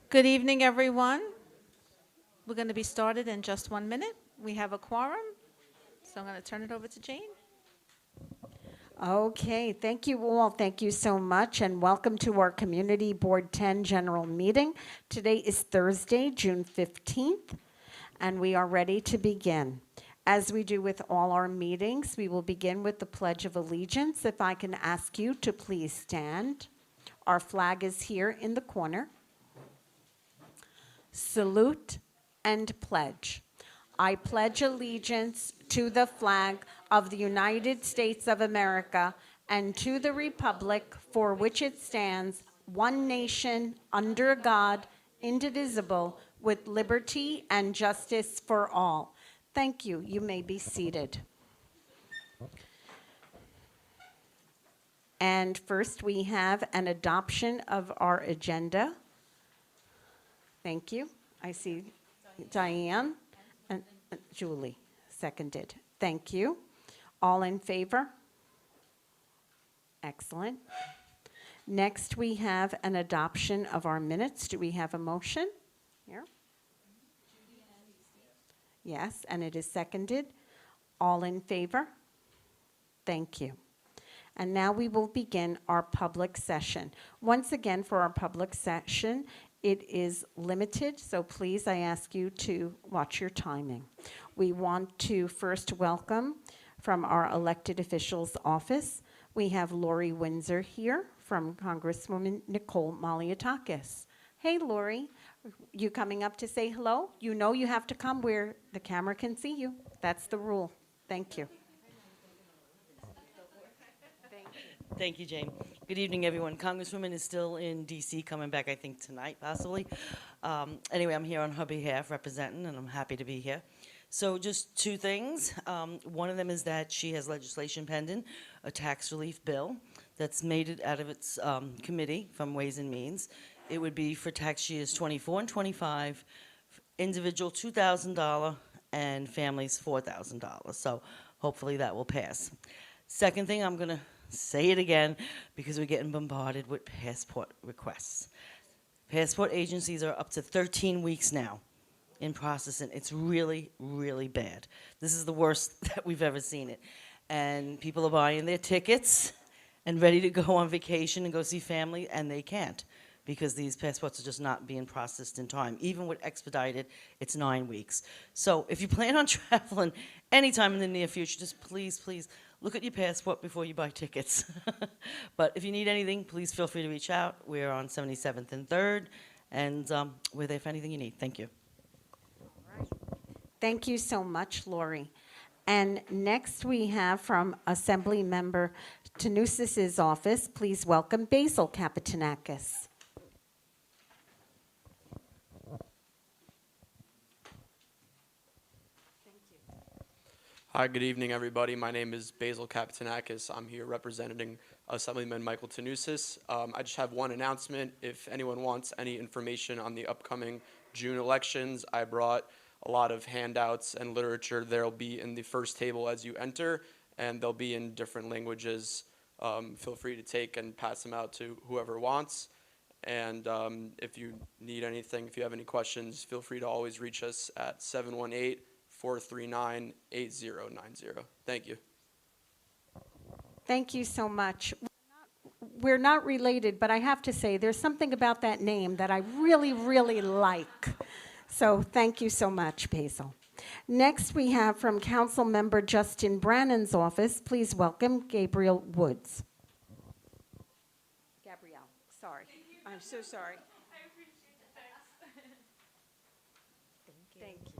Good evening, everyone. We're going to be started in just 1 minute. We have a quorum, so I'm going to turn it over to Jane. Okay, thank you all. Thank you so much, and welcome to our Community Board 10 General Meeting. Today is Thursday, June 15th, and we are ready to begin. As we do with all our meetings, we will begin with the Pledge of Allegiance. If I can ask you to please stand. Our flag is here in the corner. Salute and pledge. I pledge allegiance to the flag of the United States of America and to the republic for which it stands, one nation, under God, indivisible, with liberty and justice for all. Thank you. You may be seated. And first, we have an adoption of our agenda. Thank you. I see Diane and Julie seconded. Thank you. All in favor? Excellent. Next, we have an adoption of our minutes. Do we have a motion? Here. Yes, and it is seconded. All in favor? Thank you. And now we will begin our public session. Once again, for our public session, it is limited, so please, I ask you to watch your timing. We want to first welcome from our elected officials' office. We have Lori Windsor here from Congresswoman Nicole Malliotakis. Hey, Lori, you coming up to say hello? You know you have to come where the camera can see you. That's the rule. Thank you. Thank you, Jane. Good evening, everyone. Congresswoman is still in D.C., coming back, I think, tonight, possibly. Anyway, I'm here on her behalf, representing, and I'm happy to be here. So just two things. One of them is that she has legislation pending, a tax relief bill that's made it out of its committee from Ways and Means. It would be for tax years 24 and 25, individual $2,000 and families $4,000. So hopefully that will pass. Second thing, I'm going to say it again because we're getting bombarded with passport requests. Passport agencies are up to 13 weeks now in processing. It's really, really bad. This is the worst that we've ever seen it. And people are buying their tickets and ready to go on vacation and go see family, and they can't because these passports are just not being processed in time. Even with expedited, it's 9 weeks. So if you plan on traveling anytime in the near future, just please, please, look at your passport before you buy tickets. But if you need anything, please feel free to reach out. We're on 77th and 3rd, and we're there for anything you need. Thank you. All right. Thank you so much, Lori. And next we have from Assembly Member Tanousis's office, please welcome Basil Kapitanakis. Hi, good evening, everybody. My name is Basil Kapitanakis. I'm here representing Assemblyman Michael Tanousis. I just have one announcement. If anyone wants any information on the upcoming June elections, I brought a lot of handouts and literature. They'll be in the first table as you enter, and they'll be in different languages. Feel free to take and pass them out to whoever wants. And if you need anything, if you have any questions, feel free to always reach us at 718-439-8090. Thank you. Thank you so much. We're not related, but I have to say there's something about that name that I really, really like. So thank you so much, Basil. Next, we have from Council Member Justin Brannan's office, please welcome Gabriel Woods. Gabrielle, sorry. I'm so sorry. I appreciate the text. Thank you.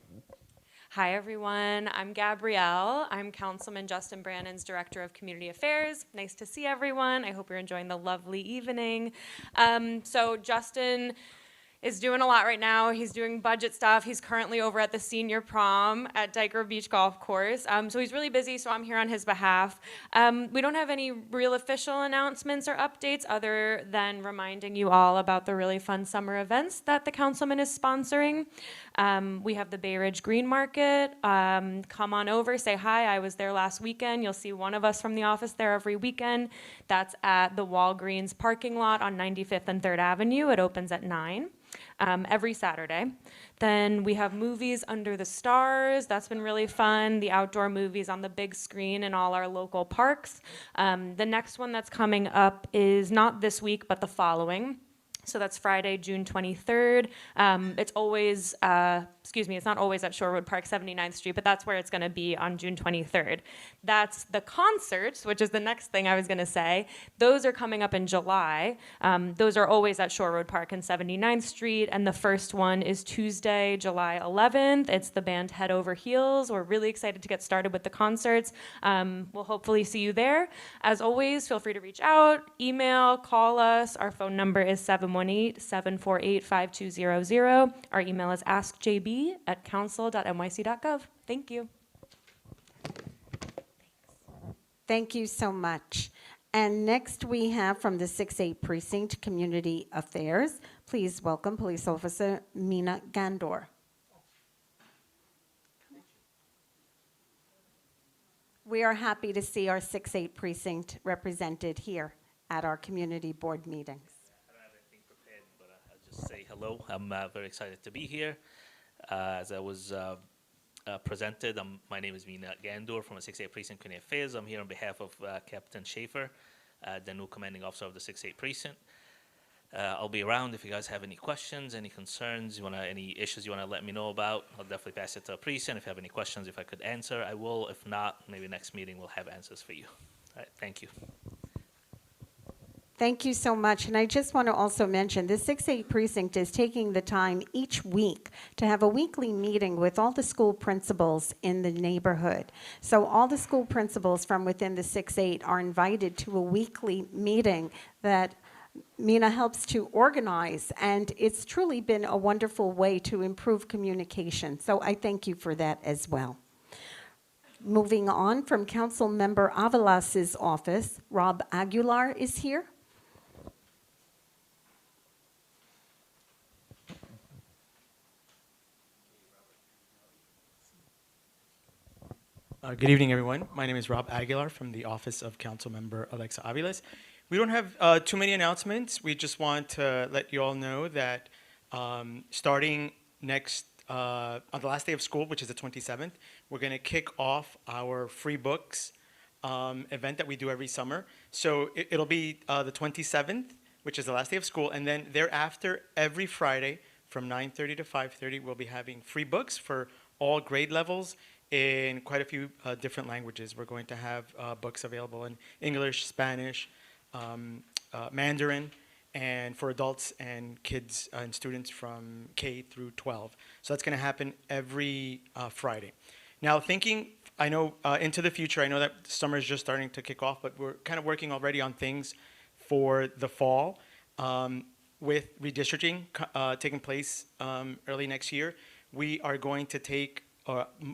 Hi, everyone. I'm Gabrielle. I'm Councilman Justin Brannan's Director of Community Affairs. Nice to see everyone. I hope you're enjoying the lovely evening. So Justin is doing a lot right now. He's doing budget stuff. He's currently over at the senior prom at Dyker Beach Golf Course. So he's really busy, so I'm here on his behalf. We don't have any real official announcements or updates other than reminding you all about the really fun summer events that the councilman is sponsoring. We have the Bay Ridge Green Market. Come on over, say hi. I was there last weekend. You'll see one of us from the office there every weekend. That's at the Walgreens parking lot on 95th and 3rd Avenue. It opens at 9. every Saturday. Then we have movies under the stars. That's been really fun. The outdoor movies on the big screen in all our local parks. The next one that's coming up is not this week, but the following. So that's Friday, June 23rd. It's always, it's not always at Shore Road Park, 79th Street, but that's where it's going to be on June 23rd. That's the concerts, which is the next thing I was going to say. Those are coming up in July. Those are always at Shore Road Park and 79th Street, and the first one is Tuesday, July 11th. It's the band Head Over Heels. We're really excited to get started with the concerts. We'll hopefully see you there. As always, feel free to reach out, email, call us. Our phone number is 718-748-5200. Our email is askjb@council.nyc.gov. Thank you. Thank you so much. And next we have from the 6-8 Precinct Community Affairs. Please welcome Police Officer Mina Gandor. We are happy to see our 6-8 Precinct represented here at our community board meetings. I don't have anything prepared, but I'll just say hello. I'm very excited to be here. As I was presented, my name is Mina Gandor from the 6-8 Precinct Community Affairs. I'm here on behalf of Captain Schaefer, the new commanding officer of the 6-8 Precinct. I'll be around if you guys have any questions, any concerns, any issues you want to let me know about. I'll definitely pass it to a precinct. If you have any questions, if I could answer, I will. If not, maybe next meeting we'll have answers for you. All right, thank you. Thank you so much. And I just want to also mention the 6-8 Precinct is taking the time each week to have a weekly meeting with all the school principals in the neighborhood. So all the school principals from within the 6-8 are invited to a weekly meeting that Mina helps to organize, and it's truly been a wonderful way to improve communication. So I thank you for that as well. Moving on, from Council Member Avalas's office, Rob Aguilar is here. Good evening, everyone. My name is Rob Aguilar from the office of Councilmember Alexa Aviles. We don't have too many announcements. We just want to let you all know that starting next, on the last day of school, which is the 27th, we're going to kick off our free books event that we do every summer. So it'll be the 27th, which is the last day of school, and then thereafter, every Friday from 9:30 to 5:30, we'll be having free books for all grade levels in quite a few different languages. We're going to have books available in English, Spanish, Mandarin, and for adults and kids and students from K through 12. So that's going to happen every Friday. Now, I know into the future, I know that summer is just starting to kick off, but we're kind of working already on things for the fall. With redistricting taking place early next year, we are going to take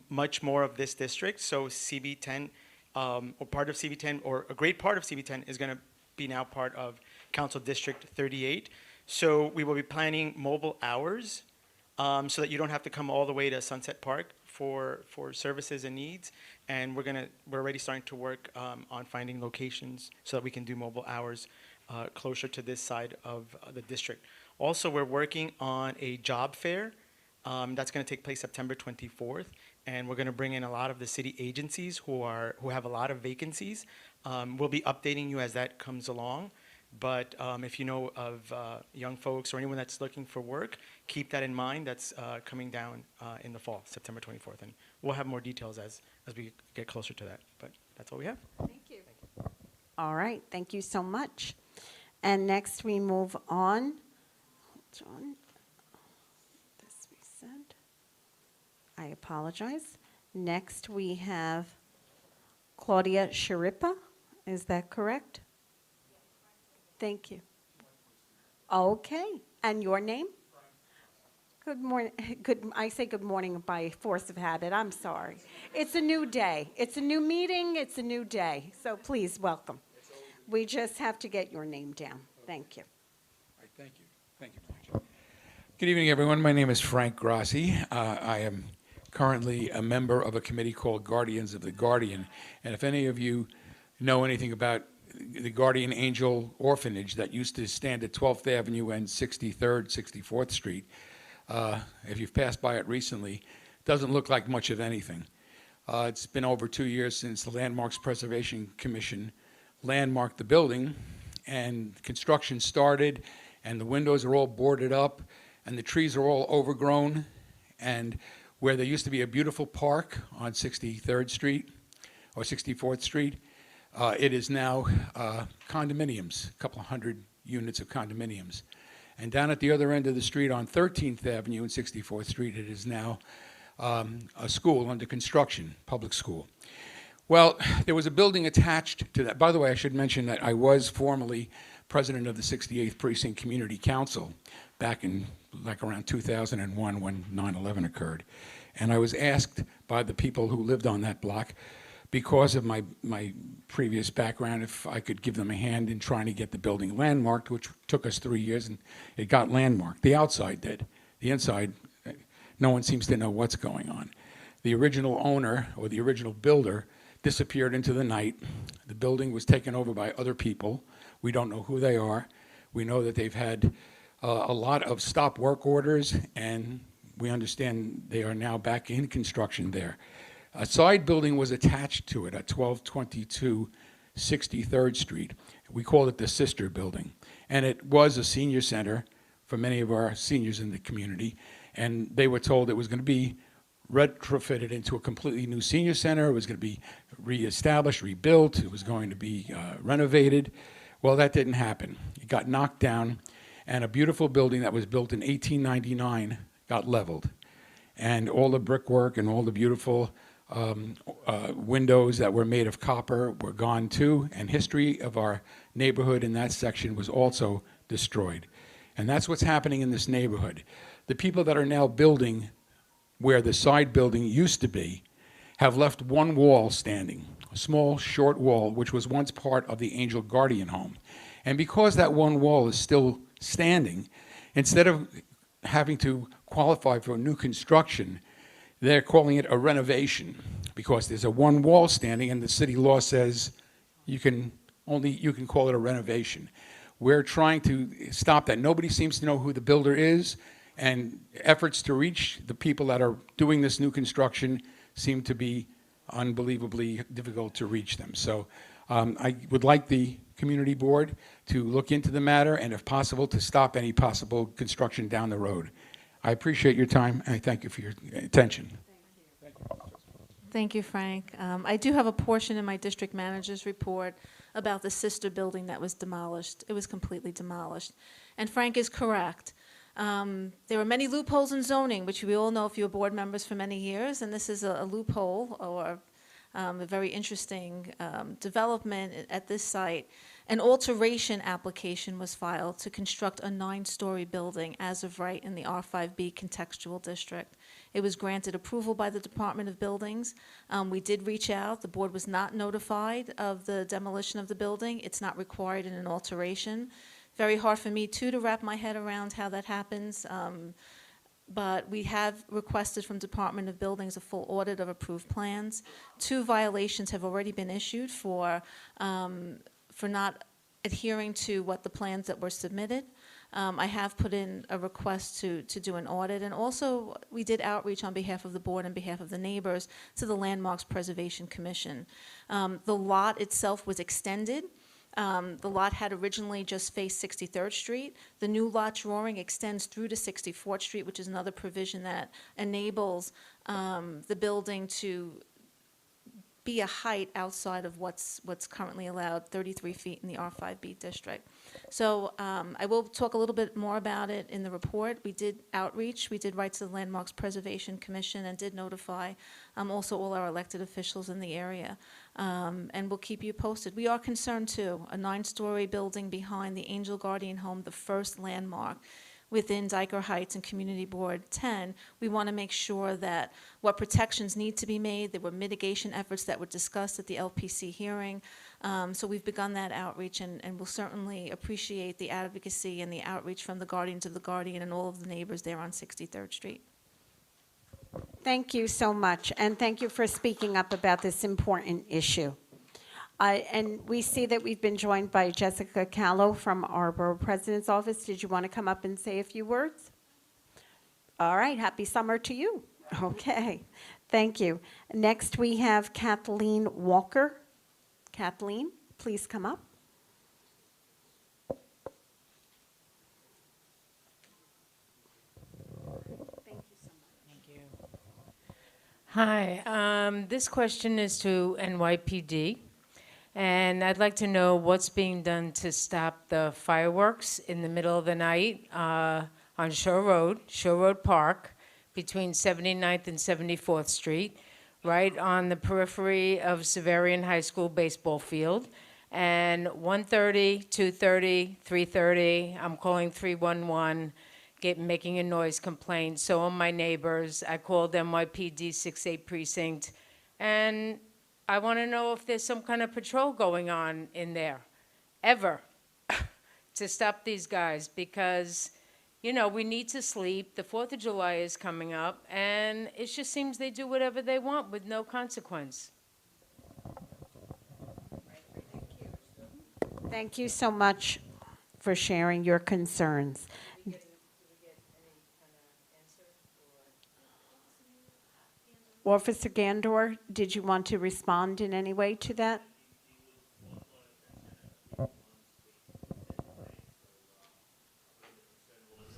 much more of this district. So CB10, or part of CB10, or a great part of CB10 is going to be now part of Council District 38. So we will be planning mobile hours so that you don't have to come all the way to Sunset Park for services and needs. And we're already starting to work on finding locations so that we can do mobile hours closer to this side of the district. Also, we're working on a job fair that's going to take place September 24th, and we're going to bring in a lot of the city agencies who have a lot of vacancies. We'll be updating you as that comes along, but if you know of young folks or anyone that's looking for work, keep that in mind. That's coming down in the fall, September 24th, and we'll have more details as we get closer to that, but that's all we have. Thank you. All right, thank you so much. And next we move on. Hold on. This we said. I apologize. Next we have Claudia Sharippa. Is that correct? Thank you. Okay, and your name? Good morning. I say good morning by force of habit. I'm sorry. It's a new day. It's a new meeting. It's a new day. So please welcome. We just have to get your name down. Thank you. All right, thank you. Thank you. Good evening, everyone. My name is Frank Grassi. I am currently a member of a committee called Guardians of the Guardian. And if any of you know anything about the Guardian Angel Orphanage that used to stand at 12th Avenue and 63rd, 64th Street. If you've passed by it recently, doesn't look like much of anything. It's been over 2 years since the Landmarks Preservation Commission landmarked the building, and construction started, and the windows are all boarded up, and the trees are all overgrown, and where there used to be a beautiful park on 63rd Street or 64th Street, it is now condominiums, a couple hundred units of condominiums. And down at the other end of the street on 13th Avenue and 64th Street, it is now a school under construction, public school. Well, there was a building attached to that. By the way, I should mention that I was formerly president of the 68th Precinct Community Council back in like around 2001 when 9/11 occurred. And I was asked by the people who lived on that block, because of my previous background, if I could give them a hand in trying to get the building landmarked, which took us 3 years, and it got landmarked. The outside did. The inside, no one seems to know what's going on. The original owner, or the original builder, disappeared into the night. The building was taken over by other people. We don't know who they are. We know that they've had a lot of stop work orders, and we understand they are now back in construction there. A side building was attached to it at 1222 63rd Street. We called it the Sister Building. And it was a senior center for many of our seniors in the community. And they were told it was going to be retrofitted into a completely new senior center. It was going to be reestablished, rebuilt. It was going to be renovated. Well, that didn't happen. It got knocked down, and a beautiful building that was built in 1899 got leveled. And all the brickwork and all the beautiful windows that were made of copper were gone too, and history of our neighborhood in that section was also destroyed. And that's what's happening in this neighborhood. The people that are now building where the side building used to be have left one wall standing, a small, short wall, which was once part of the Angel Guardian home. And because that one wall is still standing, instead of having to qualify for new construction, they're calling it a renovation, because there's a one wall standing, and the city law says you can call it a renovation. We're trying to stop that. Nobody seems to know who the builder is, and efforts to reach the people that are doing this new construction seem to be unbelievably difficult to reach them. So I would like the community board to look into the matter, and if possible, to stop any possible construction down the road. I appreciate your time, and I thank you for your attention. Thank you, Frank. I do have a portion in my district manager's report about the sister building that was demolished. It was completely demolished. And Frank is correct. There are many loopholes in zoning, which we all know if you're board members for many years, and this is a loophole, or a very interesting development at this site. An alteration application was filed to construct a 9-story building as of right in the R5B contextual district. It was granted approval by the Department of Buildings. We did reach out. The board was not notified of the demolition of the building. It's not required in an alteration. Very hard for me, too, to wrap my head around how that happens. But we have requested from Department of Buildings a full audit of approved plans. 2 violations have already been issued for not adhering to what the plans that were submitted. I have put in a request to do an audit, and also we did outreach on behalf of the board and behalf of the neighbors to the Landmarks Preservation Commission. The lot itself was extended. The lot had originally just faced 63rd Street. The new lot drawing extends through to 64th Street, which is another provision that enables the building to be a height outside of what's currently allowed, 33 feet in the R5B district. So I will talk a little bit more about it in the report. We did outreach. We did write to the Landmarks Preservation Commission and did notify also all our elected officials in the area. And we'll keep you posted. We are concerned, too. A 9-story building behind the Angel Guardian home, the first landmark within Diker Heights and Community Board 10, we want to make sure that what protections need to be made. There were mitigation efforts that were discussed at the LPC hearing. So we've begun that outreach, and we'll certainly appreciate the advocacy and the outreach from the Guardians of the Guardian and all of the neighbors there on 63rd Street. Thank you so much, and thank you for speaking up about this important issue. And we see that we've been joined by Jessica Callow from our Borough President's Office. Did you want to come up and say a few words? All right, happy summer to you. Okay, thank you. Next, we have Kathleen Walker. Kathleen, please come up. Hi, this question is to NYPD, and I'd like to know what's being done to stop the fireworks in the middle of the night on Shore Road Park, between 79th and 74th Street, right on the periphery of Severian High School baseball field. And 1:30, 2:30, 3:30, I'm calling 311, making a noise complaint. So are my neighbors. I called NYPD 68 precinct, and I want to know if there's some kind of patrol going on in there, ever, to stop these guys, because, you know, we need to sleep. The 4th of July is coming up, and it just seems they do whatever they want with no consequence. Thank you so much for sharing your concerns. Officer Gandor, did you want to respond in any way to that? To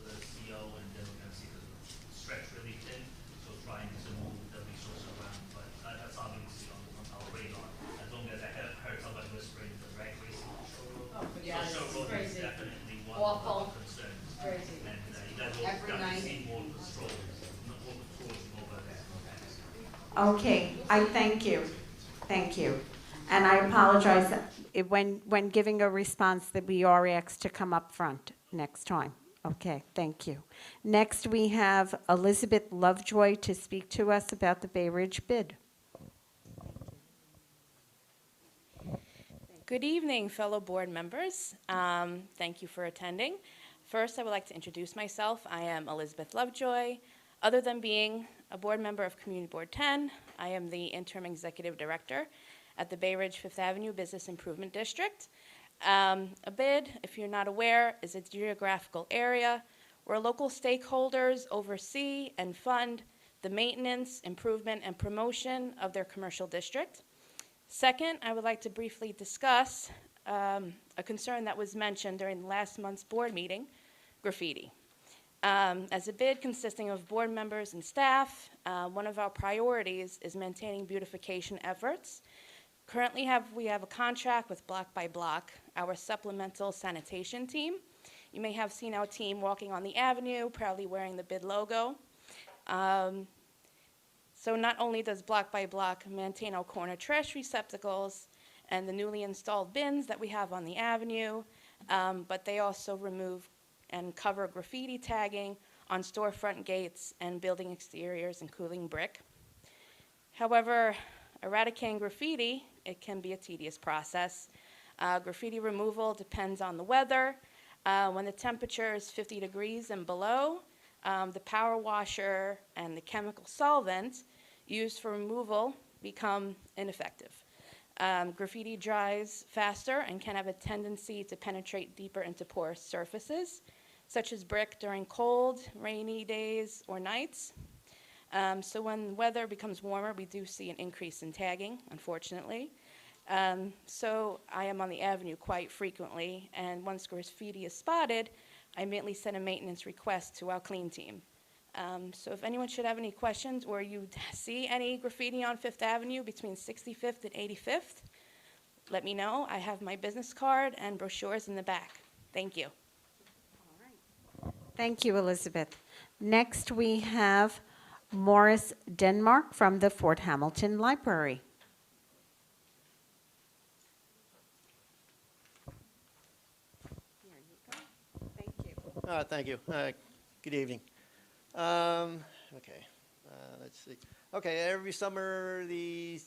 the CO, and then we're gonna see the stretch really thin, so trying to move the resources around, but that's obviously on our radar, as long as I haven't heard somebody whispering the drag racing on Shore Road. So Shore Road is definitely one of the concerns. And you guys will definitely see more patrols, more patrolling over there. Okay, I thank you. Thank you. And I apologize when giving a response that we are asked to come up front next time. Okay, thank you. Next, we have Elizabeth Lovejoy to speak to us about the Bay Ridge bid. Good evening, fellow board members. Thank you for attending. First, I would like to introduce myself. I am Elizabeth Lovejoy. Other than being a board member of Community Board 10, I am the interim executive director at the Bay Ridge Fifth Avenue Business Improvement District. A bid, if you're not aware, is a geographical area where local stakeholders oversee and fund the maintenance, improvement, and promotion of their commercial district. Second, I would like to briefly discuss a concern that was mentioned during last month's board meeting, graffiti. As a bid consisting of board members and staff, one of our priorities is maintaining beautification efforts. Currently, we have a contract with Block by Block, our supplemental sanitation team. You may have seen our team walking on the avenue, proudly wearing the bid logo. So not only does Block by Block maintain our corner trash receptacles and the newly installed bins that we have on the avenue, but they also remove and cover graffiti tagging on storefront gates and building exteriors, including brick. However, eradicating graffiti, it can be a tedious process. Graffiti removal depends on the weather. When the temperature is 50 degrees and below, the power washer and the chemical solvent used for removal become ineffective. Graffiti dries faster and can have a tendency to penetrate deeper into porous surfaces, such as brick during cold, rainy days or nights. So when the weather becomes warmer, we do see an increase in tagging, unfortunately. So I am on the avenue quite frequently, and once graffiti is spotted, I immediately send a maintenance request to our clean team. So if anyone should have any questions or you see any graffiti on Fifth Avenue between 65th and 85th, let me know. I have my business card and brochures in the back. Thank you. Thank you, Elizabeth. Next, we have Morris Denmark from the Fort Hamilton Library. Here you go. Thank you. Thank you. Good evening. Let's see. Okay, every summer the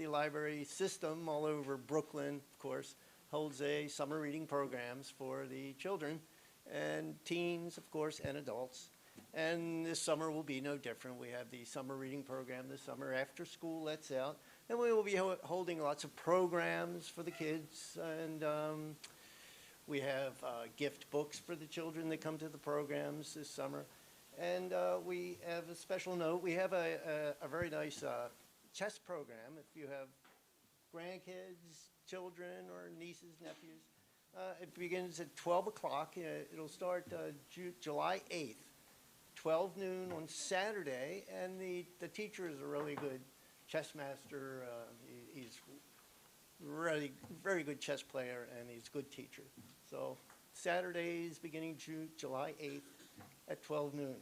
library system all over Brooklyn, of course, holds a summer reading programs for the children and teens, of course, and adults. And this summer will be no different. We have the summer reading program this summer after school lets out. And we will be holding lots of programs for the kids, and we have gift books for the children that come to the programs this summer. And we have a special note. We have a very nice chess program. If you have grandkids, children, or nieces, nephews, it begins at 12 o'clock. It'll start July 8th, 12 noon on Saturday. And the teacher is a really good chess master. He's really very good chess player, and he's a good teacher. So Saturdays beginning July 8th at 12 noon.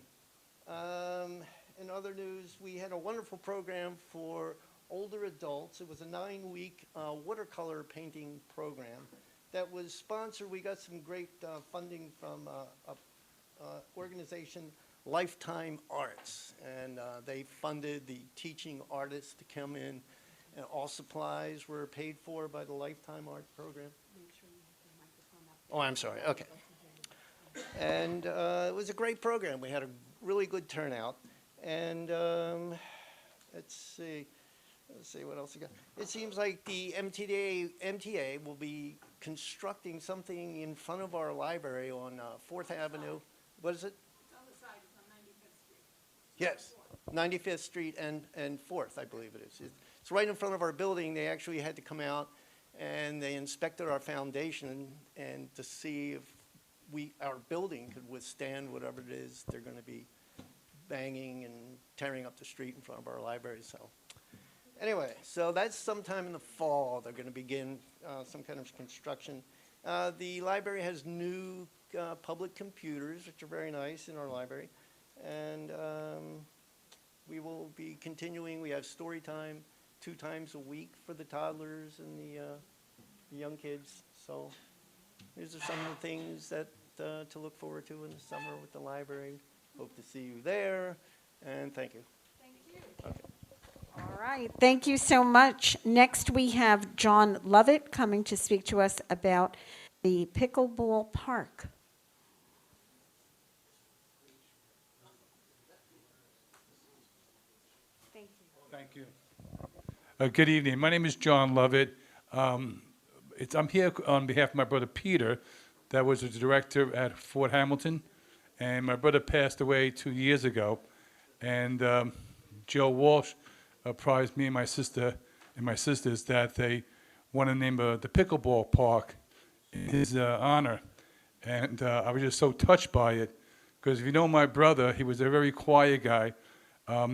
In other news, we had a wonderful program for older adults. It was a 9-week watercolor painting program that was sponsored. We got some great funding from organization Lifetime Arts, and they funded the teaching artists to come in, and all supplies were paid for by the Lifetime Art program. Oh, I'm sorry. Okay. And it was a great program. We had a really good turnout. And let's see what else we got. It seems like the MTA will be constructing something in front of our library on 4th Avenue. What is it? It's on the side, it's on 95th Street. Yes, 95th Street and 4th, I believe it is. It's right in front of our building. They actually had to come out and they inspected our foundation and to see if our building could withstand whatever it is they're going to be banging and tearing up the street in front of our library. So anyway, so that's sometime in the fall they're going to begin some kind of construction. The library has new public computers, which are very nice in our library. And we will be continuing. We have story time 2 times a week for the toddlers and the young kids. So these are some of the things that to look forward to in the summer with the library. Hope to see you there, and thank you. Thank you. Okay. All right, thank you so much. Next, we have John Lovett coming to speak to us about the pickleball park. Thank you. Thank you. Good evening. My name is John Lovett. I'm here on behalf of my brother Peter, that was the director at Fort Hamilton, and my brother passed away 2 years ago. And Joe Walsh apprised me and my sister and my sisters that they want to name the pickleball park in his honor. And I was just so touched by it, because if you know my brother, he was a very quiet guy.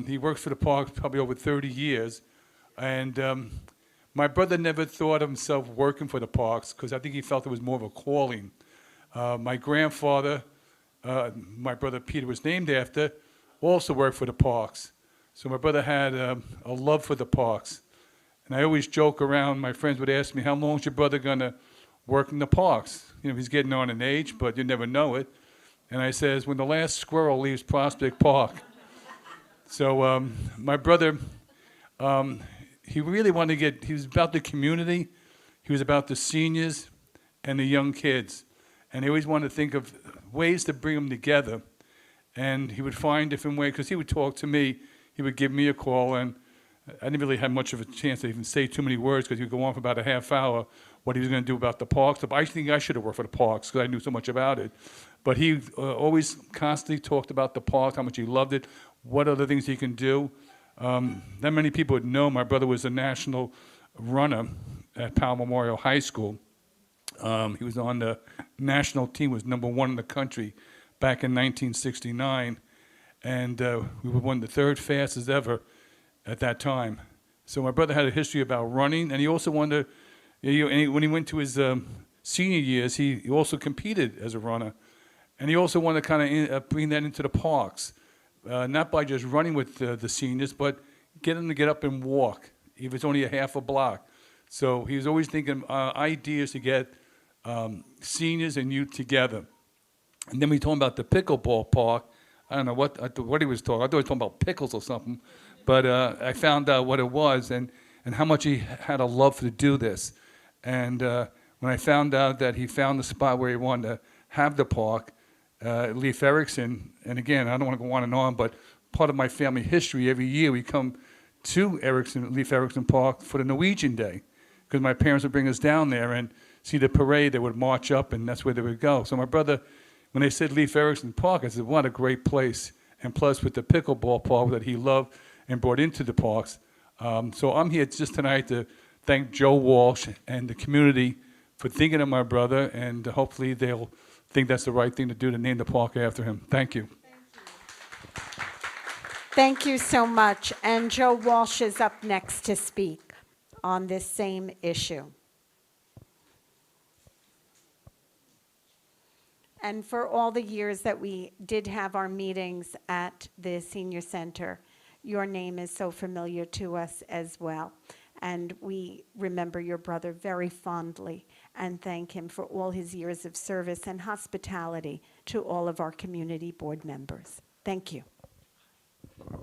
He worked for the park probably over 30 years. And my brother never thought of himself working for the parks, because I think he felt it was more of a calling. My grandfather, my brother Peter was named after, also worked for the parks. So my brother had a love for the parks. And I always joke around, my friends would ask me, how long is your brother going to work in the parks? You know, he's getting on in age, but you never know it. And I says, when the last squirrel leaves Prospect Park. So my brother, he really wanted to he was about the community, he was about the seniors and the young kids. And he always wanted to think of ways to bring them together. And he would find different ways, because he would talk to me, he would give me a call, and I didn't really have much of a chance to even say too many words, because he would go on for about a half hour what he was going to do about the parks. But I think I should have worked for the parks, because I knew so much about it. But he always constantly talked about the parks, how much he loved it, what other things he can do. Not many people would know my brother was a national runner at Powell Memorial High School. He was on the national team, was #1 in the country back in 1969. And we were one of the 3rd fastest ever at that time. So my brother had a history about running, and he also wanted to, when he went to his senior years, he also competed as a runner. And he also wanted to kind of bring that into the parks, not by just running with the seniors, but get them to get up and walk, if it's only a half a block. So he was always thinking ideas to get seniors and youth together. And then we told him about the pickleball park. I don't know what he was talking. I thought he was talking about pickles or something. But I found out what it was and how much he had a love to do this. And when I found out that he found the spot where he wanted to have the park, Leif Erikson, and again, I don't want to go on and on, but part of my family history, every year we come to Leaf Erickson Park for the Norwegian Day, because my parents would bring us down there and see the parade. They would march up, and that's where they would go. So my brother, when they said Leaf Erickson Park, I said, what a great place. And plus with the pickleball park that he loved and brought into the parks. So I'm here just tonight to thank Joe Walsh and the community for thinking of my brother, and hopefully they'll think that's the right thing to do, to name the park after him. Thank you. Thank you so much. And Joe Walsh is up next to speak on this same issue. And for all the years that we did have our meetings at the senior center, your name is so familiar to us as well. And we remember your brother very fondly and thank him for all his years of service and hospitality to all of our community board members. Thank you.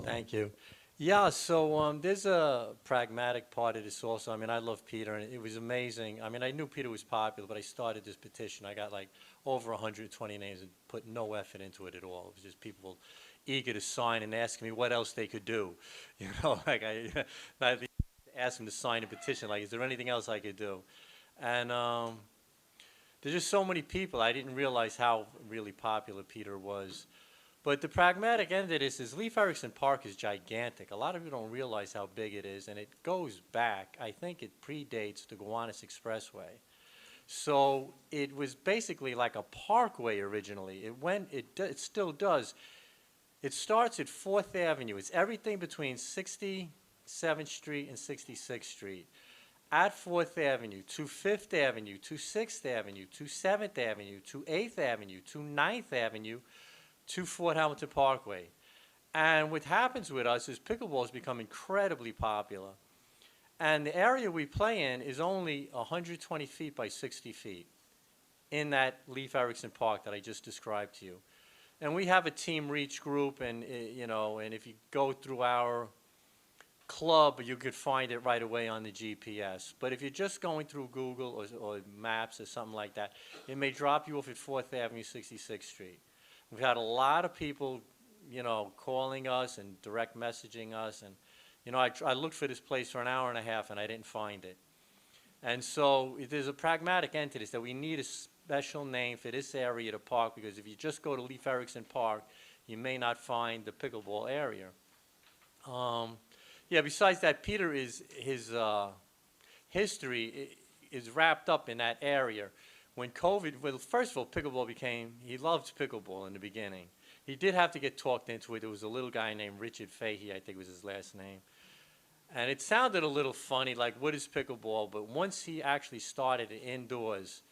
Thank you. Yeah, so there's a pragmatic part of this also. I mean, I love Peter, and it was amazing. I mean, I knew Peter was popular, but I started this petition. I got like over 120 names and put no effort into it at all. It was just people eager to sign and asking me what else they could do. You know, like I asked them to sign a petition, like, is there anything else I could do? And there's just so many people. I didn't realize how really popular Peter was. But the pragmatic end of this is Leif Erikson Park is gigantic. A lot of you don't realize how big it is, and it goes back. I think it predates the Gowanus Expressway. So it was basically like a parkway originally. It still does. It starts at 4th Avenue. It's everything between 67th Street and 66th Street. At 4th Avenue, to 5th Avenue, to 6th Avenue, to 7th Avenue, to 8th Avenue, to 9th Avenue, to Fort Hamilton Parkway. And what happens with us is pickleball has become incredibly popular. And the area we play in is only 120 feet by 60 feet in that Leif Erikson Park that I just described to you. And we have a Team Reach group, and you know, and if you go through our club, you could find it right away on the GPS. But if you're just going through Google or Maps or something like that, it may drop you off at 4th Avenue, 66th Street. We've had a lot of people, you know, calling us and direct messaging us. And, you know, I looked for this place for an hour and a half, and I didn't find it. And so there's a pragmatic end to this, that we need a special name for this area to park, because if you just go to Leif Erikson Park, you may not find the pickleball area. Yeah, besides that, Peter his history is wrapped up in that area. When COVID, well, first of all, pickleball he loved pickleball in the beginning. He did have to get talked into it. There was a little guy named Richard Fahey, I think was his last name. And it sounded a little funny, like, what is pickleball? But once he actually started it indoors,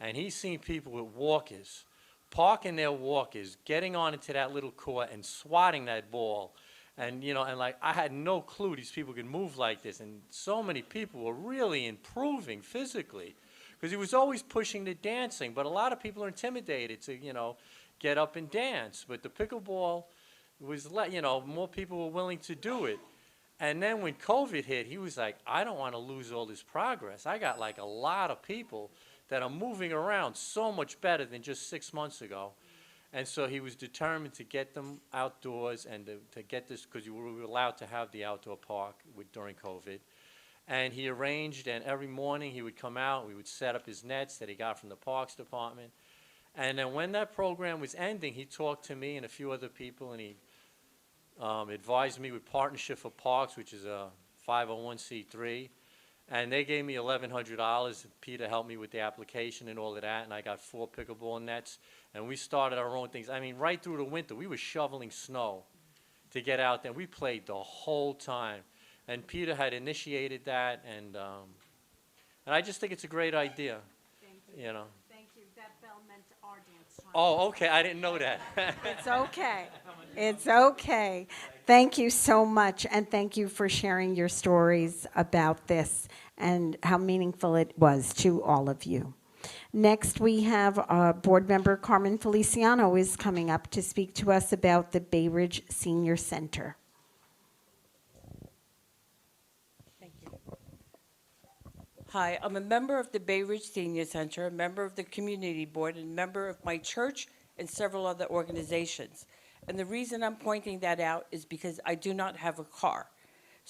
and he's seen people with walkers, parking their walkers, getting on into that little court and swatting that ball. And, you know, and like, I had no clue these people could move like this. And so many people were really improving physically, because he was always pushing the dancing. But a lot of people are intimidated to, you know, get up and dance. But the pickleball was, you know, more people were willing to do it. And then when COVID hit, he was like, I don't want to lose all this progress. I got like a lot of people that are moving around so much better than just 6 months ago. And so he was determined to get them outdoors and to get this, because you were allowed to have the outdoor park during COVID. And he arranged, and every morning he would come out, we would set up his nets that he got from the Parks Department. And then when that program was ending, he talked to me and a few other people, and he advised me with Partnership for Parks, which is a 501c3. And they gave me $1,100. Peter helped me with the application and all of that, and I got 4 pickleball nets. And we started our own things. I mean, right through the winter, we were shoveling snow to get out there. We played the whole time. And Peter had initiated that, and I just think it's a great idea. Thank you. You know. Thank you. That bell meant our dance time. Oh, okay. I didn't know that. It's okay. It's okay. Thank you so much, and thank you for sharing your stories about this and how meaningful it was to all of you. Next, we have Board Member Carmen Feliciano is coming up to speak to us about the Bay Ridge Senior Center. Thank you. Hi, I'm a member of the Bay Ridge Senior Center, a member of the Community Board, and a member of my church and several other organizations. And the reason I'm pointing that out is because I do not have a car.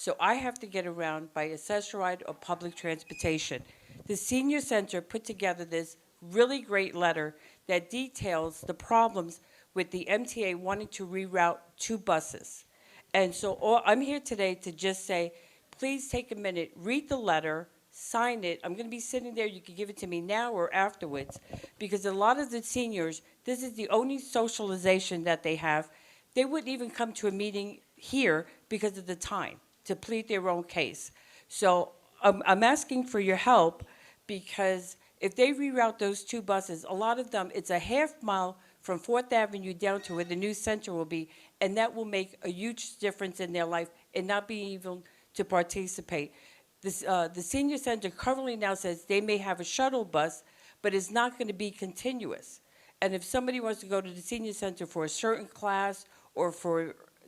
So I have to get around by accessoride or public transportation. The senior center put together this really great letter that details the problems with the MTA wanting to reroute 2 buses. And so I'm here today to just say, please take a minute, read the letter, sign it. I'm going to be sitting there. You can give it to me now or afterwards, because a lot of the seniors, this is the only socialization that they have. They wouldn't even come to a meeting here because of the time to plead their own case. So I'm asking for your help, because if they reroute those 2 buses, a lot of them, it's a half mile from 4th Avenue down to where the new center will be, and that will make a huge difference in their life and not be able to participate. The senior center currently now says they may have a shuttle bus, but it's not going to be continuous. And if somebody wants to go to the senior center for a certain class or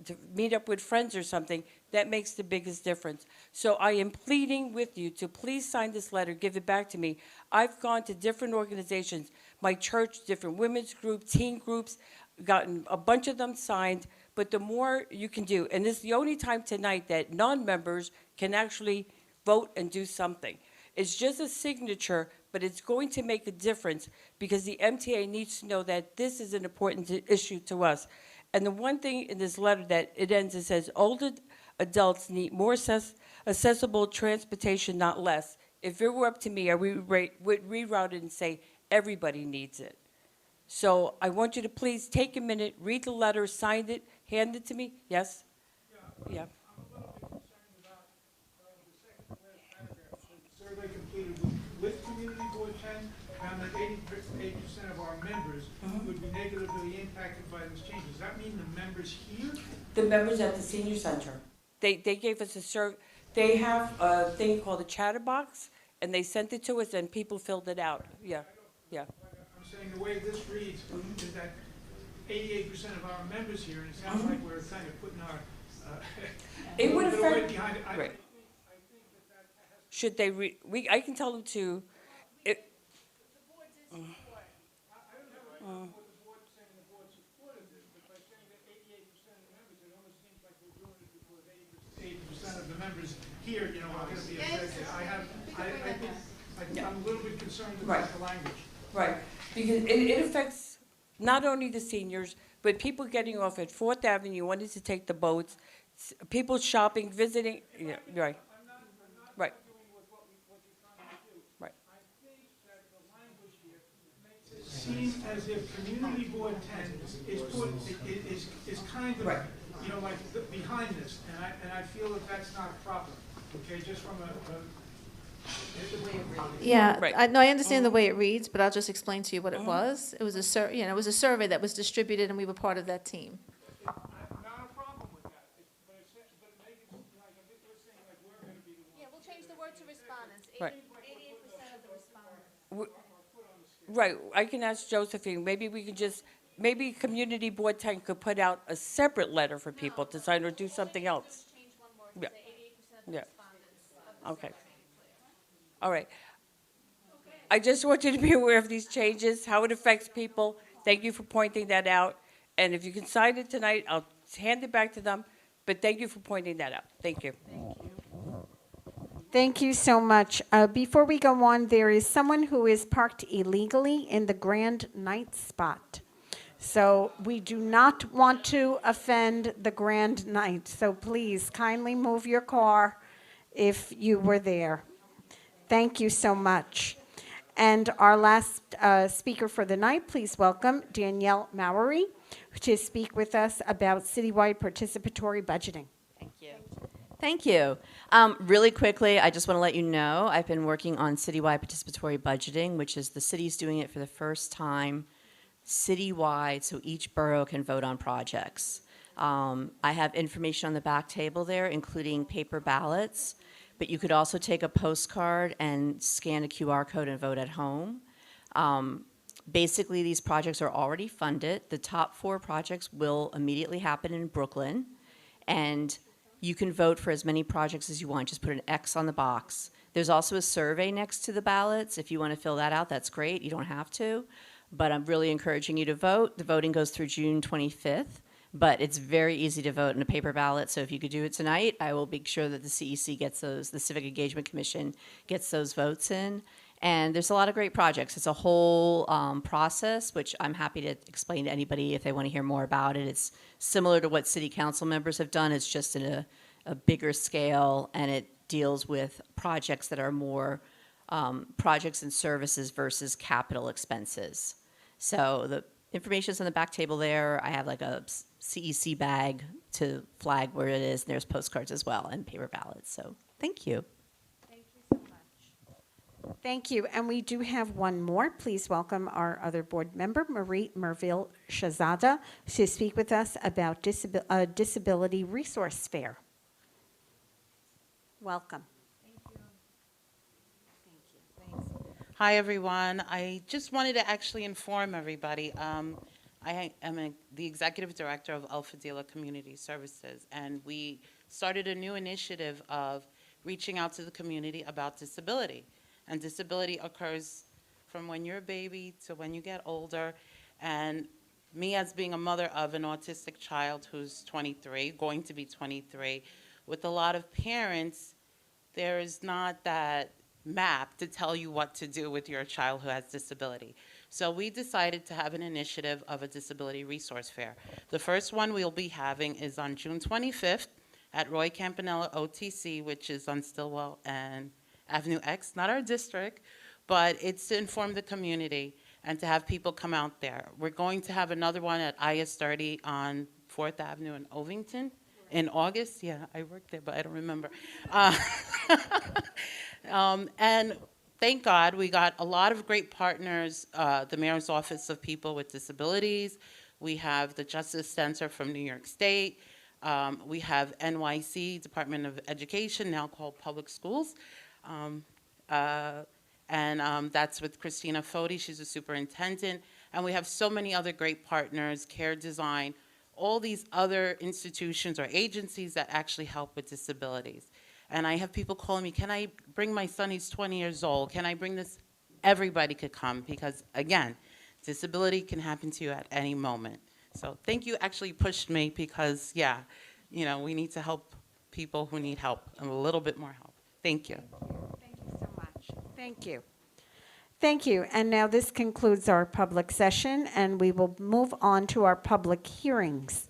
to meet up with friends or something, that makes the biggest difference. So I am pleading with you to please sign this letter, give it back to me. I've gone to different organizations, my church, different women's groups, teen groups, gotten a bunch of them signed, but the more you can do, and this is the only time tonight that non-members can actually vote and do something. It's just a signature, but it's going to make a difference, because the MTA needs to know that this is an important issue to us. And the one thing in this letter that it ends, it says, older adults need more accessible transportation, not less. If it were up to me, I would reroute it and say, everybody needs it. So I want you to please take a minute, read the letter, sign it, hand it to me. Yes? Yeah. Survey completed with Community Board 10 found that 88% of our members would be negatively impacted by this change. Does that mean the members here? The members at the senior center. They gave us a survey. They have a thing called a chatterbox, and they sent it to us, and people filled it out. Yeah, yeah. I'm saying the way this reads is that 88% of our members here, and it sounds like we're kind of putting our It would little weight affect. behind it. Right. Should they? I can tell them to. It, Of the members here, you know, are going to be affected. I'm a little bit concerned about the language. Right, because it affects not only the seniors, but people getting off at 4th Avenue, wanting to take the boats, people shopping, visiting, yeah, right. Right. Right. It seems as if Community Board 10 is kind of, you know, like behind this, and I feel that that's not a problem, okay, just from Yeah, Right. no, I understand the way it reads, but I'll just explain to you what it was. It was it was a survey that was distributed, and we were part of that team. not a problem with that, but it makes it like, we're saying like we're going to be the ones. Yeah, we'll change the word to respondents. Right. 88% of the respondents. Right, I can ask Josephine, maybe we could just, maybe Community Board 10 could put out a separate letter for people to sign or do something else. Change one word Yeah. to say 88% of Yeah. respondents. Okay. All right. I just want you to be aware of these changes, how it affects people. Thank you for pointing that out. And if you can sign it tonight, I'll hand it back to them. But thank you for pointing that out. Thank you. Thank you so much. Before we go on, there is someone who is parked illegally in the Grand Night spot. So we do not want to offend the Grand Night. So please kindly move your car if you were there. Thank you so much. And our last speaker for the night, please welcome Danielle Mowery to speak with us about citywide participatory budgeting. Thank you. Thank you. Really quickly, I just want to let you know I've been working on citywide participatory budgeting, which is the city's doing it for the first time citywide, so each borough can vote on projects. I have information on the back table there, including paper ballots, but you could also take a postcard and scan a QR code and vote at home. Basically, these projects are already funded. The top 4 projects will immediately happen in Brooklyn, and you can vote for as many projects as you want. Just put an X on the box. There's also a survey next to the ballots. If you want to fill that out, that's great. You don't have to. But I'm really encouraging you to vote. The voting goes through June 25th. but it's very easy to vote in a paper ballot. So if you could do it tonight, I will make sure that the CEC gets those, the Civic Engagement Commission gets those votes in. And there's a lot of great projects. It's a whole process, which I'm happy to explain to anybody if they want to hear more about it. It's similar to what city council members have done. It's just in a bigger scale, and it deals with projects that are more projects and services versus capital expenses. So the information's on the back table there. I have like a CEC bag to flag where it is, and there's postcards as well and paper ballots. So thank you. Thank you. And we do have one more. Please welcome our other board member, Marie Merville Shazada, to speak with us about Disability Resource Fair. Welcome. Hi, everyone. I just wanted to actually inform everybody. I am the executive director of El Fadila Community Services, and we started a new initiative of reaching out to the community about disability. And disability occurs from when you're a baby to when you get older. And me, as being a mother of an autistic child who's 23, going to be 23, with a lot of parents, there is not that map to tell you what to do with your child who has disability. So we decided to have an initiative of a disability resource fair. The first one we'll be having is on June 25th at Roy Campanella OTC, which is on Stillwell and Avenue X, not our district, but it's to inform the community and to have people come out there. We're going to have another one at IS 30 on 4th Avenue in Ovington in August. Yeah, I worked there, but I don't remember. And thank God we got a lot of great partners, the Mayor's Office of People with Disabilities. We have the Justice Center from New York State. We have NYC, Department of Education, now called Public Schools. That's with Christina Foti. She's a superintendent. And we have so many other great partners, Care Design, all these other institutions or agencies that actually help with disabilities. And I have people calling me, can I bring my son, he's 20 years old, can I bring this? Everybody could come because, again, disability can happen to you at any moment. So thank you, actually pushed me because, yeah, you know, we need to help people who need help, and a little bit more help. Thank you. Thank you so much. Thank you. Thank you. And now this concludes our public session, and we will move on to our public hearings.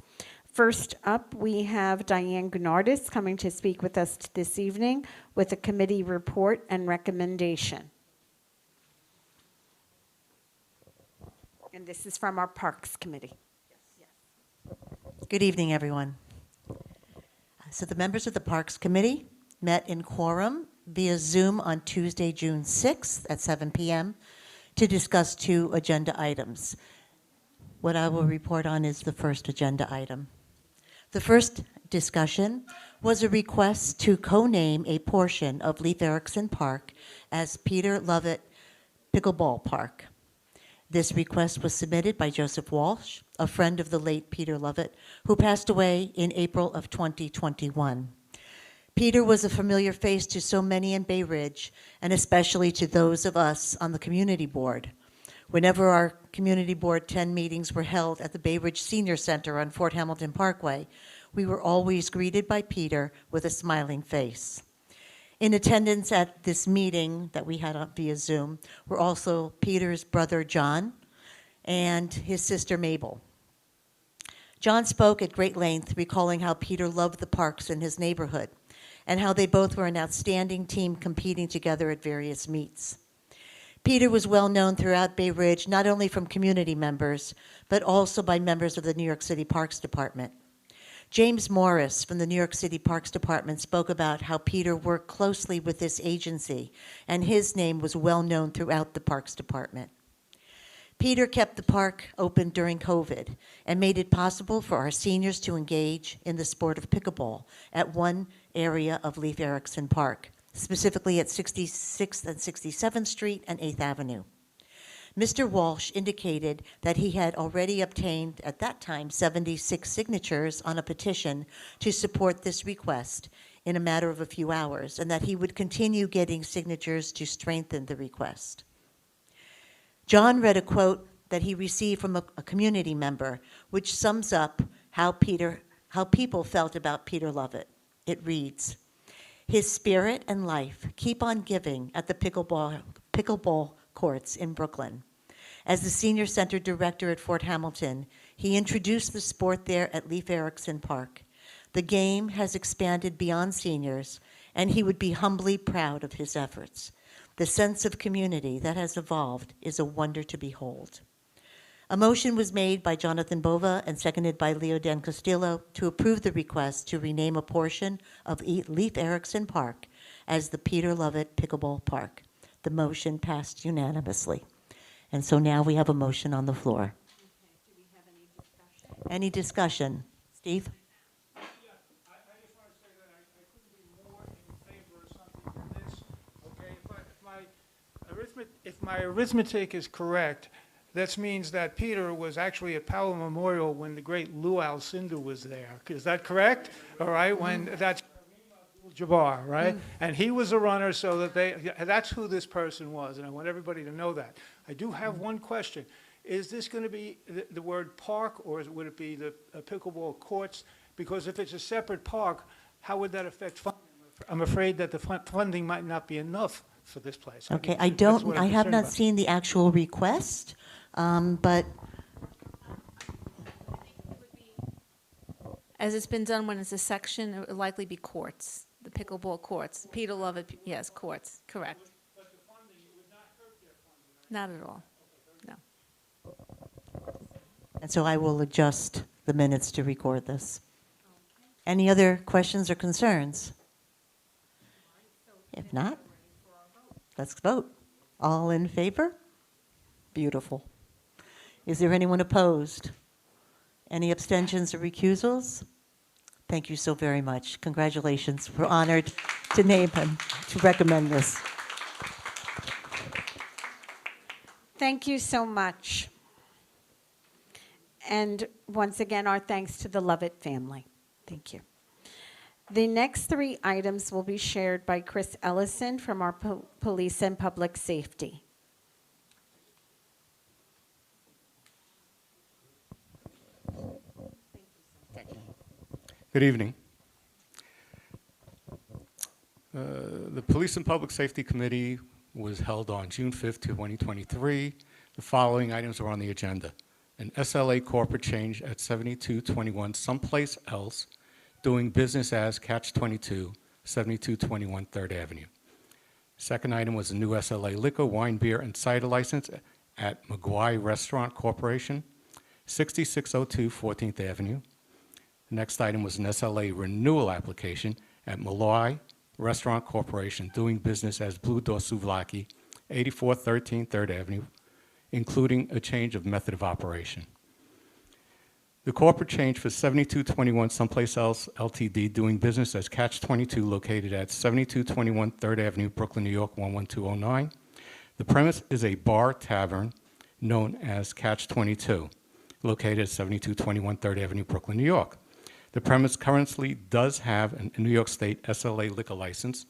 First up, we have Diane Gunardis coming to speak with us this evening with a committee report and recommendation. And this is from our Parks Committee. Good evening, everyone. So the members of the Parks Committee met in quorum via Zoom on Tuesday, June 6th at 7 p.m. to discuss 2 agenda items. What I will report on is the first agenda item. The first discussion was a request to co-name a portion of Leif Erikson Park as Peter Lovett Pickleball Park. This request was submitted by Joseph Walsh, a friend of the late Peter Lovett, who passed away in April of 2021. Peter was a familiar face to so many in Bay Ridge, and especially to those of us on the community board. Whenever our community board 10 meetings were held at the Bay Ridge Senior Center on Fort Hamilton Parkway, we were always greeted by Peter with a smiling face. In attendance at this meeting that we had via Zoom were also Peter's brother John and his sister Mabel. John spoke at great length, recalling how Peter loved the parks in his neighborhood and how they both were an outstanding team competing together at various meets. Peter was well known throughout Bay Ridge, not only from community members, but also by members of the New York City Parks Department. James Morris from the New York City Parks Department spoke about how Peter worked closely with this agency, and his name was well known throughout the Parks Department. Peter kept the park open during COVID and made it possible for our seniors to engage in the sport of pickleball at one area of Leif Erikson Park, specifically at 66th and 67th Street and 8th Avenue. Mr. Walsh indicated that he had already obtained, at that time, 76 signatures on a petition to support this request in a matter of a few hours, and that he would continue getting signatures to strengthen the request. John read a quote that he received from a community member, which sums up how people felt about Peter Lovett. It reads, "His spirit and life keep on giving at the pickleball courts in Brooklyn. As the senior center director at Fort Hamilton, he introduced the sport there at Leif Erikson Park. The game has expanded beyond seniors, and he would be humbly proud of his efforts. The sense of community that has evolved is a wonder to behold." A motion was made by Jonathan Bova and seconded by Leo Dan Castillo to approve the request to rename a portion of Leif Erikson Park as the Peter Lovett Pickleball Park. The motion passed unanimously. And so now we have a motion on the floor. Any discussion? Steve? If my arithmetic is correct, that means that Peter was actually at Powell Memorial when the great Lou Alcindor was there. Is that correct? All right, when that's Jabbar, right? And he was a runner, so that that's who this person was, and I want everybody to know that. I do have one question. Is this going to be the word park, or would it be the pickleball courts? Because if it's a separate park, how would that affect funding? I'm afraid that the funding might not be enough for this place. Okay, That's what I'm I have concerned not about. seen the actual request, but As it's been done when it's a section, it would likely be courts, the pickleball courts. Peter Lovett, yes, courts, correct. Not at all, no. and so I will adjust the minutes to record this. Any other questions or concerns? If not, let's vote. All in favor? Beautiful. Is there anyone opposed? Any abstentions or recusals? Thank you so very much. Congratulations. We're honored to name him, to recommend this. Thank you so much. And once again, our thanks to the Lovett family. Thank you. The next three items will be shared by Chris Ellison from our Police and Public Safety. Good evening. The Police and Public Safety Committee was held on June 5th, 2023. The following items are on the agenda. An SLA corporate change at 7221 Someplace Else, doing business as Catch 22, 7221 3rd Avenue. Second item was a new SLA liquor, wine, beer, and cider license at McGuire Restaurant Corporation, 6602 14th Avenue. The next item was an SLA renewal application at Malloy Restaurant Corporation, doing business as Blue Door Souvlaki, 8413 3rd Avenue, including a change of method of operation. The corporate change for 7221 Someplace Else LTD, doing business as Catch 22, located at 7221 3rd Avenue, Brooklyn, New York, 11209. The premise is a bar tavern known as Catch 22, located at 7221 3rd Avenue, Brooklyn, New York. The premise currently does have a New York State SLA liquor license,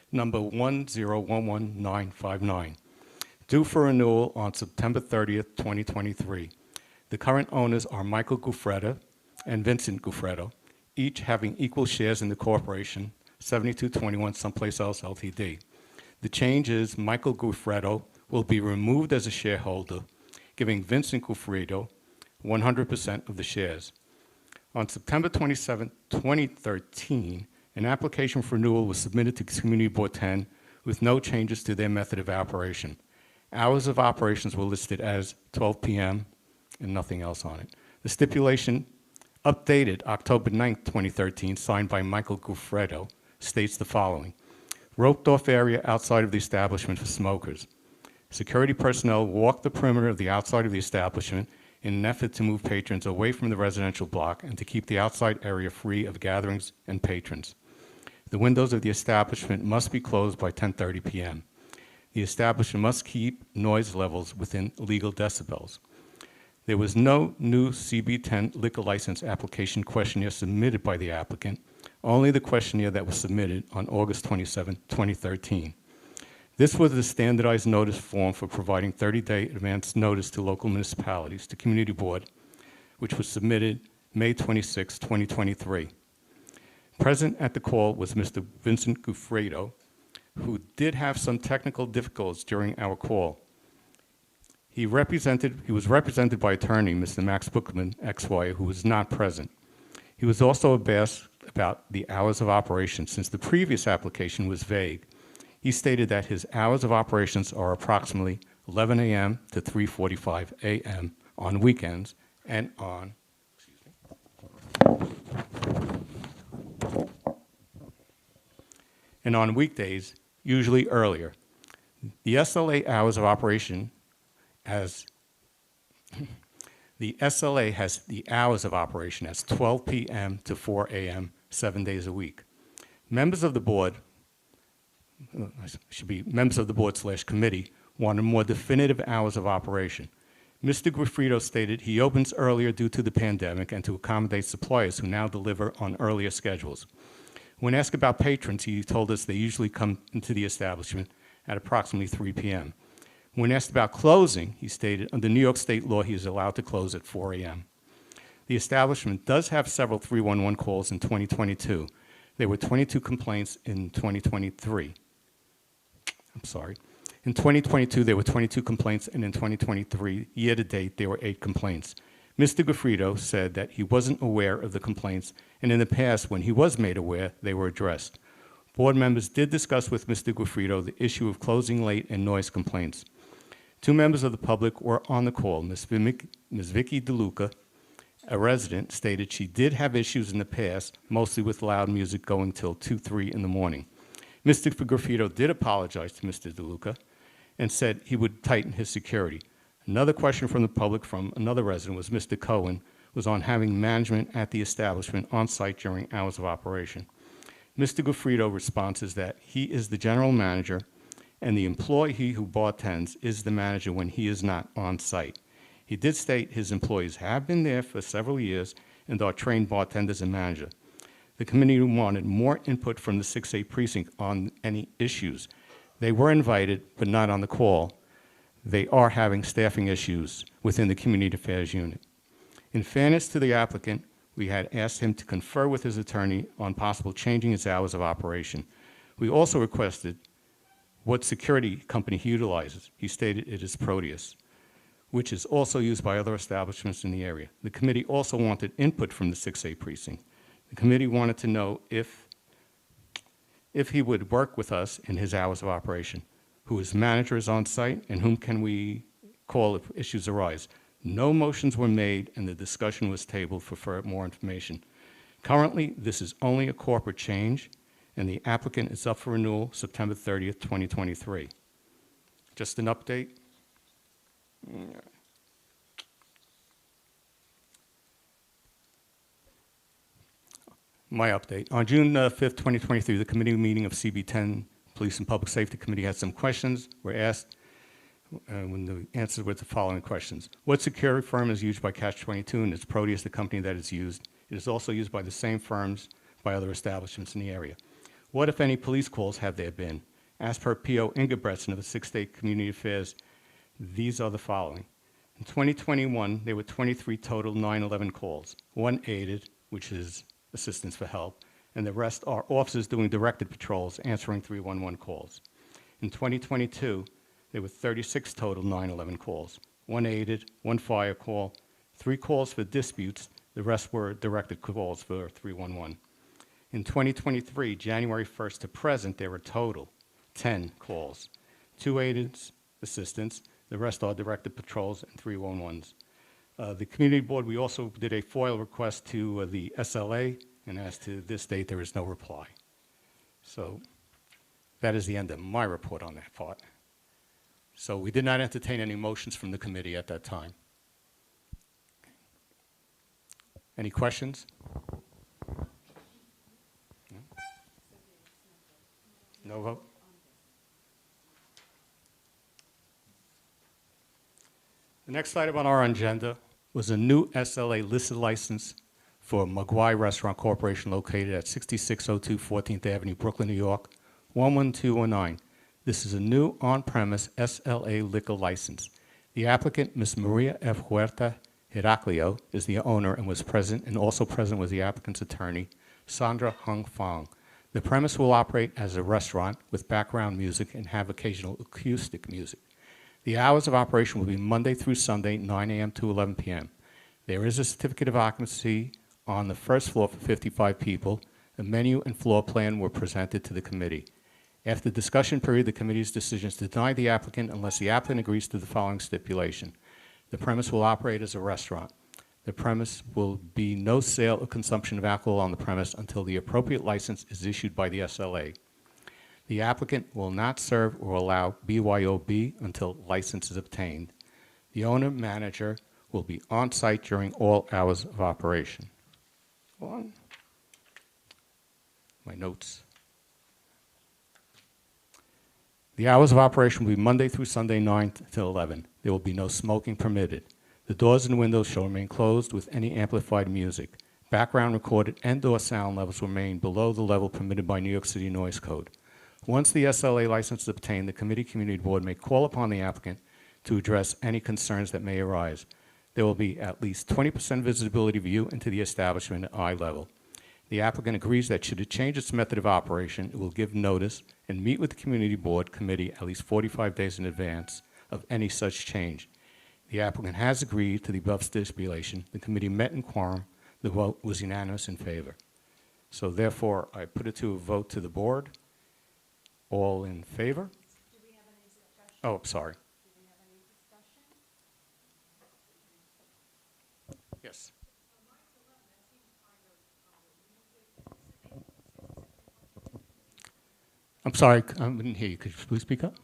number 1011959, due for renewal on September 30th, 2023. The current owners are Michael Gufreda and Vincent Gufredo, each having equal shares in the corporation, 7221 Someplace Else Ltd. The change is Michael Gufredo will be removed as a shareholder, giving Vincent Gufredo 100% of the shares. On September 27, 2013, an application for renewal was submitted to Community Board 10 with no changes to their method of operation. Hours of operations were listed as 12 p.m. and nothing else on it. The stipulation, updated October 9, 2013, signed by Michael Gufredo, states the following: roped-off area outside of the establishment for smokers. Security personnel walk the perimeter of the outside of the establishment in an effort to move patrons away from the residential block and to keep the outside area free of gatherings and patrons. The windows of the establishment must be closed by 10:30 p.m. The establishment must keep noise levels within legal decibels. There was no new CB10 liquor license application questionnaire submitted by the applicant, only the questionnaire that was submitted on August 27, 2013. This was the standardized notice form for providing 30-day advance notice to local municipalities, to Community Board, which was submitted May 26, 2023. Present at the call was Mr. Vincent Gufredo, who did have some technical difficulties during our call. He was represented by attorney Mr. Max Bookman, XY, who was not present. He was also abashed about the hours of operation since the previous application was vague. He stated that his hours of operations are approximately 11 a.m. to 3:45 a.m. on weekends and on weekdays, usually earlier. The SLA hours of operation has the hours of operation as 12 p.m. to 4 a.m. 7 days a week. Members of the board / committee wanted more definitive hours of operation. Mr. Guifredo stated he opens earlier due to the pandemic and to accommodate suppliers who now deliver on earlier schedules. When asked about patrons, he told us they usually come into the establishment at approximately 3 p.m. When asked about closing, he stated under New York State law he is allowed to close at 4 a.m. The establishment does have several 311 calls in 2022. There were 22 complaints in 2023. I'm sorry. In 2022, there were 22 complaints, and in 2023, year-to-date, there were 8 complaints. Mr. Guifredo said that he wasn't aware of the complaints, and in the past, when he was made aware, they were addressed. Board members did discuss with Mr. Guifredo the issue of closing late and noise complaints. 2 members of the public were on the call. Ms. Vicky DeLuca, a resident, stated she did have issues in the past, mostly with loud music going till 2, 3 in the morning. Mr. Guifredo did apologize to Mr. DeLuca and said he would tighten his security. Another question from the public from another resident was Mr. Cohen was on having management at the establishment on site during hours of operation. Mr. Guifredo responds is that he is the general manager and the employee who bartends is the manager when he is not on site. He did state his employees have been there for several years and are trained bartenders and manager. The committee wanted more input from the 6A precinct on any issues. They were invited, but not on the call. They are having staffing issues within the Community Affairs Unit. In fairness to the applicant, we had asked him to confer with his attorney on possible changing his hours of operation. We also requested what security company he utilizes. He stated it is Proteus, which is also used by other establishments in the area. The committee also wanted input from the 6A precinct. The committee wanted to know if he would work with us in his hours of operation, who his manager is on site, and whom can we call if issues arise. No motions were made, and the discussion was tabled for more information. Currently, this is only a corporate change, and the applicant is up for renewal September 30th, 2023. Just an update. My update. On June 5th, 2023, the committee meeting of CB10 Police and Public Safety Committee had some questions. Were asked when the answers were the following questions. What security firm is used by Catch-22, and is Proteus the company that is used? It is also used by the same firms by other establishments in the area. What, if any, police calls have there been? As per P.O. Ingebretson of the 6th State Community Affairs, these are the following. In 2021, there were 23 total 911 calls, 1 aided, which is assistance for help, and the rest are officers doing directed patrols answering 311 calls. In 2022, there were 36 total 911 calls, 1 aided, 1 fire call, 3 calls for disputes, the rest were directed calls for 311. In 2023, January 1st to present, there were total 10 calls, 2 aided assistance, the rest are directed patrols and 311s. The community board, we also did a FOIL request to the SLA, and as to this date, there is no reply. So that is the end of my report on that part. So we did not entertain any motions from the committee at that time. Any questions? No vote? The next item on our agenda was a new SLA listed license for McGuire Restaurant Corporation located at 6602 14th Avenue, Brooklyn, New York, 11209. This is a new on-premise SLA liquor license. The applicant, Ms. Maria F. Huerta, Heraclio is the owner and was present, and also present was the applicant's attorney, Sandra Hung Fong. The premise will operate as a restaurant with background music and have occasional acoustic music. The hours of operation will be Monday through Sunday, 9 a.m. to 11 p.m. There is a certificate of occupancy on the first floor for 55 people. A menu and floor plan were presented to the committee. After the discussion period, the committee's decision is to deny the applicant unless the applicant agrees to the following stipulation. The premise will operate as a restaurant. The premise will be no sale or consumption of alcohol on the premise until the appropriate license is issued by the SLA. The applicant will not serve or allow BYOB until license is obtained. The owner-manager will be on site during all hours of operation. On my notes. The hours of operation will be Monday through Sunday, 9 till 11. There will be no smoking permitted. The doors and windows shall remain closed with any amplified music. Background recorded and/or sound levels remain below the level permitted by New York City Noise Code. Once the SLA license is obtained, the committee board may call upon the applicant to address any concerns that may arise. There will be at least 20% visibility view into the establishment at eye level. The applicant agrees that should it change its method of operation, it will give notice and meet with the community board committee at least 45 days in advance of any such change. The applicant has agreed to the above stipulation. The committee met in quorum. The vote was unanimous in favor. So therefore, I put it to a vote to the board. All in favor? Do we have any discussion? Oh, sorry. Do we have any discussion? Yes. I'm sorry, I didn't hear you. Could you please speak up?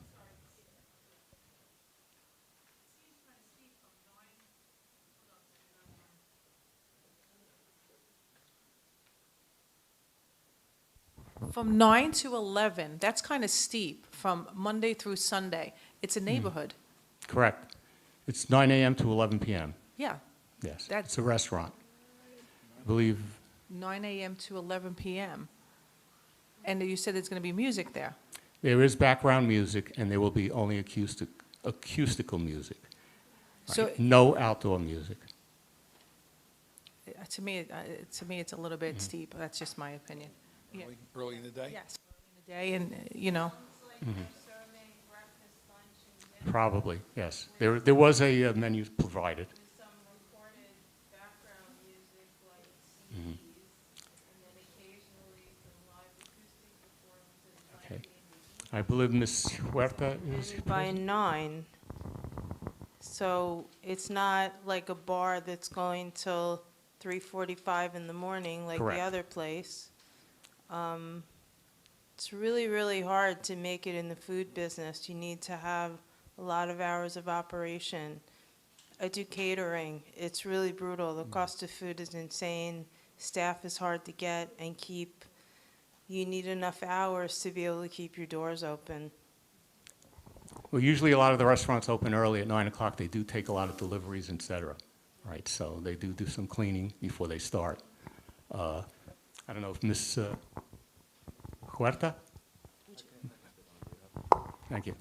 From 9 to 11, that's kind of steep, from Monday through Sunday. It's a neighborhood. Correct. It's 9 a.m. to 11 p.m. Yeah, Yes. That's- It's a restaurant. I believe, 9 a.m. to 11 p.m. And you said there's going to be music there. there is background music, and there will be only acoustical music. So- Right? No outdoor music. To me, it's a little bit steep. That's just my opinion. Yeah. Early in the day? Yes, early in the day, and, you know. Probably, yes. There was a menu provided. Mhm. Okay. I believe Ms. Huerta is By 9. So it's not like a bar that's going till 3:45 in the morning like Correct. the other place. It's really, really hard to make it in the food business. You need to have a lot of hours of operation. I do catering. It's really brutal. The cost of food is insane. Staff is hard to get and keep. You need enough hours to be able to keep your doors open. Well, usually a lot of the restaurants open early at 9 o'clock. They do take a lot of deliveries, et cetera. Right, so they do some cleaning before they start. I don't know if Ms. Huerta? Thank you.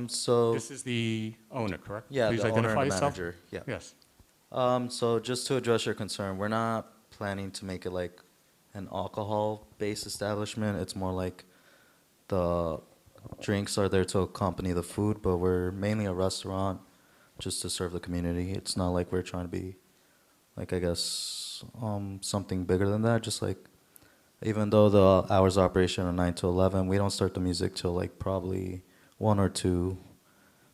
So This is the owner, correct? yeah, Please the owner identify and the yourself. manager. Yeah. Yes. So just to address your concern, we're not planning to make it like an alcohol-based establishment. It's more like the drinks are there to accompany the food, but we're mainly a restaurant just to serve the community. It's not like we're trying to be, like, I guess, something bigger than that. Just like, even though the hours of operation are 9 to 11, we don't start the music till like probably 1 or 2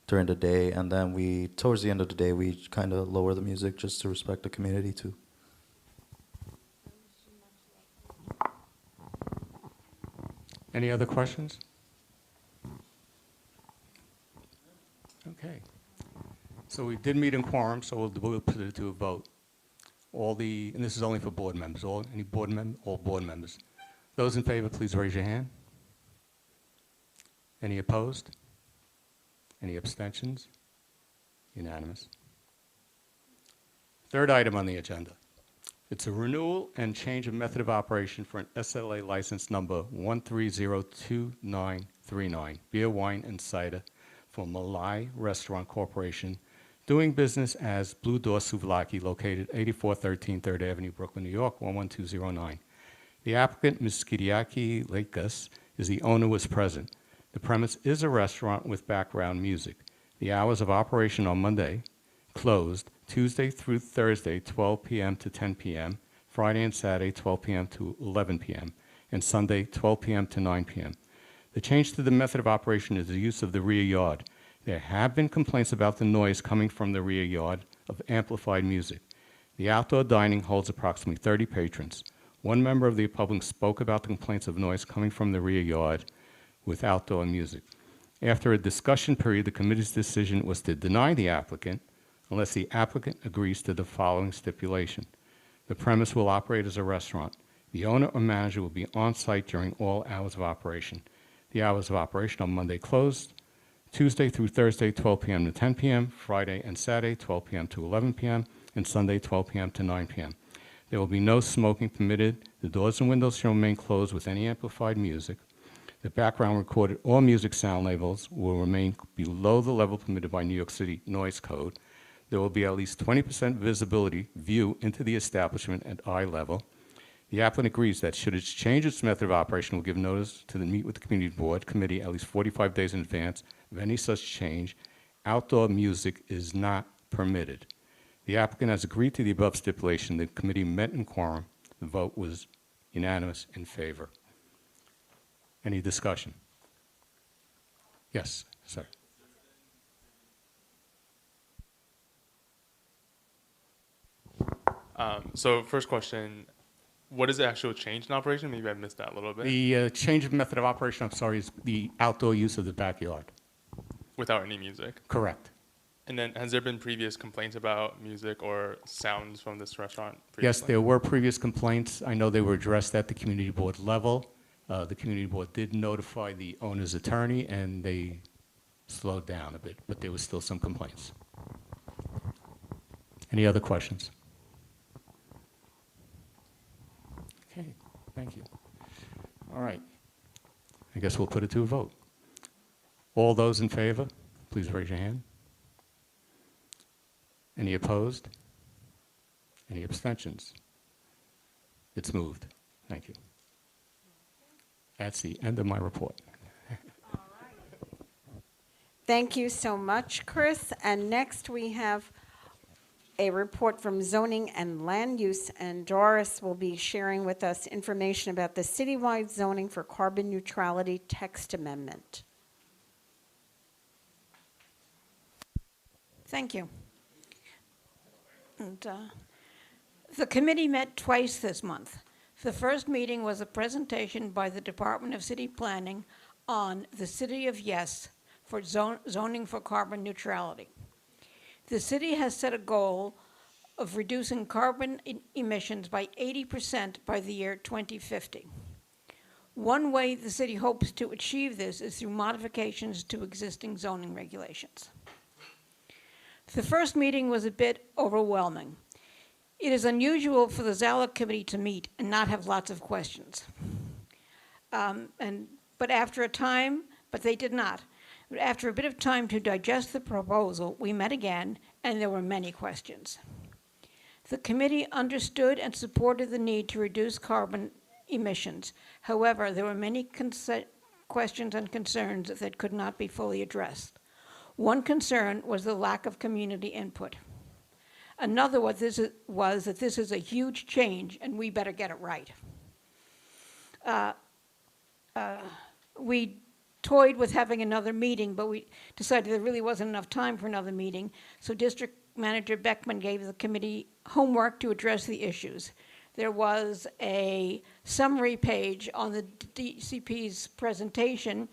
during the day, and then towards the end of the day, we kind of lower the music just to respect the community too. Any other questions? Okay. So we did meet in quorum, so we'll put it to a vote. And this is only for board members, all board members. Those in favor, please raise your hand. Any opposed? Any abstentions? Unanimous. Third item on the agenda. It's a renewal and change of method of operation for an SLA license number 1302939, beer, wine, and cider for Malai Restaurant Corporation, Doing business as Blue Door Souvlaki, located 8413 3rd Avenue, Brooklyn, New York, 11209. The applicant, Ms. Skidiaki Lakas, is the owner, was present. The premise is a restaurant with background music. The hours of operation on Monday, closed, Tuesday through Thursday, 12 p.m. to 10 p.m., Friday and Saturday, 12 p.m. to 11 p.m., and Sunday, 12 p.m. to 9 p.m. The change to the method of operation is the use of the rear yard. There have been complaints about the noise coming from the rear yard of amplified music. The outdoor dining holds approximately 30 patrons. One member of the public spoke about the complaints of noise coming from the rear yard with outdoor music. After a discussion period, the committee's decision was to deny the applicant unless the applicant agrees to the following stipulation. The premise will operate as a restaurant. The owner or manager will be on site during all hours of operation. The hours of operation on Monday closed, Tuesday through Thursday, 12 p.m. to 10 p.m., Friday and Saturday, 12 p.m. to 11 p.m., and Sunday, 12 p.m. to 9 p.m. There will be no smoking permitted. The doors and windows shall remain closed with any amplified music. The background recorded all music sound levels will remain below the level permitted by New York City Noise Code. There will be at least 20% visibility view into the establishment at eye level. The applicant agrees that should it change its method of operation, will give notice to the Meet with the Community Board committee at least 45 days in advance of any such change. Outdoor music is not permitted. The applicant has agreed to the above stipulation. The committee met in quorum. The vote was unanimous in favor. Any discussion? Yes, sir. So first question, what is the actual change in operation? Maybe I missed that a little bit. The change of method of operation, I'm sorry, is the outdoor use of the backyard. Without any music? Correct. And then has there been previous complaints about music or sounds from this restaurant previously? Yes, there were previous complaints. I know they were addressed at the community board level. The community board did notify the owner's attorney, and they slowed down a bit, but there was still some complaints. Any other questions? Okay, thank you. All right. I guess we'll put it to a vote. All those in favor, please raise your hand. Any opposed? Any abstentions? It's moved. Thank you. That's the end of my report. Thank you so much, Chris. And next we have a report from Zoning and Land Use, and Doris will be sharing with us information about the citywide zoning for carbon neutrality text amendment. Thank you. And, the committee met twice this month. The first meeting was a presentation by the Department of City Planning on the City of Yes for zoning for carbon neutrality. The city has set a goal of reducing carbon emissions by 80% by the year 2050. One way the city hopes to achieve this is through modifications to existing zoning regulations. The first meeting was a bit overwhelming. It is unusual for the Zala committee to meet and not have lots of questions. But they did not. But after a bit of time to digest the proposal, we met again, and there were many questions. The committee understood and supported the need to reduce carbon emissions. However, there were many questions and concerns that could not be fully addressed. One concern was the lack of community input. Another was that this is a huge change, and we better get it right. We toyed with having another meeting, but we decided there really wasn't enough time for another meeting, so District Manager Beckman gave the committee homework to address the issues. There was a summary page on the DCP's presentation,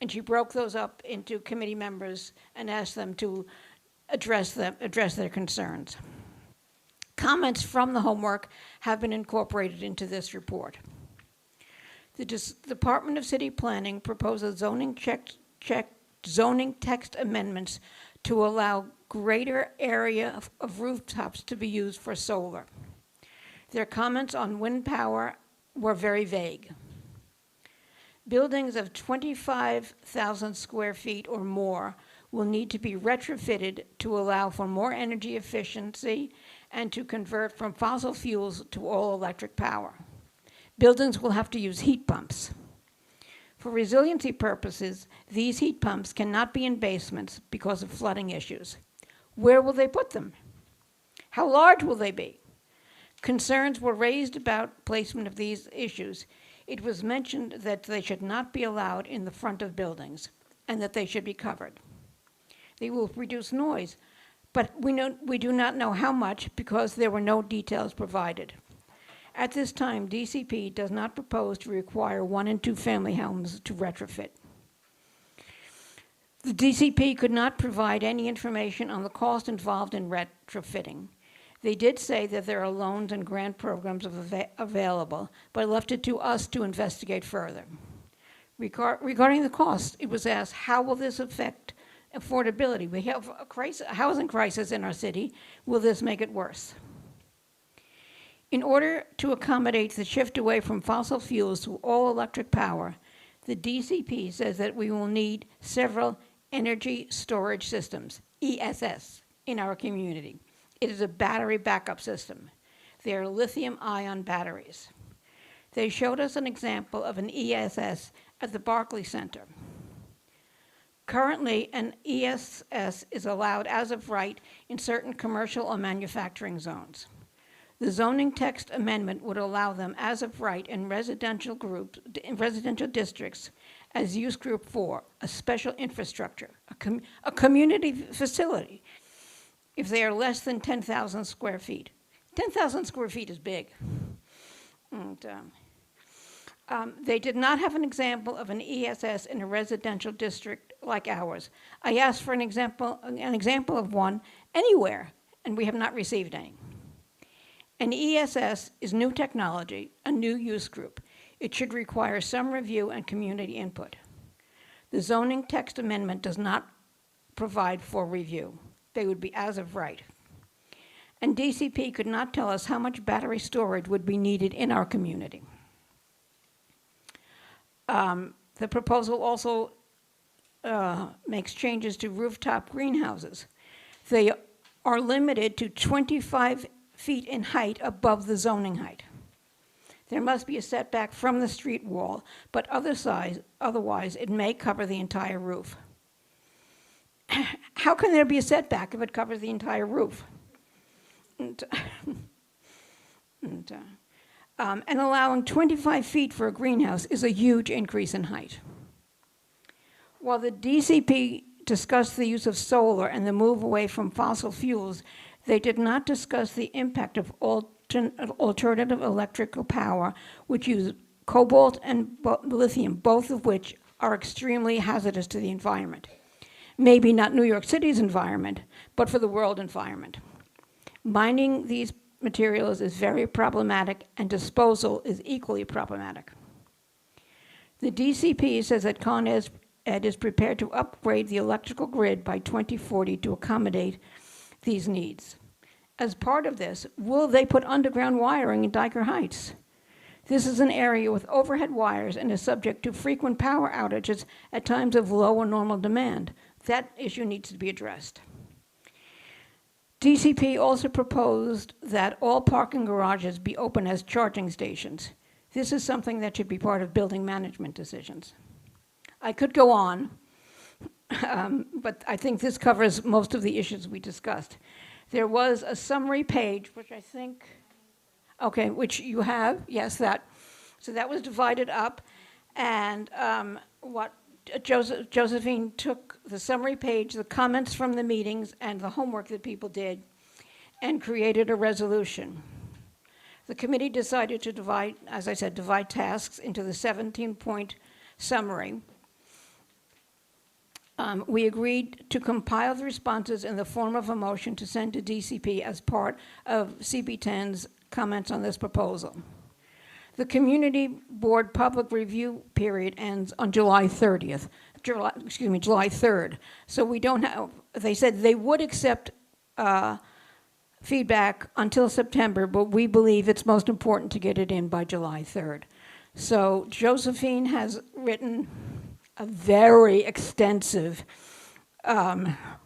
and she broke those up into committee members and asked them to address their concerns. Comments from the homework have been incorporated into this report. The Department of City Planning proposes zoning text amendments to allow greater area of rooftops to be used for solar. Their comments on wind power were very vague. Buildings of 25,000 square feet or more will need to be retrofitted to allow for more energy efficiency and to convert from fossil fuels to all-electric power. Buildings will have to use heat pumps. For resiliency purposes, these heat pumps cannot be in basements because of flooding issues. Where will they put them? How large will they be? Concerns were raised about placement of these issues. It was mentioned that they should not be allowed in the front of buildings and that they should be covered. They will reduce noise, but we do not know how much because there were no details provided. At this time, DCP does not propose to require 1- and 2-family homes to retrofit. The DCP could not provide any information on the cost involved in retrofitting. They did say that there are loans and grant programs available, but left it to us to investigate further. Regarding the cost, it was asked, how will this affect affordability? We have a housing crisis in our city. Will this make it worse? In order to accommodate the shift away from fossil fuels to all-electric power, the DCP says that we will need several energy storage systems, ESS, in our community. It is a battery backup system. They are lithium-ion batteries. They showed us an example of an ESS at the Barclay Center. Currently, an ESS is allowed as of right in certain commercial or manufacturing zones. The zoning text amendment would allow them as of right in residential groups, in residential districts as use group 4, a special infrastructure, a community facility, if they are less than 10,000 square feet. 10,000 square feet is big. And, they did not have an example of an ESS in a residential district like ours. I asked for an example of one anywhere, and we have not received any. An ESS is new technology, a new use group. It should require some review and community input. The zoning text amendment does not provide for review. They would be as of right. And DCP could not tell us how much battery storage would be needed in our community. The proposal also makes changes to rooftop greenhouses. They are limited to 25 feet in height above the zoning height. There must be a setback from the street wall, but otherwise it may cover the entire roof. How can there be a setback if it covers the entire roof? And allowing 25 feet for a greenhouse is a huge increase in height. While the DCP discussed the use of solar and the move away from fossil fuels, they did not discuss the impact of alternative electrical power, which use cobalt and lithium, both of which are extremely hazardous to the environment. Maybe not New York City's environment, but for the world environment. Mining these materials is very problematic, and disposal is equally problematic. The DCP says that Con Ed is prepared to upgrade the electrical grid by 2040 to accommodate these needs. As part of this, will they put underground wiring in Dyker Heights? This is an area with overhead wires and is subject to frequent power outages at times of low or normal demand. That issue needs to be addressed. DCP also proposed that all parking garages be open as charging stations. This is something that should be part of building management decisions. I could go on, but I think this covers most of the issues we discussed. There was a summary page, which I think, okay, which you have, yes, that. So that was divided up, and Josephine took the summary page, the comments from the meetings, and the homework that people did, and created a resolution. The committee decided to divide, as I said, divide tasks into the 17-point summary. We agreed to compile the responses in the form of a motion to send to DCP as part of CB10's comments on this proposal. The Community Board public review period ends on July 30th, July 3rd. So we don't have, they said they would accept feedback until September, but we believe it's most important to get it in by July 3rd. So Josephine has written a very extensive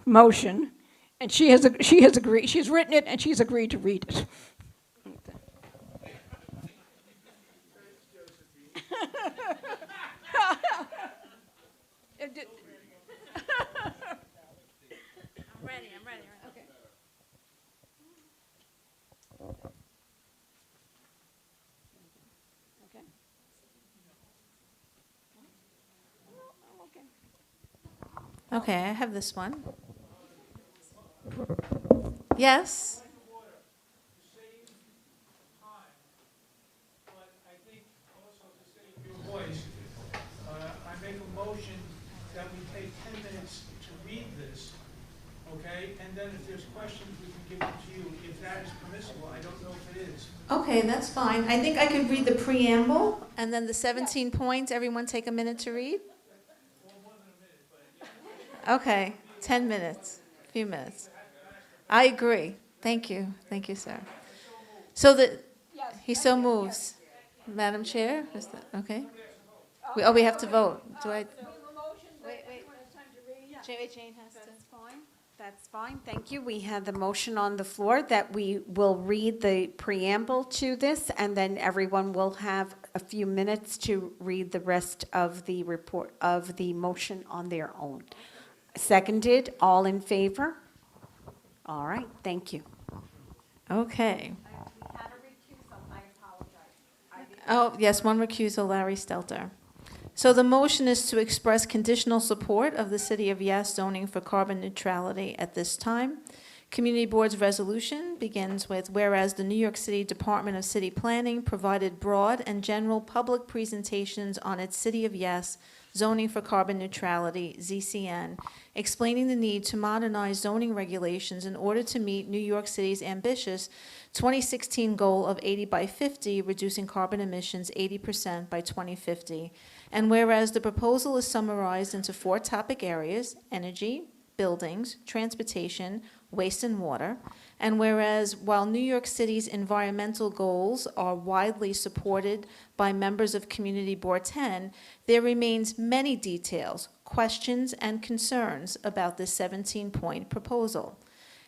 motion, and she has agreed, she's written it, and she's agreed to read it. I'm ready, okay. Okay. Okay, I have this one. Yes? Voice. I make a motion that we take 10 minutes to read this, okay? And then if there's questions, we can give them to you. If that is permissible, I don't know if it is. Okay, that's fine. I think I could read the preamble, and then the 17 points, everyone take a minute to read? Okay, 10 minutes, a few minutes. I agree. Thank you, sir. So he so moves. Madam Chair, is that, okay? We have to vote. Do I? Wait. Jane has to. That's fine. That's fine. Thank you. We have the motion on the floor that we will read the preamble to this, and then everyone will have a few minutes to read the rest of the report of the motion on their own. Seconded. All in favor? All right. Thank you. Okay. Oh, yes, one recusal, Larry Stelter. So the motion is to express conditional support of the City of Yes zoning for carbon neutrality at this time. Community Board's resolution begins with, whereas the New York City Department of City Planning provided broad and general public presentations on its City of Yes zoning for carbon neutrality, ZCN, explaining the need to modernize zoning regulations in order to meet New York City's ambitious 2016 goal of 80 by 50, reducing carbon emissions 80% by 2050. And whereas the proposal is summarized into 4 topic areas: energy, buildings, transportation, waste and water, and whereas while New York City's environmental goals are widely supported by members of Community Board 10, there remains many details, questions, and concerns about this 17-point proposal.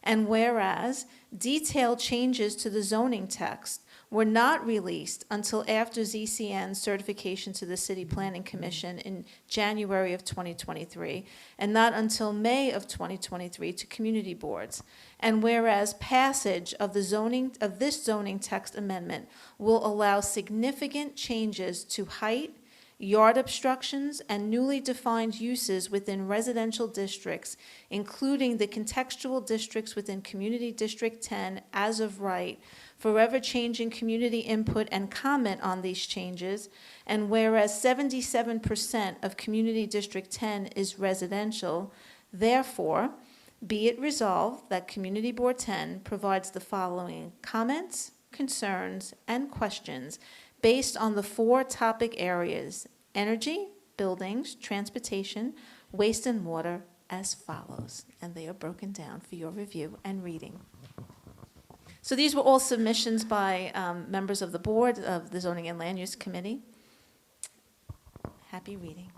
And whereas detailed changes to the zoning text were not released until after ZCN's certification to the City Planning Commission in January of 2023, and not until May of 2023 to community boards. And whereas passage of this zoning text amendment will allow significant changes to height, yard obstructions, and newly defined uses within residential districts, including the contextual districts within Community District 10 as of right, forever changing community input and comment on these changes, and whereas 77% of Community District 10 is residential, therefore, be it resolved that Community Board 10 provides the following comments, concerns, and questions based on the 4 topic areas: energy, buildings, transportation, waste and water, as follows. And they are broken down for your review and reading. So these were all submissions by members of the board of the Zoning and Land Use Committee. Happy reading.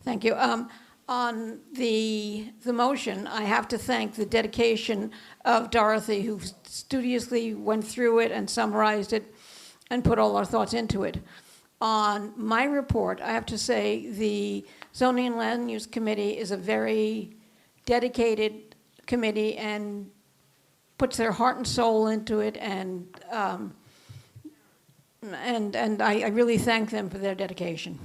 Thank you. On the motion, I have to thank the dedication of Dorothy, who studiously went through it and summarized it and put all our thoughts into it. On my report, I have to say the Zoning and Land Use Committee is a very dedicated committee and puts their heart and soul into it, and I really thank them for their dedication.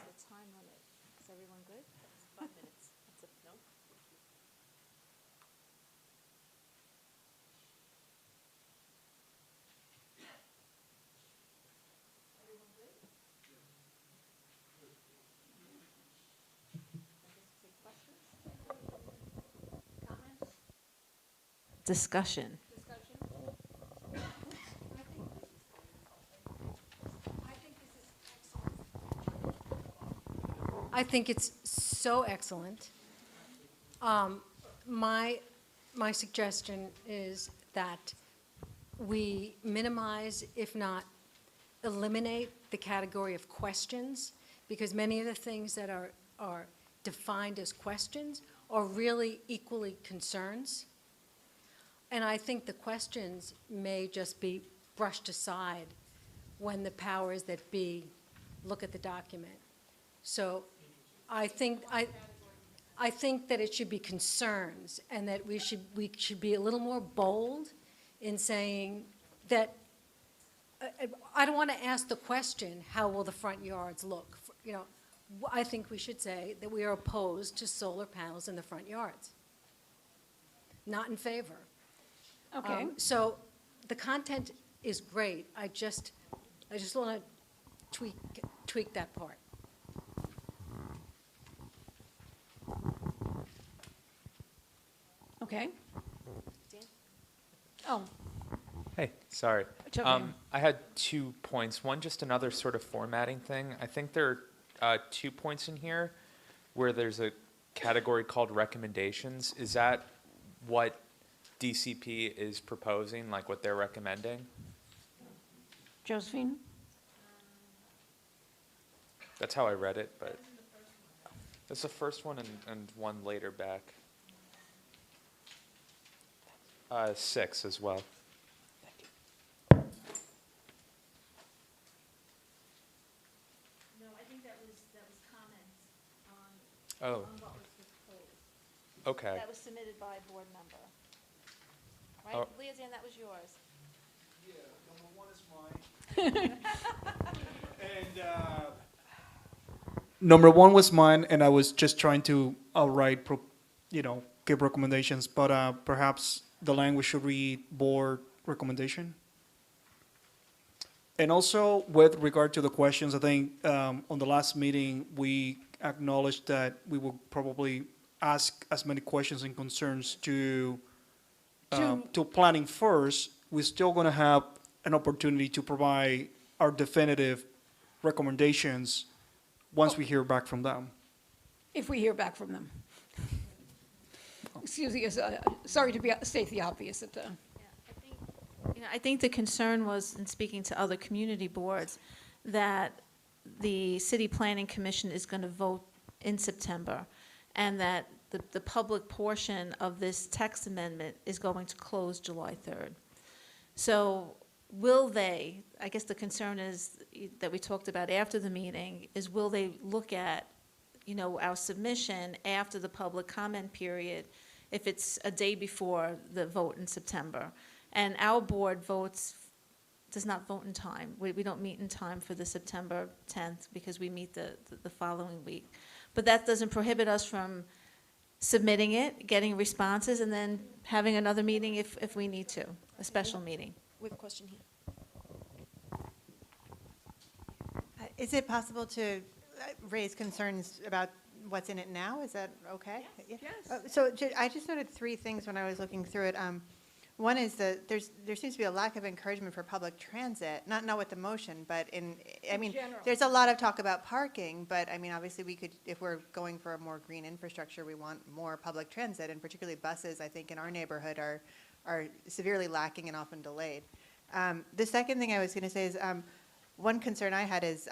What's the time limit? Is everyone good? 5 minutes. That's it, no? Discussion. I think it's so excellent. My suggestion is that we minimize, if not eliminate, the category of questions, because many of the things that are defined as questions are really equally concerns. And I think the questions may just be brushed aside when the powers that be look at the document. So I think that it should be concerns, and that we should be a little more bold in saying that, I don't want to ask the question, how will the front yards look? You know, I think we should say that we are opposed to solar panels in the front yards. Not in favor. Okay. So the content is great. I just want to tweak that part. Okay. Oh, Hey, sorry. It's okay. I had 2 points. One, just another sort of formatting thing. I think there are 2 points in here where there's a category called recommendations. Is that what DCP is proposing, like what they're recommending? Josephine? That's how I read it, but that's the first one and one later back. 6 as well. No, I think that was comments on, Oh. on what was proposed. Okay. That was submitted by a board member. Right? Oh. Leazan, that was yours. Yeah, number 1 is mine. And number 1 was mine, and I was just trying to outright, give recommendations, but perhaps the language should read board recommendation. And also, with regard to the questions, I think on the last meeting, we acknowledged that we will probably ask as many questions and concerns to planning first. We're still going to have an opportunity to provide our definitive recommendations once we hear back from them. If we hear back from them. Excuse me, sorry to state the obvious. I think the concern was, in speaking to other community boards, that the City Planning Commission is going to vote in September, and that the public portion of this text amendment is going to close July 3rd. So will they, I guess the concern is, that we talked about after the meeting, is will they look at, our submission after the public comment period, if it's a day before the vote in September? And our board does not vote in time. We don't meet in time for the September 10th because we meet the following week. But that doesn't prohibit us from submitting it, getting responses, and then having another meeting if we need to, a special meeting. We have a question here. Is it possible to raise concerns about what's in it now? Is that okay? Yes. I just noted 3 things when I was looking through it. One is that there seems to be a lack of encouragement for public transit, not with the motion, but in general. there's a lot of talk about parking, but obviously we could, if we're going for a more green infrastructure, we want more public transit, and particularly buses, I think, in our neighborhood are severely lacking and often delayed. The second thing I was going to say is, one concern I had is,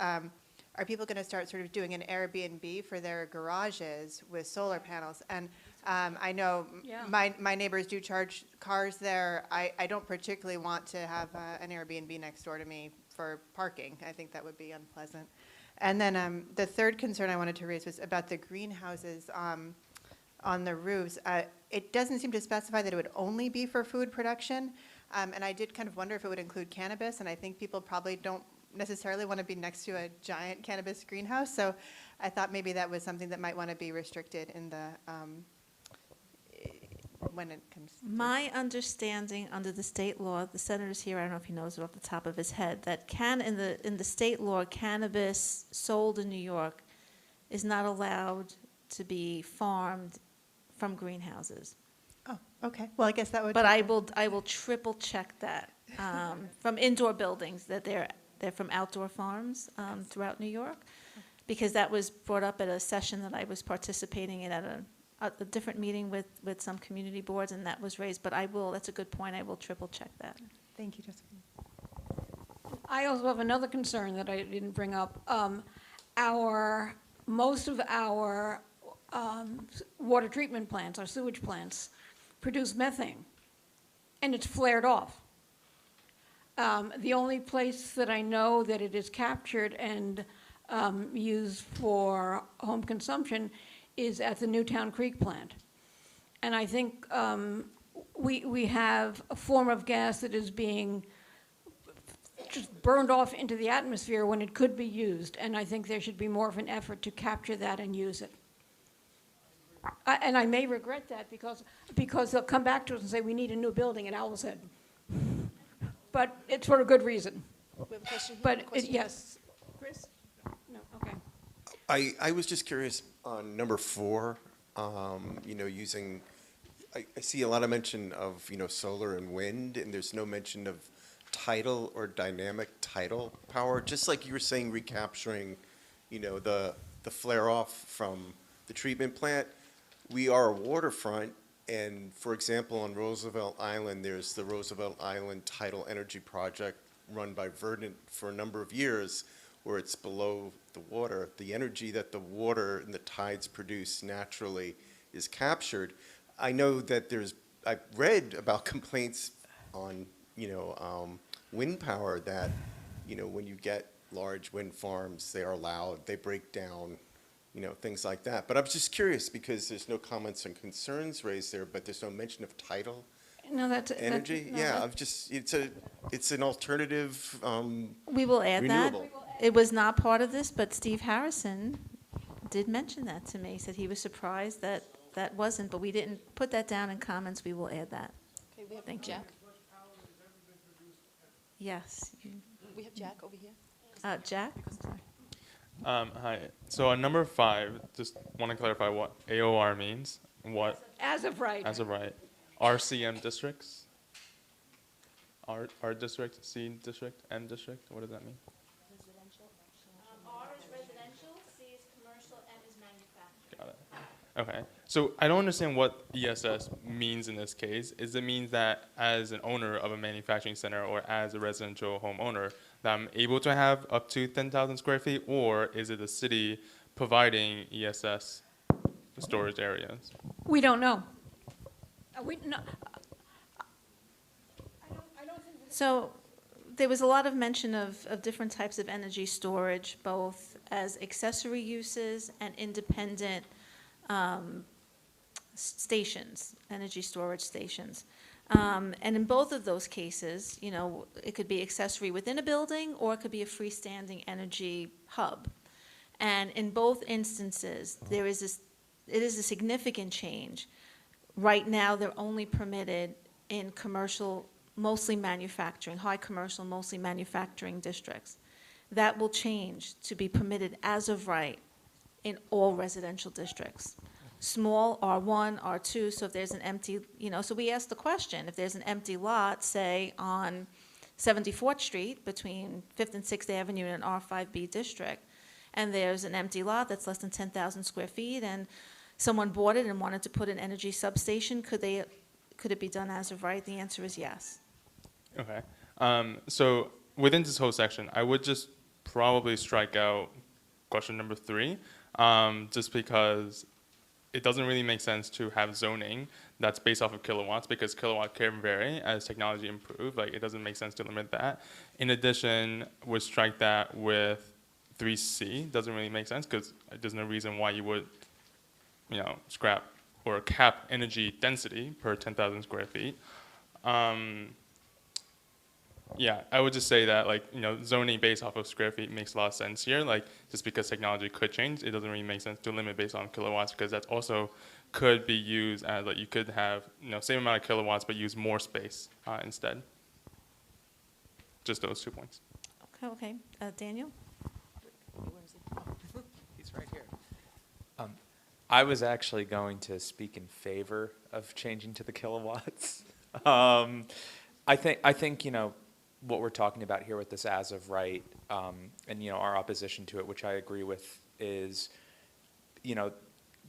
are people going to start sort of doing an Airbnb for their garages with solar panels? And I know my neighbors do charge cars there. I don't particularly want to have an Airbnb next door to me for parking. I think that would be unpleasant. And then the third concern I wanted to raise was about the greenhouses on the roofs. It doesn't seem to specify that it would only be for food production. And I did kind of wonder if it would include cannabis, and I think people probably don't necessarily want to be next to a giant cannabis greenhouse. So I thought maybe that was something that might want to be restricted in the when it comes to My understanding under the state law, the senator's here, I don't know if he knows it off the top of his head, that in the state law, cannabis sold in New York is not allowed to be farmed from greenhouses. Oh, okay. Well, I guess that would. But I will triple check that from indoor buildings, that they're from outdoor farms throughout New York, because that was brought up at a session that I was participating in at a different meeting with some community boards, and that was raised. But that's a good point. I will triple check that. Thank you, Josephine. I also have another concern that I didn't bring up. Most of our water treatment plants, our sewage plants, produce methane. and it's flared off. The only place that I know that it is captured and used for home consumption is at the Newtown Creek plant. And I think we have a form of gas that is being just burned off into the atmosphere when it could be used, and I think there should be more of an effort to capture that and use it. And I may regret that because they'll come back to us and say, we need a new building at Owl's Head. But it's for a good reason. We have a question here. But, yes. Chris? No, okay. I was just curious on number 4, using, I see a lot of mention of, solar and wind, and there's no mention of tidal or dynamic tidal power, just like you were saying, recapturing, the flare-off from the treatment plant. We are a waterfront, and for example, on Roosevelt Island, there's the Roosevelt Island Tidal Energy Project run by Verdant for a number of years, where it's below the water. The energy that the water and the tides produce naturally is captured. I know that I've read about complaints on, wind power that, when you get large wind farms, they are loud, they break down, things like that. But I was just curious because there's no comments and concerns raised there, but there's no mention of tidal energy. It's an alternative We will add renewable. that. It was not part of this, but Steve Harrison did mention that to me. He said he was surprised that that wasn't, but we didn't put that down in comments. We will add that. Okay, we have Thank you. Jack. Yes. We have Jack over here. Jack? Hi. So on number 5, just want to clarify what AOR means. What? As of right. As of right. RCM districts? R district, C district, M district? What does that mean? R is residential, C is commercial, M is manufacturing. Got it. Okay. So I don't understand what ESS means in this case. Is it means that as an owner of a manufacturing center or as a residential homeowner, that I'm able to have up to 10,000 square feet, or is it the city providing ESS storage areas? We don't know. So there was a lot of mention of different types of energy storage, both as accessory uses and independent stations, energy storage stations. And in both of those cases, it could be accessory within a building or it could be a freestanding energy hub. And in both instances, it is a significant change. Right now, they're only permitted in commercial, mostly manufacturing, high commercial, mostly manufacturing districts. That will change to be permitted as of right in all residential districts. Small, R1, R2, so if there's an empty, so we asked the question, if there's an empty lot, say on 74th Street between 5th and 6th Avenue in an R5B district, and there's an empty lot that's less than 10,000 square feet, and someone bought it and wanted to put an energy substation, could it be done as of right? The answer is yes. Okay. So within this whole section, I would just probably strike out question number 3, just because it doesn't really make sense to have zoning that's based off of kilowatts, because kilowatt can vary as technology improves. Like, it doesn't make sense to limit that. In addition, would strike that with 3C. Doesn't really make sense because there's no reason why you would, scrap or cap energy density per 10,000 square feet. Yeah, I would just say that, zoning based off of square feet makes a lot of sense here. Just because technology could change, it doesn't really make sense to limit based on kilowatts, because that also could be used as, you could have, same amount of kilowatts, but use more space instead. Just those 2 points. Okay. Daniel? He's right here. I was actually going to speak in favor of changing to the kilowatts. I think what we're talking about here with this as of right, and our opposition to it, which I agree with, is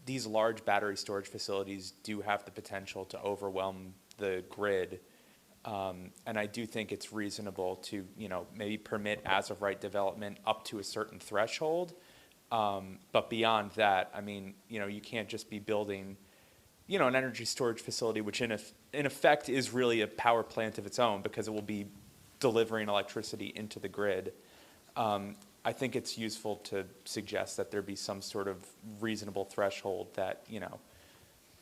these large battery storage facilities do have the potential to overwhelm the grid, and I do think it's reasonable to maybe permit as of right development up to a certain threshold, but beyond that, I mean, you can't just be building you know, an energy storage facility, which in effect is really a power plant of its own because it will be delivering electricity into the grid. I think it's useful to suggest that there be some sort of reasonable threshold that, you know,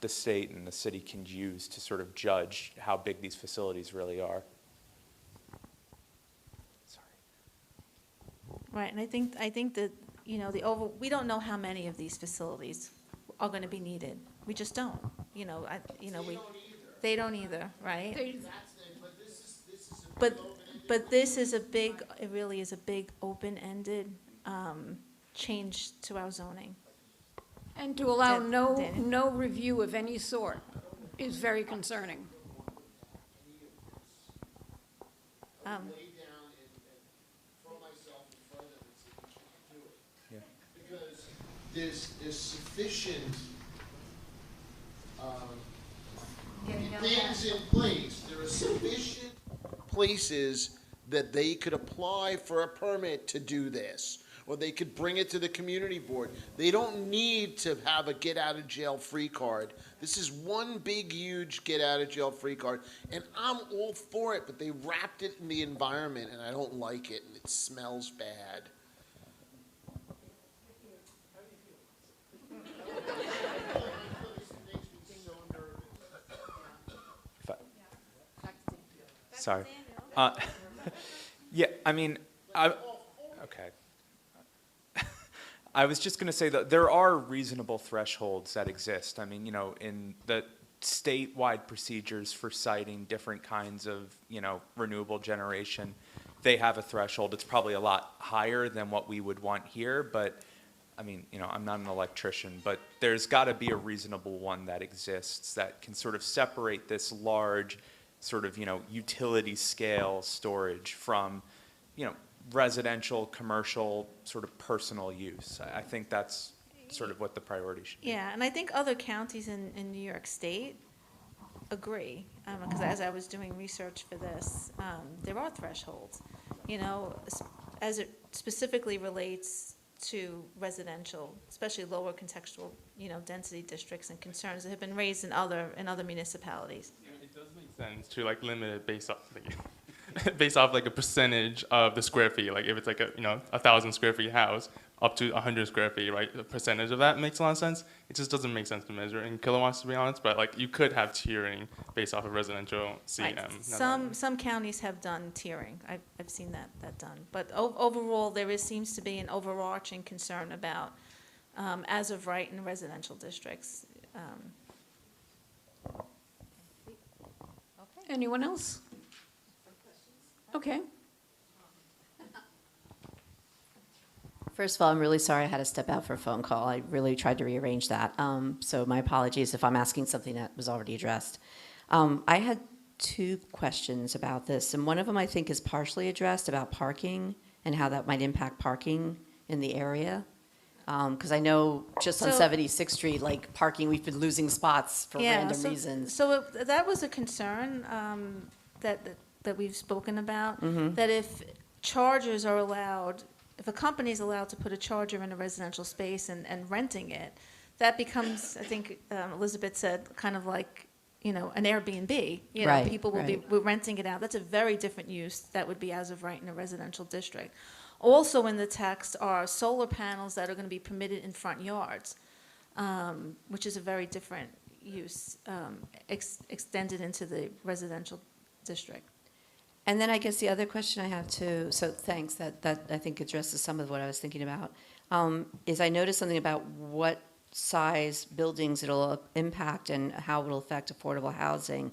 the state and the city can use to sort of judge how big these facilities really are. Right, and I think that, you know, we don't know how many of these facilities are gonna be needed. We just don't, you know, they don't either, right? But this is a big, it really is a big, open-ended, change to our zoning. And to allow Daniel? no review of any sort is very concerning. Because there's sufficient things in place. There are sufficient places that they could apply for a permit to do this, or they could bring it to the community board. They don't need to have a get-out-of-jail-free card. This is one big, huge get-out-of-jail-free card, and I'm all for it, but they wrapped it in the environment, and I don't like it, and it smells bad. Sorry. Yeah, I mean, okay. I was just going to say that there are reasonable thresholds that exist. I mean, you know, in the statewide procedures for citing different kinds of, you know, renewable generation, they have a threshold. It's probably a lot higher than what we would want here, but I mean, you know, I'm not an electrician, but there's got to be a reasonable one that exists that can sort of separate this large sort of, you know, utility scale storage from, you know, residential, commercial, sort of personal use. I think that's sort of what the priority should be. Yeah, and I think other counties in New York State agree, because as I was doing research for this, there are thresholds, you know, as it specifically relates to residential, especially lower contextual, you know, density districts and concerns that have been raised in other municipalities. Yeah, it does make sense to like limit it based off like a percentage of the square feet. Like if it's like a 1,000 square feet house up to 100 square feet, right? A percentage of that makes a lot of sense. It just doesn't make sense to measure in kilowatts, to be honest. But like you could have tiering based off of residential CM. Right. Some counties have done tiering. I've seen that done. But overall, there seems to be an overarching concern about as of right in residential districts. Anyone else? Okay. First of all, I'm really sorry I had to step out for a phone call. I really tried to rearrange that. So my apologies if I'm asking something that was already addressed. I had two questions about this, and one of them I think is partially addressed about parking and how that might impact parking in the area. Because I know just on 76th Street, like parking, we've been losing spots for random reasons. So that was a concern that we've spoken about, that if chargers are allowed, if a company is allowed to put a charger in a residential space and renting it, that becomes, I think Elizabeth said, kind of like, you know, an Airbnb. You know, people will be renting it out. That's a very different use that would be as of right in a residential district. Also in the text are solar panels that are going to be permitted in front yards, which is a very different use, extended into the residential district. And then I guess the other question I have too, so thanks, that I think addresses some of what I was thinking about, is I noticed something about what size buildings it'll impact and how it'll affect affordable housing.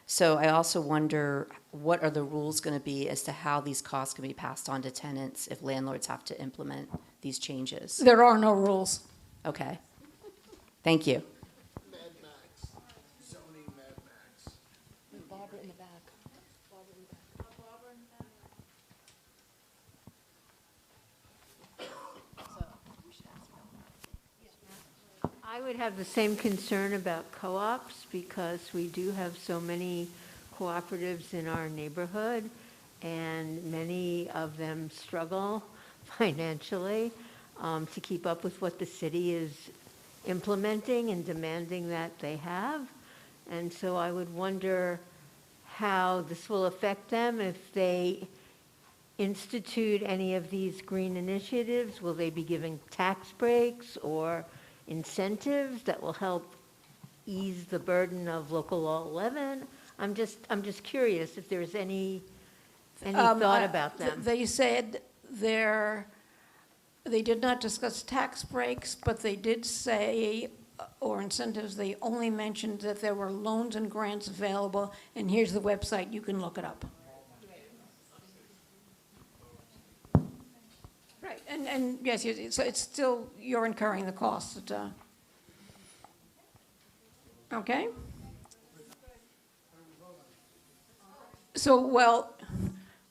So I also wonder, what are the rules going to be as to how these costs can be passed on to tenants if landlords have to implement these changes? There are no rules. Okay. Thank you. Mad Max, zoning Mad Max. Barbara in the back. Barbara in the back. I would have the same concern about co-ops because we do have so many cooperatives in our neighborhood, and many of them struggle financially to keep up with what the city is implementing and demanding that they have. And so I would wonder how this will affect them if they institute any of these green initiatives. Will they be giving tax breaks or incentives that will help ease the burden of Local Law 11? I'm just curious if there's any thought about them. They said they did not discuss tax breaks, but they did say, or incentives, they only mentioned that there were loans and grants available, and here's the website, you can look it up. Right, and yes, so it's still, you're incurring the cost. Okay? So, well,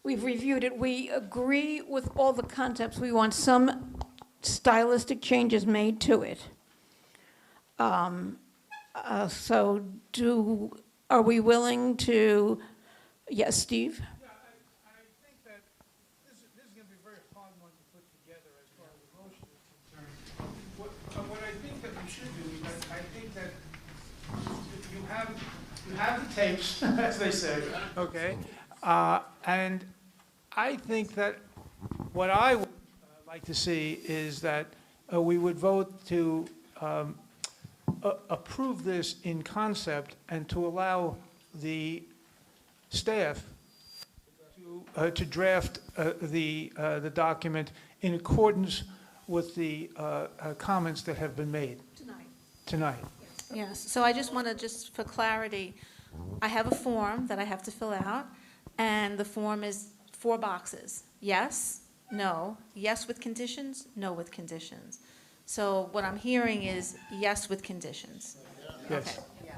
we've reviewed it. We agree with all the concepts. We want some stylistic changes made to it. So are we willing to, yes, Steve? Yeah, I think that this is going to be a very hard one to put together as far as the motion is concerned. What I think that we should do is I think that you have the tapes, as they say, okay? And I think that what I would like to see is that we would vote to approve this in concept and to allow the staff to draft the document in accordance with the comments that have been made tonight. Yes, so I just want to, just for clarity, I have a form that I have to fill out, and the form is 4 boxes. Yes, no, yes with conditions, no with conditions. So what I'm hearing is yes with conditions. Yes. Okay.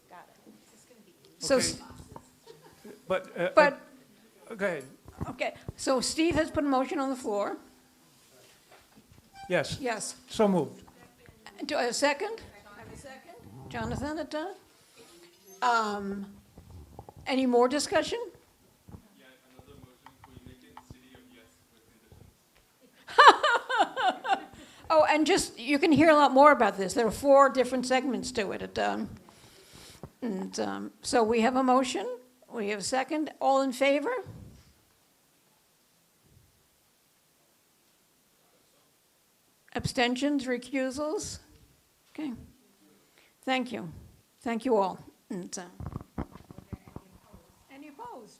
Got it. So, Okay. But, go ahead. okay, so Steve has put a motion on the floor. Yes. Yes. So moved. Do I have a second? I have a second. Jonathan, it does? Any more discussion? Yeah, another motion, we make it city of yes with conditions. Oh, and just, you can hear a lot more about this. There are 4 different segments to it. So we have a motion. We have a second. All in favor? Abstentions, recusals? Okay. Thank you. Thank you all. And, any opposed?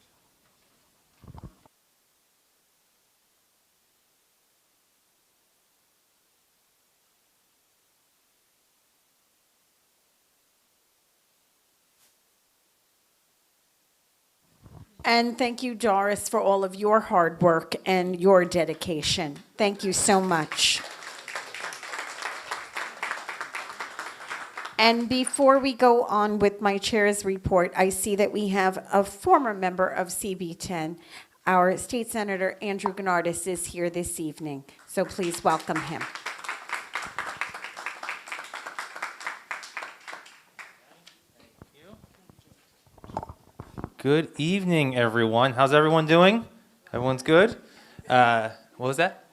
And thank you, Doris, for all of your hard work and your dedication. Thank you so much. And before we go on with my chair's report, I see that we have a former member of CB10. Our State Senator Andrew Gennardis is here this evening, so please welcome him. Good evening, everyone. How's everyone doing? Everyone's good? What was that?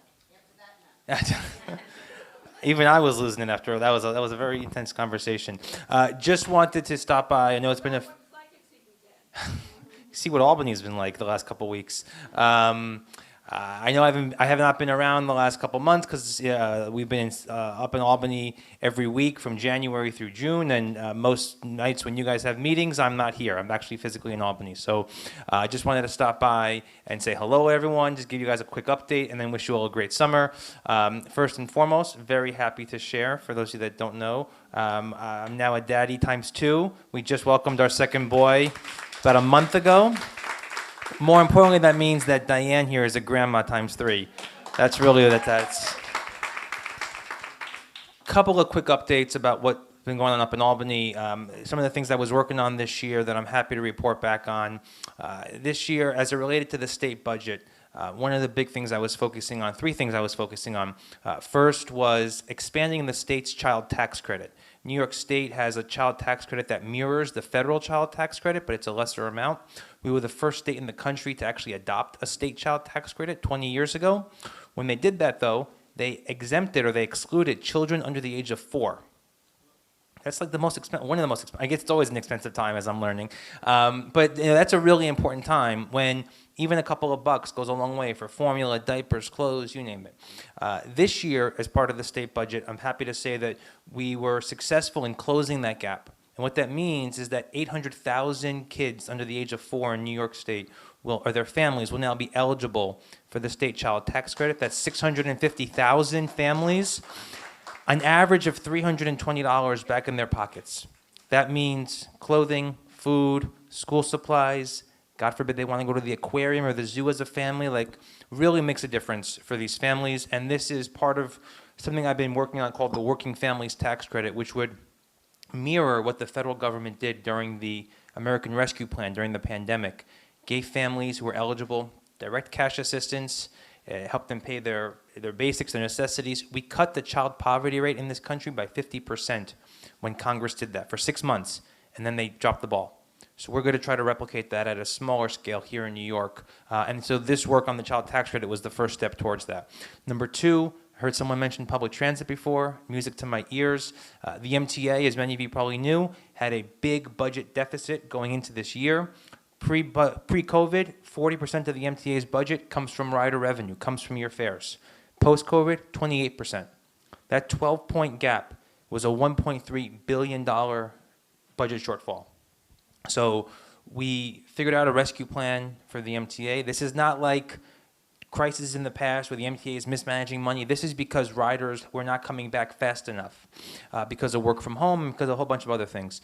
Even I was losing it after that was a very intense conversation. Just wanted to stop by. I know it's been a see what Albany's been like the last couple weeks. I know I have not been around the last couple months because we've been up in Albany every week from January through June, and most nights when you guys have meetings, I'm not here. I'm actually physically in Albany. So I just wanted to stop by and say hello, everyone, just give you guys a quick update, and then wish you all a great summer. First and foremost, very happy to share, for those of you that don't know, I'm now a daddy ×2. We just welcomed our second boy about a month ago. More importantly, that means that Diane here is a grandma ×3. That's really that's. Couple of quick updates about what's been going on up in Albany. Some of the things I was working on this year that I'm happy to report back on. This year, as it related to the state budget, one of the big things I was focusing on, 3 things I was focusing on. First was expanding the state's child tax credit. New York State has a child tax credit that mirrors the federal child tax credit, but it's a lesser amount. We were the first state in the country to actually adopt a state child tax credit 20 years ago. When they did that, though, they exempted or they excluded children under the age of 4. That's like the most one of the most expensive. I guess it's always an expensive time as I'm learning. But that's a really important time when even a couple of bucks goes a long way for formula, diapers, clothes, you name it. This year, as part of the state budget, I'm happy to say that we were successful in closing that gap. And what that means is that 800,000 kids under the age of 4 in New York State or their families will now be eligible for the state child tax credit. That's 650,000 families. An average of $320 back in their pockets. That means clothing, food, school supplies. God forbid they want to go to the aquarium or the zoo as a family. Like, really makes a difference for these families. And this is part of something I've been working on called the Working Families Tax Credit, which would mirror what the federal government did during the American Rescue Plan during the pandemic. Gave families who were eligible direct cash assistance, helped them pay their basics, their necessities. We cut the child poverty rate in this country by 50% when Congress did that for 6 months, and then they dropped the ball. So we're going to try to replicate that at a smaller scale here in New York. And so this work on the child tax credit was the first step towards that. Number 2, heard someone mention public transit before, music to my ears. The MTA, as many of you probably knew, had a big budget deficit going into this year. Pre-COVID, 40% of the MTA's budget comes from rider revenue, comes from your fares. Post-COVID, 28%. That 12-point gap was a $1.3 billion budget shortfall. So we figured out a rescue plan for the MTA. This is not like crises in the past where the MTA is mismanaging money. This is because riders were not coming back fast enough because of work from home and because of a whole bunch of other things.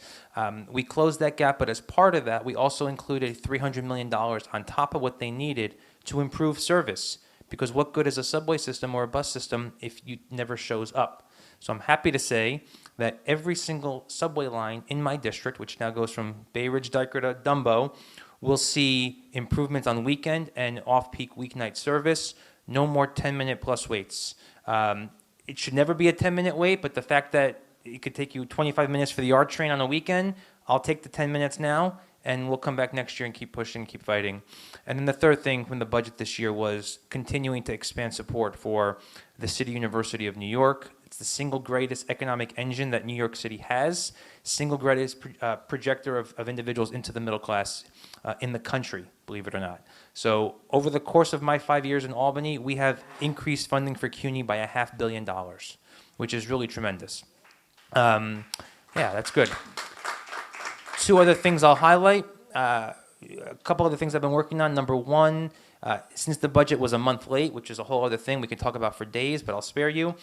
We closed that gap, but as part of that, we also included $300 million on top of what they needed to improve service. Because what good is a subway system or a bus system if you never shows up? So I'm happy to say that every single subway line in my district, which now goes from Bay Ridge, Diker to Dumbo, will see improvements on weekend and off-peak weeknight service. No more 10-minute plus waits. It should never be a 10-minute wait, but the fact that it could take you 25 minutes for the ART train on a weekend, I'll take the 10 minutes now, and we'll come back next year and keep pushing, keep fighting. And then the third thing from the budget this year was continuing to expand support for the City University of New York. It's the single greatest economic engine that New York City has, single greatest projector of individuals into the middle class in the country, believe it or not. So over the course of my 5 years in Albany, we have increased funding for CUNY by $500 million, which is really tremendous. Yeah, that's good. 2 other things I'll highlight. A couple other things I've been working on. Number 1, since the budget was a month late, which is a whole other thing we can talk about for days, but I'll spare you,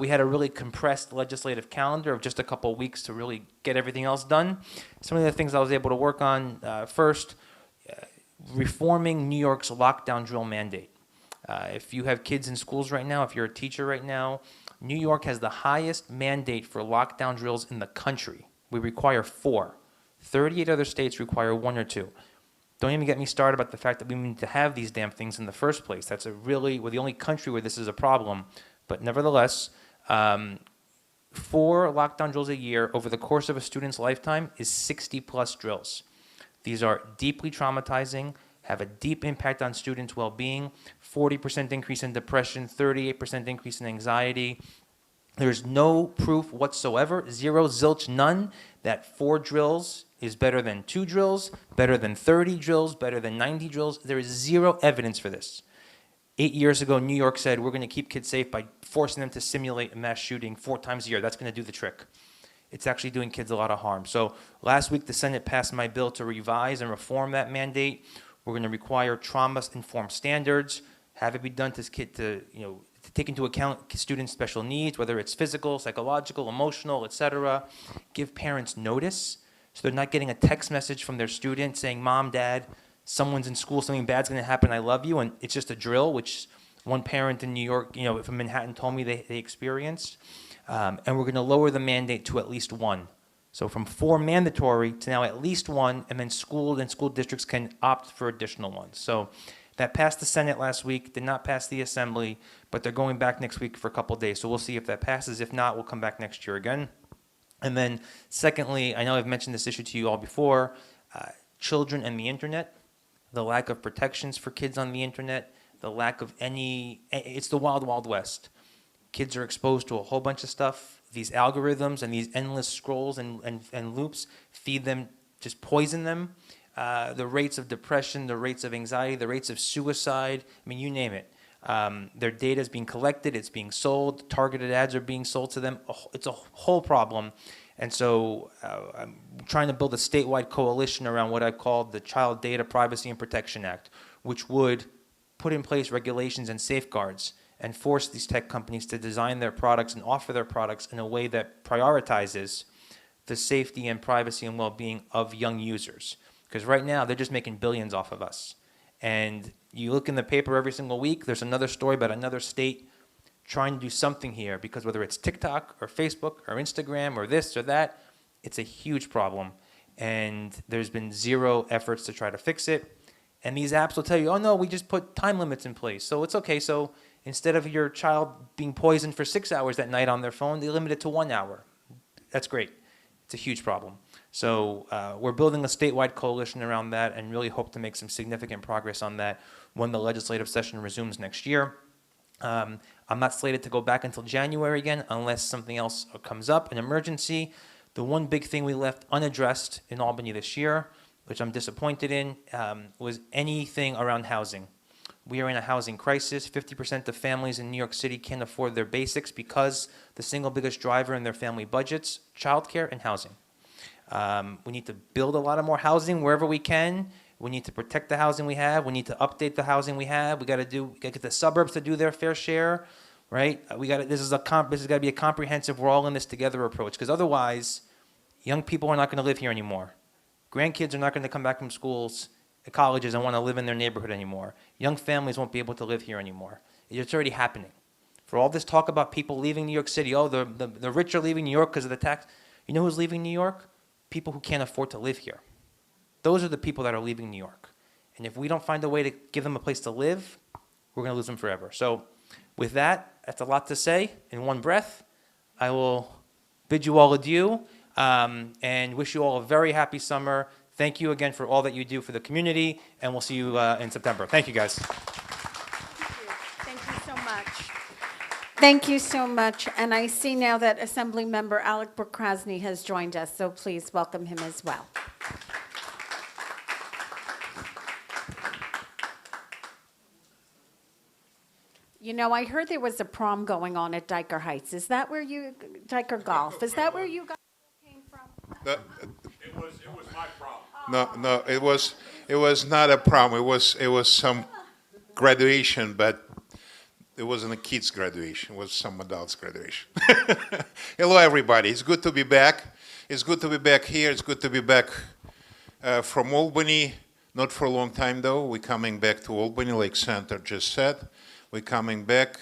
we had a really compressed legislative calendar of just a couple weeks to really get everything else done. Some of the things I was able to work on, first, reforming New York's lockdown drill mandate. If you have kids in schools right now, if you're a teacher right now, New York has the highest mandate for lockdown drills in the country. We require 4. 38 other states require 1 or 2. Don't even get me started about the fact that we need to have these damn things in the first place. We're the only country where this is a problem. But nevertheless, 4 lockdown drills a year over the course of a student's lifetime is 60-plus drills. These are deeply traumatizing, have a deep impact on students' well-being, 40% increase in depression, 38% increase in anxiety. There's no proof whatsoever, 0, zilch, none, that 4 drills is better than 2 drills, better than 30 drills, better than 90 drills. There is 0 evidence for this. 8 years ago, New York said, we're going to keep kids safe by forcing them to simulate a mass shooting 4 times a year. That's going to do the trick. It's actually doing kids a lot of harm. So last week, the Senate passed my bill to revise and reform that mandate. We're going to require trauma-informed standards, have it be done to take into account students' special needs, whether it's physical, psychological, emotional, etc. Give parents notice so they're not getting a text message from their student saying, Mom, Dad, someone's in school, something bad's going to happen, I love you, and it's just a drill, which one parent in New York, from Manhattan told me they experienced. And we're going to lower the mandate to at least 1. So from 4 mandatory to now at least 1, and then school districts can opt for additional ones. So that passed the Senate last week, did not pass the Assembly, but they're going back next week for a couple of days. So we'll see if that passes. If not, we'll come back next year again. And then secondly, I know I've mentioned this issue to you all before, children and the internet, the lack of protections for kids on the internet, the lack of it's the wild, wild west. Kids are exposed to a whole bunch of stuff. These algorithms and these endless scrolls and loops feed them, just poison them. The rates of depression, the rates of anxiety, the rates of suicide, I mean, you name it. Their data is being collected, it's being sold, targeted ads are being sold to them. It's a whole problem. And so I'm trying to build a statewide coalition around what I called the Child Data Privacy and Protection Act, which would put in place regulations and safeguards and force these tech companies to design their products and offer their products in a way that prioritizes the safety and privacy and well-being of young users. Because right now, they're just making billions off of us. And you look in the paper every single week, there's another story about another state trying to do something here, because whether it's TikTok or Facebook or Instagram or this or that, it's a huge problem. And there's been zero efforts to try to fix it. And these apps will tell you, oh no, we just put time limits in place, so it's okay. So instead of your child being poisoned for 6 hours that night on their phone, they limit it to 1 hour. That's great. It's a huge problem. So we're building a statewide coalition around that and really hope to make some significant progress on that when the legislative session resumes next year. I'm not slated to go back until January again unless something else comes up, an emergency. The one big thing we left unaddressed in Albany this year, which I'm disappointed in, was anything around housing. We are in a housing crisis. 50% of families in New York City can't afford their basics because the single biggest driver in their family budgets, childcare and housing. We need to build a lot of more housing wherever we can. We need to protect the housing we have. We need to update the housing we have. We got to get the suburbs to do their fair share, right? This has got to be a comprehensive, we're all in this together approach, because otherwise, young people are not going to live here anymore. Grandkids are not going to come back from schools, colleges, and want to live in their neighborhood anymore. Young families won't be able to live here anymore. It's already happening. For all this talk about people leaving New York City, oh, the rich are leaving New York because of the tax. You know who's leaving New York? People who can't afford to live here. Those are the people that are leaving New York. And if we don't find a way to give them a place to live, we're going to lose them forever. So with that, that's a lot to say in one breath. I will bid you all adieu and wish you all a very happy summer. Thank you again for all that you do for the community, and we'll see you in September. Thank you, guys. Thank you so much. Thank you so much. And I see now that Assemblymember Alec Prokrasny has joined us, so please welcome him as well. You know, I heard there was a prom going on at Diker Heights. Is that where Diker Golf, is that where you guys came from? It was my prom. No, it was not a prom. It was some graduation, but it wasn't a kid's graduation. It was some adults' graduation. Hello, everybody. It's good to be back. It's good to be back here. It's good to be back from Albany. Not for a long time, though. We're coming back to Albany, like Santa just said. We're coming back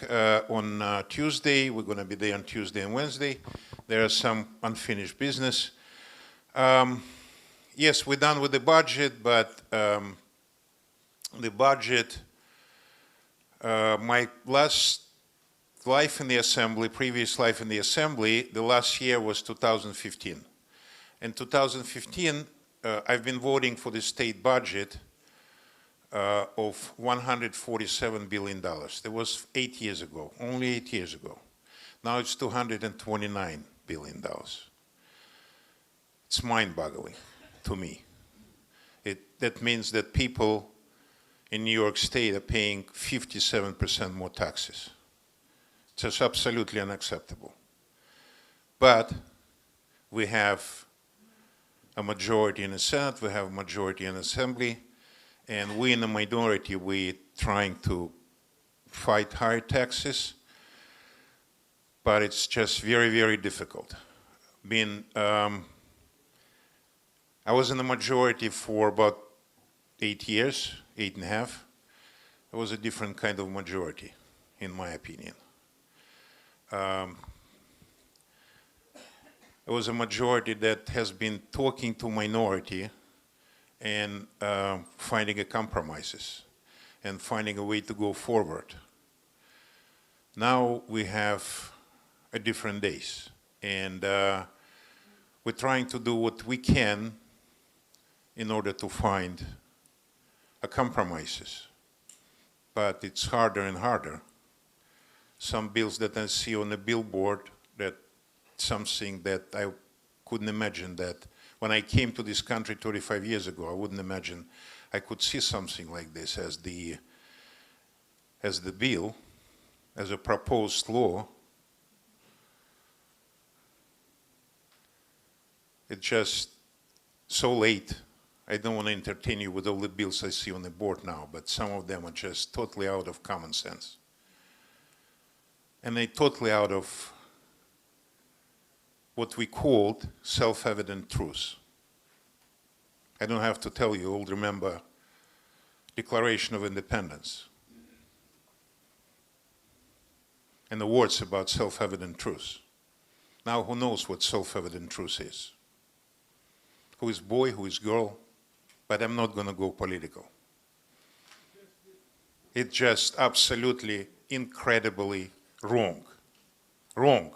on Tuesday. We're going to be there on Tuesday and Wednesday. There is some unfinished business. Yes, we're done with the budget, but the budget, my last life in the Assembly, previous life in the Assembly, the last year was 2015. In 2015, I've been voting for the state budget of $147 billion. That was 8 years ago, only 8 years ago. Now it's $229 billion. It's mind-boggling to me. That means that people in New York State are paying 57% more taxes. It's just absolutely unacceptable. But we have a majority in the Senate, we have a majority in the Assembly, and we in the minority, we're trying to fight higher taxes, but it's just very, very difficult. I was in the majority for about 8 years, 8.5. It was a different kind of majority, in my opinion. It was a majority that has been talking to minority and finding compromises and finding a way to go forward. Now we have a different days, and we're trying to do what we can in order to find compromises. But it's harder and harder some bills that I see on the billboard, that something that I couldn't imagine that when I came to this country 35 years ago, I wouldn't imagine I could see something like this as the bill, as a proposed law. It's just so late. I don't want to entertain you with all the bills I see on the board now, but some of them are just totally out of common sense. And they're totally out of what we called self-evident truths. I don't have to tell you, you all remember Declaration of Independence and the words about self-evident truths. Now who knows what self-evident truth is? Who is boy, who is girl? But I'm not going to go political. It's just absolutely incredibly wrong. Wrong.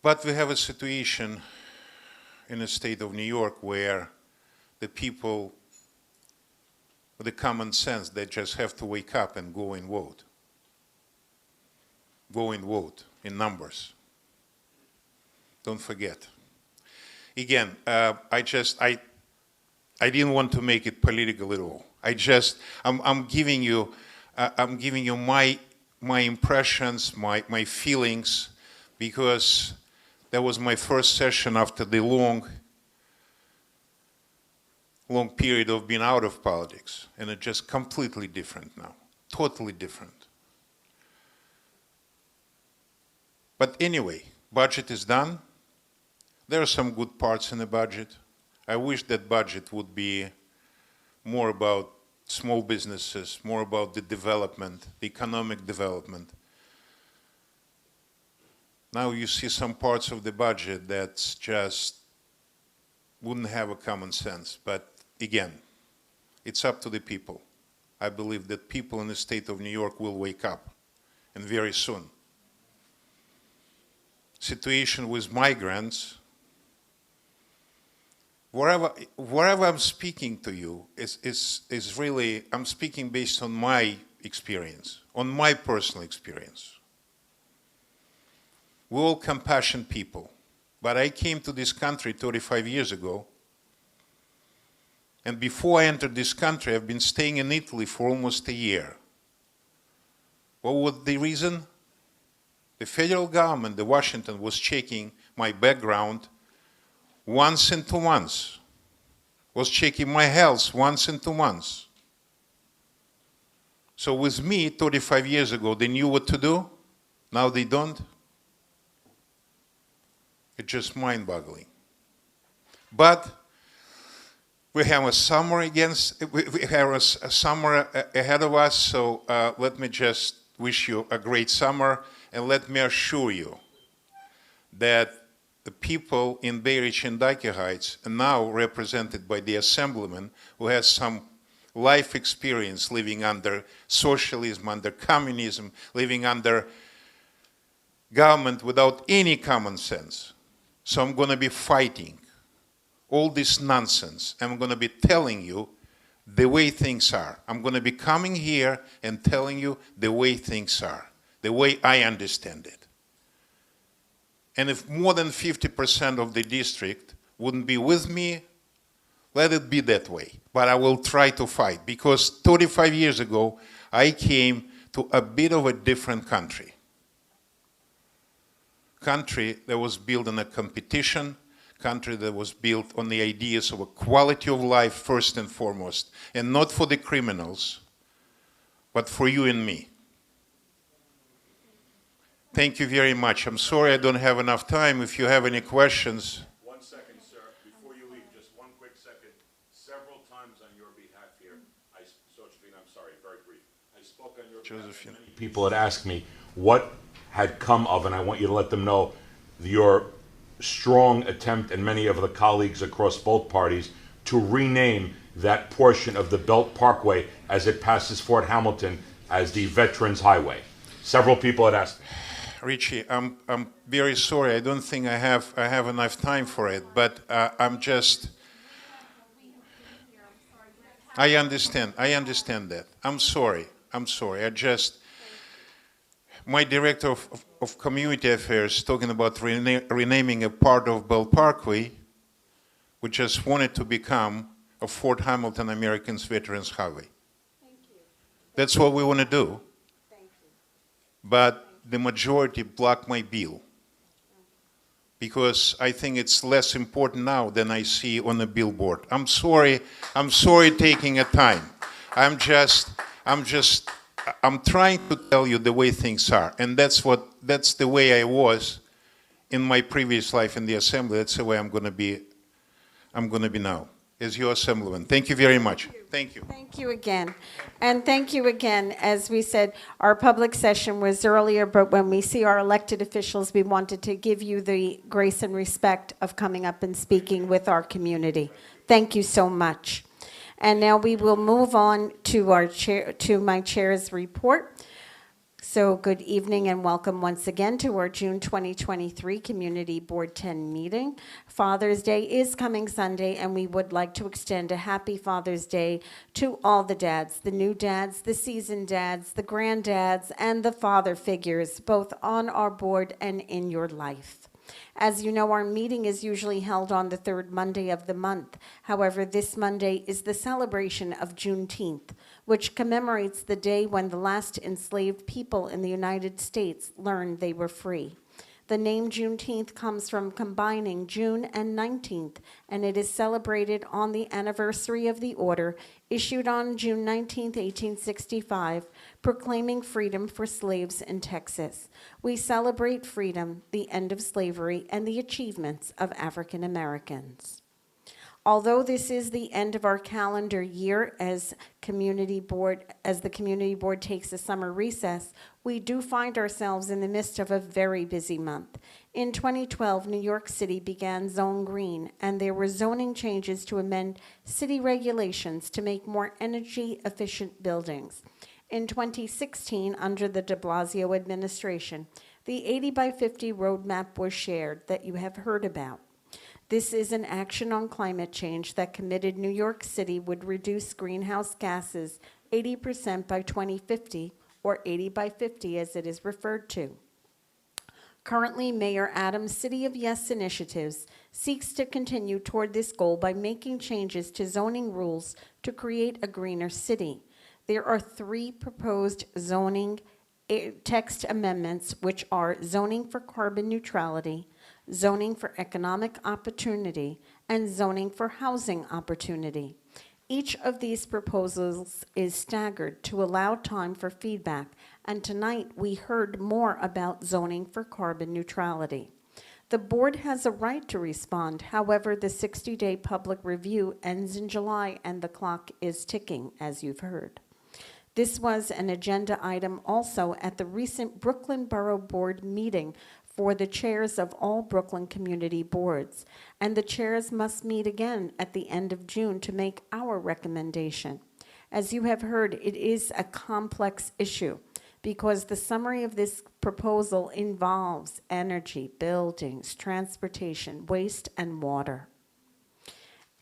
But we have a situation in the state of New York where the people with the common sense, they just have to wake up and go and vote. Go and vote in numbers. Don't forget. Again, I didn't want to make it political at all. I'm giving you my impressions, my feelings, because that was my first session after the long period of being out of politics, and it's just completely different now, totally different. But anyway, budget is done. There are some good parts in the budget. I wish that budget would be more about small businesses, more about the development, the economic development. Now you see some parts of the budget that's just wouldn't have a common sense. But again, it's up to the people. I believe that people in the state of New York will wake up, and very soon. Situation with migrants, wherever I'm speaking to you is really, I'm speaking based on my experience, on my personal experience. We're all compassionate people, but I came to this country 35 years ago, and before I entered this country, I've been staying in Italy for almost a year. What was the reason? The federal government, the Washington, was checking my background once in 2 months, was checking my health once in 2 months. So with me, 35 years ago, they knew what to do. Now they don't. It's just mind-boggling. But we have a summer a summer ahead of us, so let me just wish you a great summer, and let me assure you that the people in Bay Ridge and Dyke Heights are now represented by the assemblyman who has some life experience living under socialism, under communism, living under government without any common sense. So I'm going to be fighting all this nonsense. I'm going to be telling you the way things are. I'm going to be coming here and telling you the way things are, the way I understand it. And if more than 50% of the district wouldn't be with me, let it be that way. But I will try to fight, because 35 years ago, I came to a bit of a different country. Country that was built on a competition, country that was built on the ideas of a quality of life first and foremost, and not for the criminals, but for you and me. Thank you very much. I'm sorry I don't have enough time. If you have any questions. 1 second, sir. Before you leave, just one quick second. Several times on your behalf here, Josephine, I'm sorry, very brief. I spoke on your behalf. Many people had asked me what had come of, and I want you to let them know, your strong attempt and many of the colleagues across both parties to rename that portion of the Belt Parkway as it passes Fort Hamilton as the Veterans Highway. Several people had asked me. Richie, I'm very sorry. I don't think I have enough time for it, but I'm just. I understand that. I'm sorry. my director of community affairs talking about renaming a part of Bell Parkway, we just wanted to become a Fort Hamilton Americans Veterans Highway. That's what we want to do. But the majority blocked my bill because I think it's less important now than I see on the billboard. I'm sorry taking a time. I'm trying to tell you the way things are, and that's the way I was in my previous life in the assembly. That's the way I'm going to be now as your assemblyman. Thank you very much. Thank you. Thank you again. And thank you again. As we said, our public session was earlier, but when we see our elected officials, we wanted to give you the grace and respect of coming up and speaking with our community. Thank you so much. And now we will move on to my chair's report. So good evening and welcome once again to our June 2023 Community Board 10 meeting. Father's Day is coming Sunday, and we would like to extend a happy Father's Day to all the dads, the new dads, the seasoned dads, the granddads, and the father figures, both on our board and in your life. As you know, our meeting is usually held on the third Monday of the month. However, this Monday is the celebration of Juneteenth, which commemorates the day when the last enslaved people in the United States learned they were free. The name Juneteenth comes from combining June and 19th, and it is celebrated on the anniversary of the order issued on June 19, 1865, proclaiming freedom for slaves in Texas. We celebrate freedom, the end of slavery, and the achievements of African Americans. Although this is the end of our calendar year as the community board takes a summer recess, we do find ourselves in the midst of a very busy month. In 2012, New York City began Zone Green, and there were zoning changes to amend city regulations to make more energy-efficient buildings. In 2016, under the de Blasio administration, the 80 by 50 roadmap was shared that you have heard about. This is an action on climate change that committed New York City would reduce greenhouse gases 80% by 2050, or 80 by 50 as it is referred to. Currently, Mayor Adams' City of Yes initiatives seeks to continue toward this goal by making changes to zoning rules to create a greener city. There are 3 proposed zoning text amendments, which are zoning for carbon neutrality, zoning for economic opportunity, and zoning for housing opportunity. Each of these proposals is staggered to allow time for feedback, and tonight we heard more about zoning for carbon neutrality. The board has a right to respond. However, the 60-day public review ends in July, and the clock is ticking, as you've heard. This was an agenda item also at the recent Brooklyn Borough Board meeting for the chairs of all Brooklyn community boards, and the chairs must meet again at the end of June to make our recommendation. As you have heard, it is a complex issue because the summary of this proposal involves energy, buildings, transportation, waste, and water.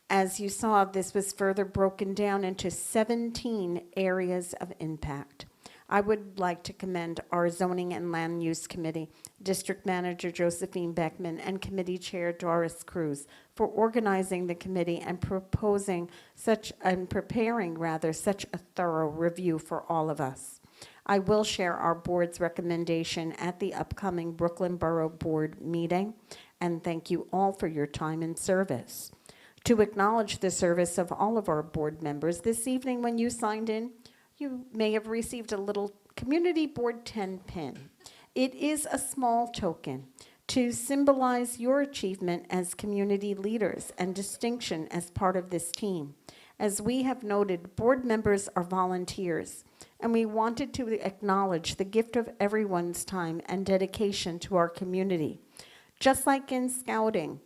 As you saw, this was further broken down into 17 areas of impact. I would like to commend our Zoning and Land Use Committee, District Manager Josephine Beckman, and Committee Chair Doris Cruz for organizing the committee and preparing such a thorough review for all of us. I will share our board's recommendation at the upcoming Brooklyn Borough Board meeting, and thank you all for your time and service. To acknowledge the service of all of our board members, this evening when you signed in, you may have received a little Community Board 10 pin. It is a small token to symbolize your achievement as community leaders and distinction as part of this team. As we have noted, board members are volunteers, and we wanted to acknowledge the gift of everyone's time and dedication to our community. Just like in scouting,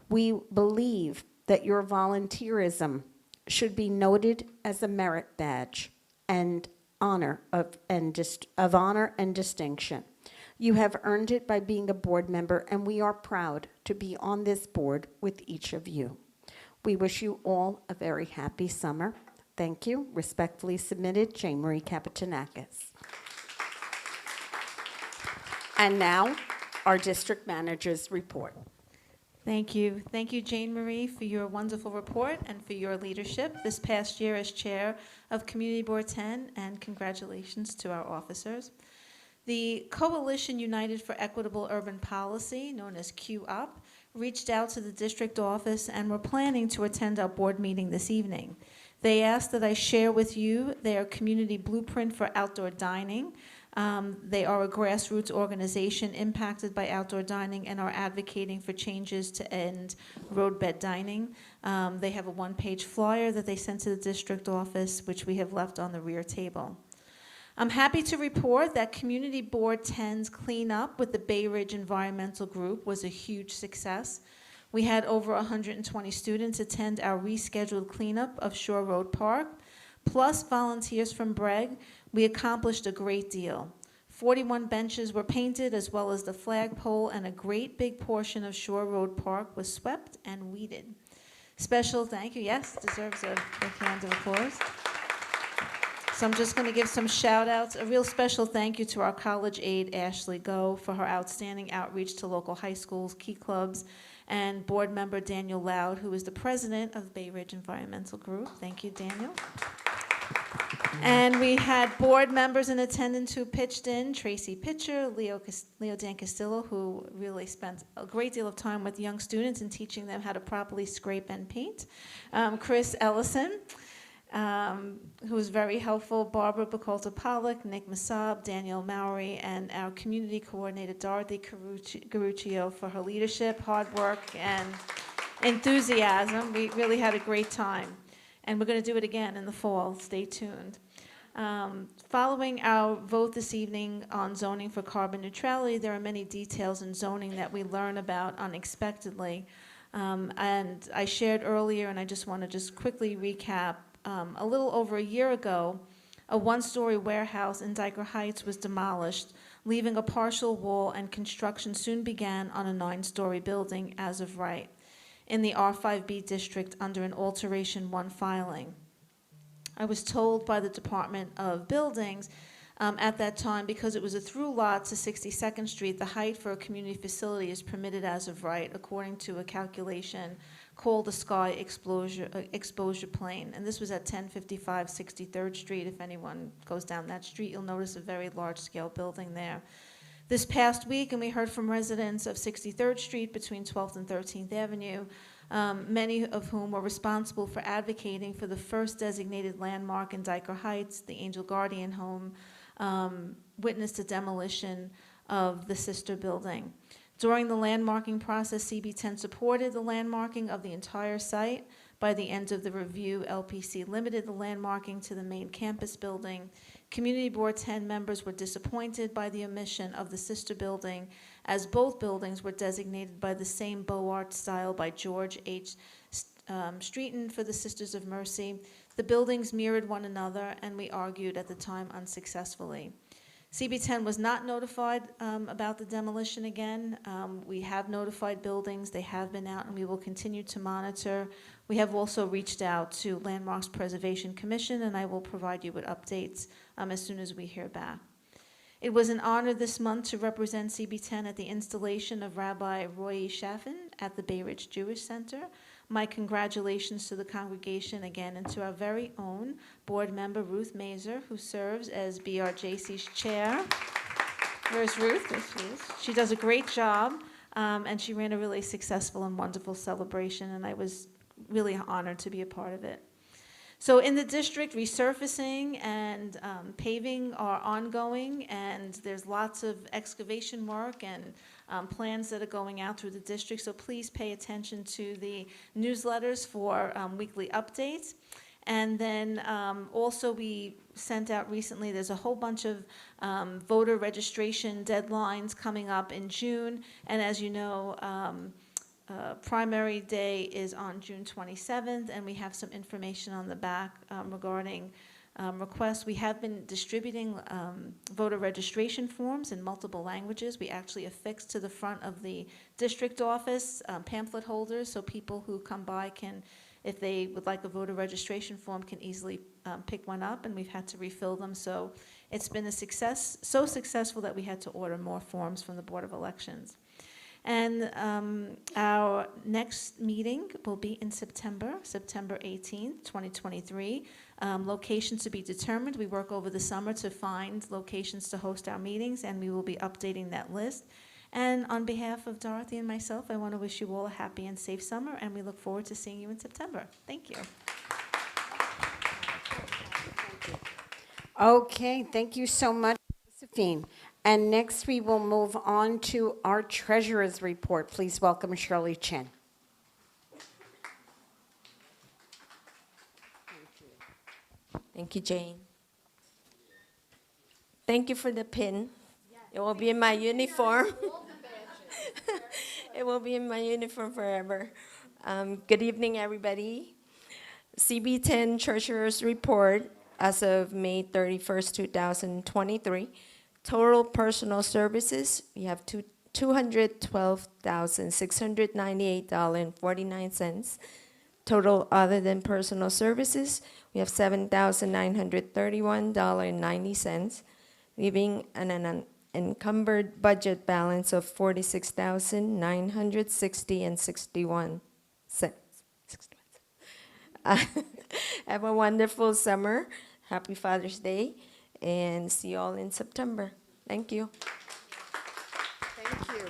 we believe that your volunteerism should be noted as a merit badge and honor and distinction. You have earned it by being a board member, and we are proud to be on this board with each of you. We wish you all a very happy summer. Thank you. Respectfully submitted, Jane Marie Kapitanakis. And now, our district manager's report. Thank you. Thank you, Jane Marie, for your wonderful report and for your leadership this past year as chair of Community Board 10, and congratulations to our officers. The Coalition United for Equitable Urban Policy, known as QUP, reached out to the district office and were planning to attend our board meeting this evening. They asked that I share with you their community blueprint for outdoor dining. They are a grassroots organization impacted by outdoor dining and are advocating for changes to end roadbed dining. They have a one-page flyer that they sent to the district office, which we have left on the rear table. I'm happy to report that Community Board 10's cleanup with the Bay Ridge Environmental Group was a huge success. We had over 120 students attend our rescheduled cleanup of Shore Road Park, plus volunteers from Bragg. We accomplished a great deal. 41 benches were painted, as well as the flagpole, and a great big portion of Shore Road Park was swept and weeded. Special thank you, yes, deserves a big round of applause. So I'm just going to give some shout outs. A real special thank you to our college aide, Ashley Go, for her outstanding outreach to local high schools, key clubs, and board member Daniel Loud, who is the president of Bay Ridge Environmental Group. Thank you, Daniel. And we had board members in attendance who pitched in: Tracy Pitcher, Leo Dan Castillo, who really spent a great deal of time with young students and teaching them how to properly scrape and paint; Chris Ellison, who was very helpful; Barbara Bacolta Pollock, Nick Masab, Daniel Mowry, and our community coordinator, Dorothy Garuccio, for her leadership, hard work, and enthusiasm. We really had a great time. And we're going to do it again in the fall. Stay tuned. Following our vote this evening on zoning for carbon neutrality, there are many details in zoning that we learn about unexpectedly. And I shared earlier, and I just want to just quickly recap, a little over a year ago, a one-story warehouse in Dyker Heights was demolished, leaving a partial wall, and construction soon began on a 9-story building as of right in the R5B district under an Alteration 1 filing. I was told by the Department of Buildings at that time, because it was a through lot to 62nd Street, the height for a community facility is permitted as of right according to a calculation called the sky exposure plane. And this was at 1055 63rd Street. If anyone goes down that street, you'll notice a very large-scale building there. This past week, and we heard from residents of 63rd Street between 12th and 13th Avenue, many of whom were responsible for advocating for the first designated landmark in Dyker Heights, the Angel Guardian Home, witnessed a demolition of the sister building. During the landmarking process, CB10 supported the landmarking of the entire site. By the end of the review, LPC limited the landmarking to the main campus building. Community Board 10 members were disappointed by the omission of the sister building, as both buildings were designated by the same Beaux Arts style by George H. Streeton for the Sisters of Mercy. The buildings mirrored one another, and we argued at the time unsuccessfully. CB10 was not notified about the demolition again. We have notified buildings. They have been out, and we will continue to monitor. We have also reached out to Landmarks Preservation Commission, and I will provide you with updates as soon as we hear back. It was an honor this month to represent CB10 at the installation of Rabbi Roy Chaffin at the Bay Ridge Jewish Center. My congratulations to the congregation again, and to our very own board member, Ruth Mazer, who serves as BRJC's chair. Where's Ruth? There she is. She does a great job, and she ran a really successful and wonderful celebration, and I was really honored to be a part of it. So in the district, resurfacing and paving are ongoing, and there's lots of excavation work and plans that are going out through the district. So please pay attention to the newsletters for weekly updates. And then also we sent out recently, there's a whole bunch of voter registration deadlines coming up in June. And as you know, primary day is on June 27th, and we have some information on the back regarding requests. We have been distributing voter registration forms in multiple languages. We actually affixed to the front of the district office pamphlet holders, so people who come by can, if they would like a voter registration form, can easily pick one up, and we've had to refill them. So It's been a success, so successful that we had to order more forms from the Board of Elections. And our next meeting will be in September 18th, 2023. Locations to be determined. We work over the summer to find locations to host our meetings, and we will be updating that list. And on behalf of Dorothy and myself, I want to wish you all a happy and safe summer, and we look forward to seeing you in September. Thank you. Okay, thank you so much, Josephine. And next, we will move on to our treasurer's report. Please welcome Shirley Chin. Thank you, Jane. Thank you for the pin. It will be in my uniform. It will be in my uniform forever. Good evening, everybody. CB10 Treasurer's Report as of May 31st, 2023. Total personal services, we have $212,698.49. Total other than personal services, we have $7,931.90, leaving an encumbered budget balance of $46,960.61. Have a wonderful summer. Happy Father's Day, and see you all in September. Thank you. Thank you.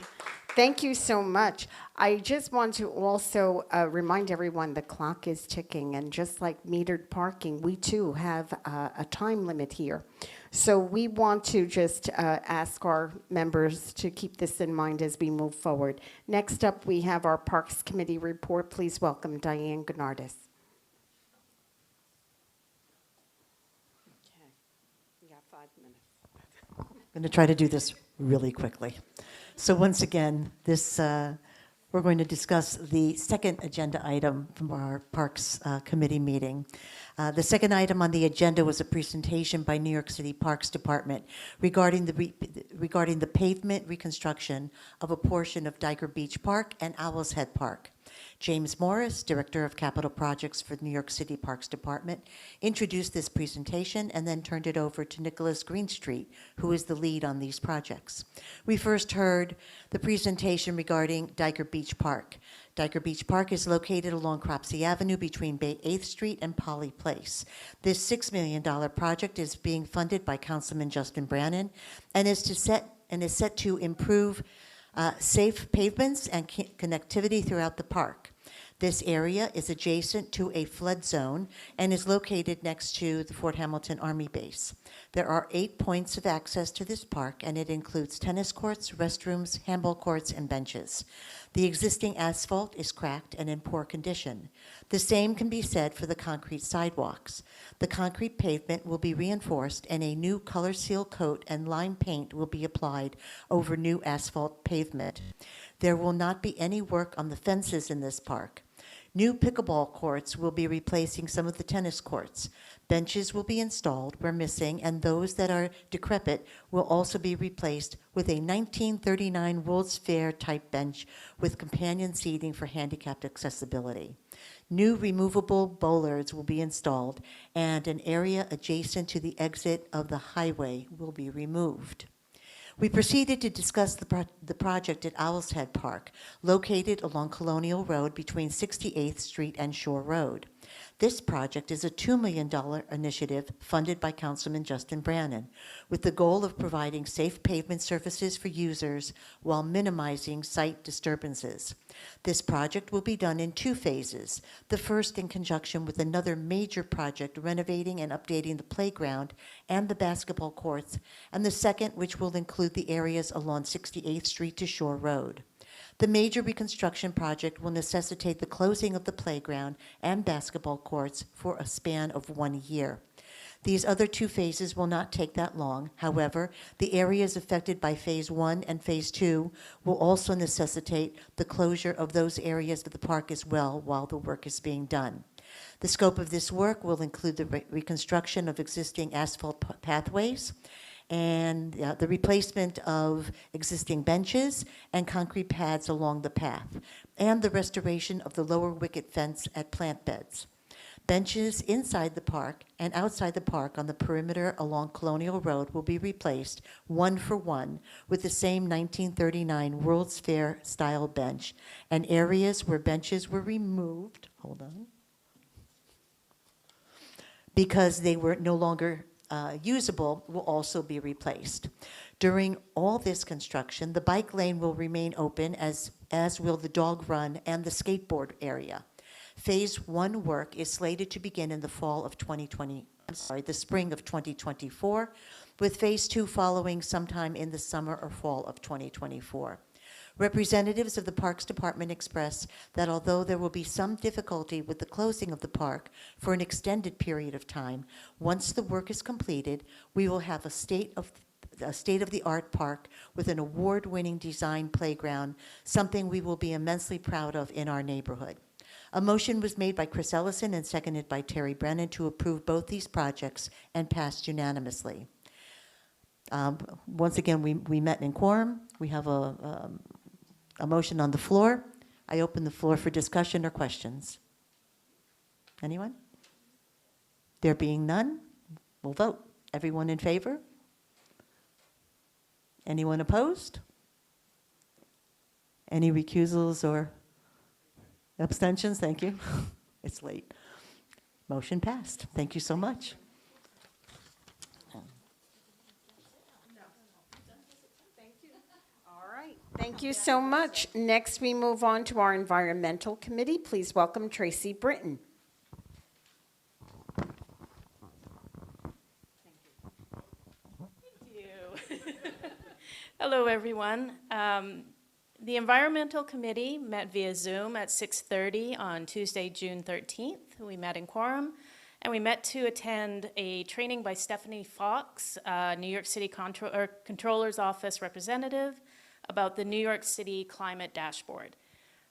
Thank you so much. I just want to also remind everyone the clock is ticking, and just like metered parking, we too have a time limit here. So we want to just ask our members to keep this in mind as we move forward. Next up, we have our Parks Committee report. Please welcome Diane Gennardis. Okay, you got 5 minutes. I'm going to try to do this really quickly. So once again, we're going to discuss the second agenda item from our Parks Committee meeting. The second item on the agenda was a presentation by New York City Parks Department regarding the pavement reconstruction of a portion of Diker Beach Park and Owl's Head Park. James Morris, Director of Capital Projects for the New York City Parks Department, introduced this presentation and then turned it over to Nicholas Greenstreet, who is the lead on these projects. We first heard the presentation regarding Diker Beach Park. Diker Beach Park is located along Cropsey Avenue between Bay 8th Street and Polly Place. This $6 million project is being funded by Councilman Justin Brannan and is set to improve safe pavements and connectivity throughout the park. This area is adjacent to a flood zone and is located next to the Fort Hamilton Army Base. There are 8 points of access to this park, and it includes tennis courts, restrooms, handball courts, and benches. The existing asphalt is cracked and in poor condition. The same can be said for the concrete sidewalks. The concrete pavement will be reinforced, and a new color seal coat and lime paint will be applied over new asphalt pavement. There will not be any work on the fences in this park. New pickleball courts will be replacing some of the tennis courts. Benches will be installed where missing, and those that are decrepit will also be replaced with a 1939 World's Fair type bench with companion seating for handicapped accessibility. New removable bollards will be installed, and an area adjacent to the exit of the highway will be removed. We proceeded to discuss the project at Owl's Head Park, located along Colonial Road between 68th Street and Shore Road. This project is a $2 million initiative funded by Councilman Justin Brannan, with the goal of providing safe pavement surfaces for users while minimizing site disturbances. This project will be done in 2 phases, the first in conjunction with another major project renovating and updating the playground and the basketball courts, and the second, which will include the areas along 68th Street to Shore Road. The major reconstruction project will necessitate the closing of the playground and basketball courts for a span of 1 year. These other 2 phases will not take that long. However, the areas affected by Phase 1 and Phase 2 will also necessitate the closure of those areas of the park as well while the work is being done. The scope of this work will include the reconstruction of existing asphalt pathways, and the replacement of existing benches and concrete pads along the path, and the restoration of the lower wicket fence at plant beds. Benches inside the park and outside the park on the perimeter along Colonial Road will be replaced one for one with the same 1939 World's Fair style bench, and areas where benches were removed, hold on, because they were no longer usable will also be replaced. During all this construction, the bike lane will remain open, as will the dog run and the skateboard area. Phase 1 work is slated to begin in the spring of 2024, with Phase 2 following sometime in the summer or fall of 2024. Representatives of the Parks Department express that although there will be some difficulty with the closing of the park for an extended period of time, once the work is completed, we will have a state-of-the-art park with an award-winning design playground, something we will be immensely proud of in our neighborhood. A motion was made by Chris Ellison and seconded by Terry Brennan to approve both these projects and passed unanimously. Once again, we met in quorum. We have a motion on the floor. I open the floor for discussion or questions. Anyone? There being none, we'll vote. Everyone in favor? Anyone opposed? Any recusals or abstentions? Thank you. It's late. Motion passed. Thank you so much. Thank you so much. Next, we move on to our Environmental Committee. Please welcome Tracy Britton. Hello, everyone. The Environmental Committee met via Zoom at 6:30 on Tuesday, June 13th. We met in quorum, and we met to attend a training by Stephanie Fox, New York City Controller's Office representative, about the New York City Climate Dashboard.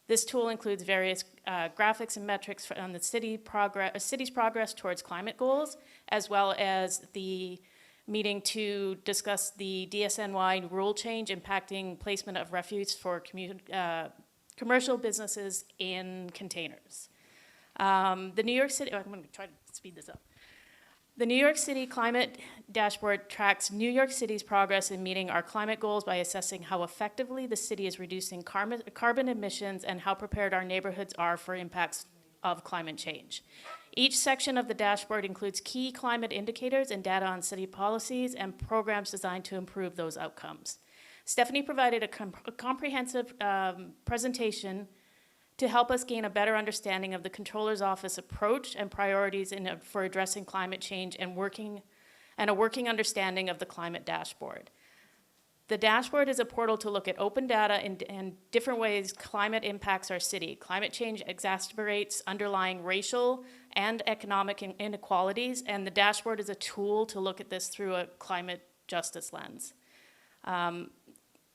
This tool includes various graphics and metrics on the city's progress towards climate goals, as well as the meeting to discuss the DSNY rule change impacting placement of refuse for commercial businesses in containers. The New York City, I'm going to try to speed this up. The New York City Climate Dashboard tracks New York City's progress in meeting our climate goals by assessing how effectively the city is reducing carbon emissions and how prepared our neighborhoods are for impacts of climate change. Each section of the dashboard includes key climate indicators and data on city policies and programs designed to improve those outcomes. Stephanie provided a comprehensive presentation to help us gain a better understanding of the Controller's Office approach and priorities for addressing climate change and a working understanding of the climate dashboard. The dashboard is a portal to look at open data and different ways climate impacts our city. Climate change exacerbates underlying racial and economic inequalities, and the dashboard is a tool to look at this through a climate justice lens.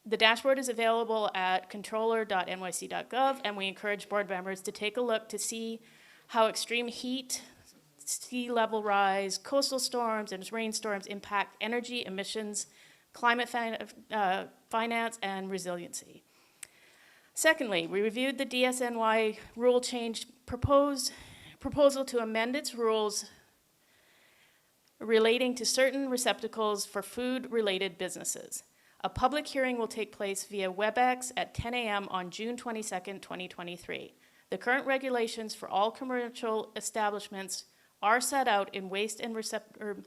The dashboard is available at controller.nyc.gov, and we encourage board members to take a look to see how extreme heat, sea level rise, coastal storms, and rainstorms impact energy, emissions, climate finance, and resiliency. Secondly, we reviewed the DSNY rule change proposal to amend its rules relating to certain receptacles for food-related businesses. A public hearing will take place via WebEx at 10 a.m. on June 22nd, 2023. The current regulations for all commercial establishments are set out in waste and recyclable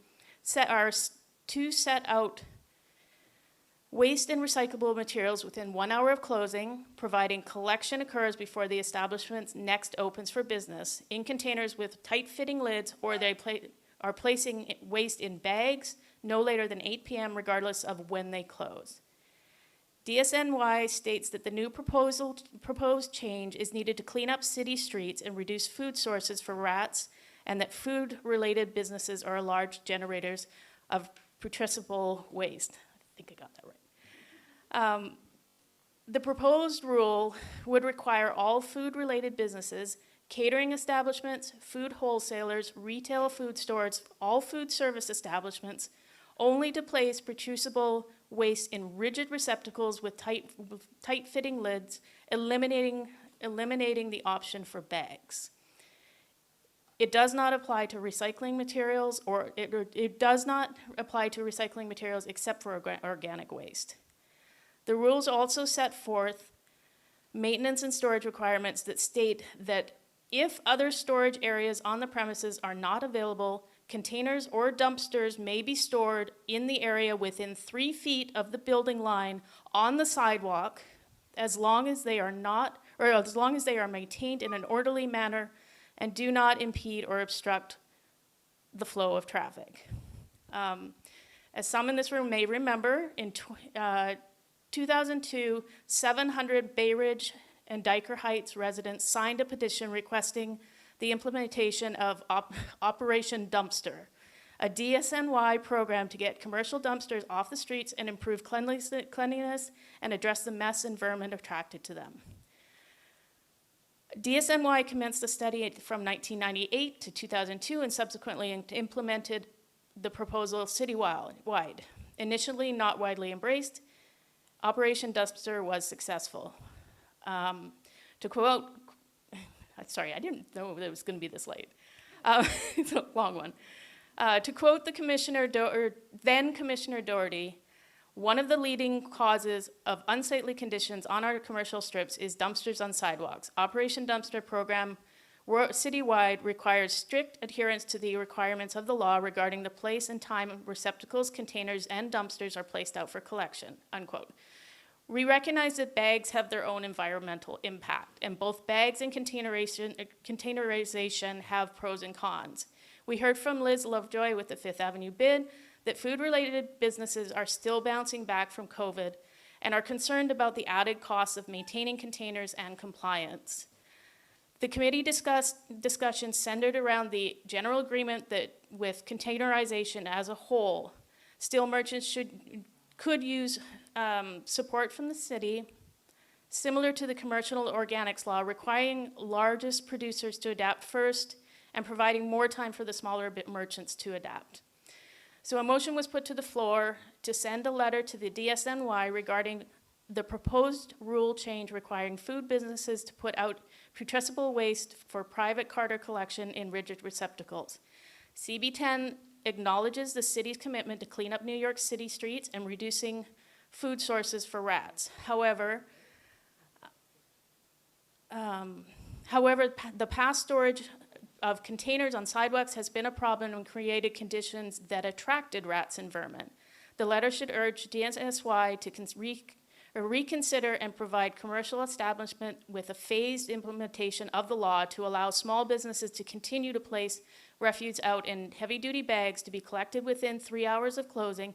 materials within 1 hour of closing, providing collection occurs before the establishment next opens for business, in containers with tight-fitting lids, or they are placing waste in bags no later than 8 p.m. regardless of when they close. DSNY states that the new proposed change is needed to clean up city streets and reduce food sources for rats, and that food-related businesses are large generators of putrescible waste. I think I got that right. The proposed rule would require all food-related businesses, catering establishments, food wholesalers, retail food stores, all food service establishments, only to place putrescible waste in rigid receptacles with tight-fitting lids, eliminating the option for bags. It does not apply to recycling materials, or it does not apply to recycling materials except for organic waste. The rules also set forth maintenance and storage requirements that state that if other storage areas on the premises are not available, containers or dumpsters may be stored in the area within 3 feet of the building line on the sidewalk, as long as they are not, or as long as they are maintained in an orderly manner and do not impede or obstruct the flow of traffic. As some in this room may remember, in 2002, 700 Bay Ridge and Dyker Heights residents signed a petition requesting the implementation of Operation Dumpster, a DSNY program to get commercial dumpsters off the streets and improve cleanliness and address the mess and vermin attracted to them. DSNY commenced the study from 1998 to 2002 and subsequently implemented the proposal citywide. Initially not widely embraced, Operation Dumpster was successful. To quote, sorry, I didn't know it was going to be this late. It's a long one. To quote the Commissioner, then Commissioner Doherty, one of the leading causes of unsightly conditions on our commercial strips is dumpsters on sidewalks. Operation Dumpster program citywide requires strict adherence to the requirements of the law regarding the place and time receptacles, containers, and dumpsters are placed out for collection, unquote. We recognize that bags have their own environmental impact, and both bags and containerization have pros and cons. We heard from Liz Lovejoy with the Fifth Avenue bid that food-related businesses are still bouncing back from COVID and are concerned about the added costs of maintaining containers and compliance. The committee discussions centered around the general agreement that with containerization as a whole, steel merchants could use support from the city, similar to the commercial organics law, requiring largest producers to adapt first and providing more time for the smaller merchants to adapt. So a motion was put to the floor to send a letter to the DSNY regarding the proposed rule change requiring food businesses to put out putrescible waste for private carter collection in rigid receptacles. CB10 acknowledges the city's commitment to clean up New York City streets and reducing food sources for rats. However, the past storage of containers on sidewalks has been a problem and created conditions that attracted rats and vermin. The letter should urge DSNY to reconsider and provide commercial establishment with a phased implementation of the law to allow small businesses to continue to place refuse out in heavy-duty bags to be collected within 3 hours of closing,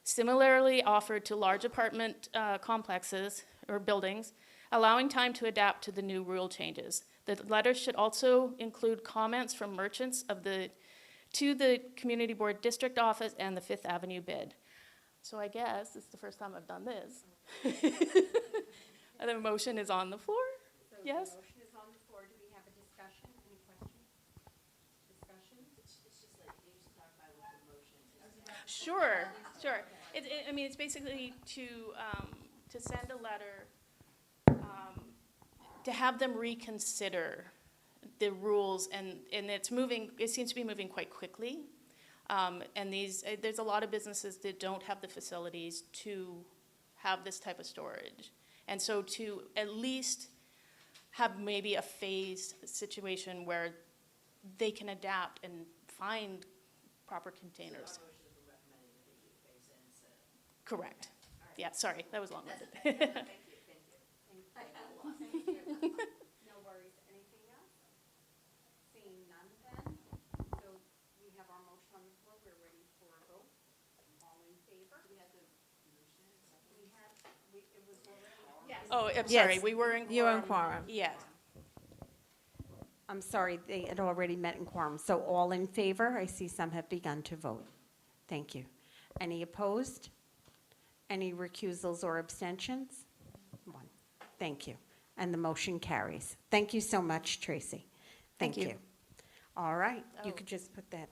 similarly offered to large apartment complexes or buildings, allowing time to adapt to the new rule changes. The letter should also include comments from merchants to the Community Board District Office and the Fifth Avenue bid. So I guess this is the first time I've done this. And the motion is on the floor? So yes? The motion is on the floor. Do we have a discussion? Any questions? Discussion? It's just like, you just clarify what the motion is. Sure. I mean, it's basically to send a letter to have them reconsider the rules, and it seems to be moving quite quickly. And there's a lot of businesses that don't have the facilities to have this type of storage. And so to at least have maybe a phased situation where they can adapt and find proper containers. Correct. Yeah, sorry, that was long-winded. Thank you. No worries. Anything else? Seeing none then. So we have our motion on the floor. We're ready for a vote. All in favor? We had the motion. It was already. Yes. Oh, I'm sorry, Yes. we were in quorum. You were in quorum. Yeah. I'm sorry, they had already met in quorum. So all in favor? I see some have begun to vote. Thank you. Any opposed? Any recusals or abstentions? One. Thank you. And the motion carries. Thank you so much, Tracy. Thank you. All right, you could just put that.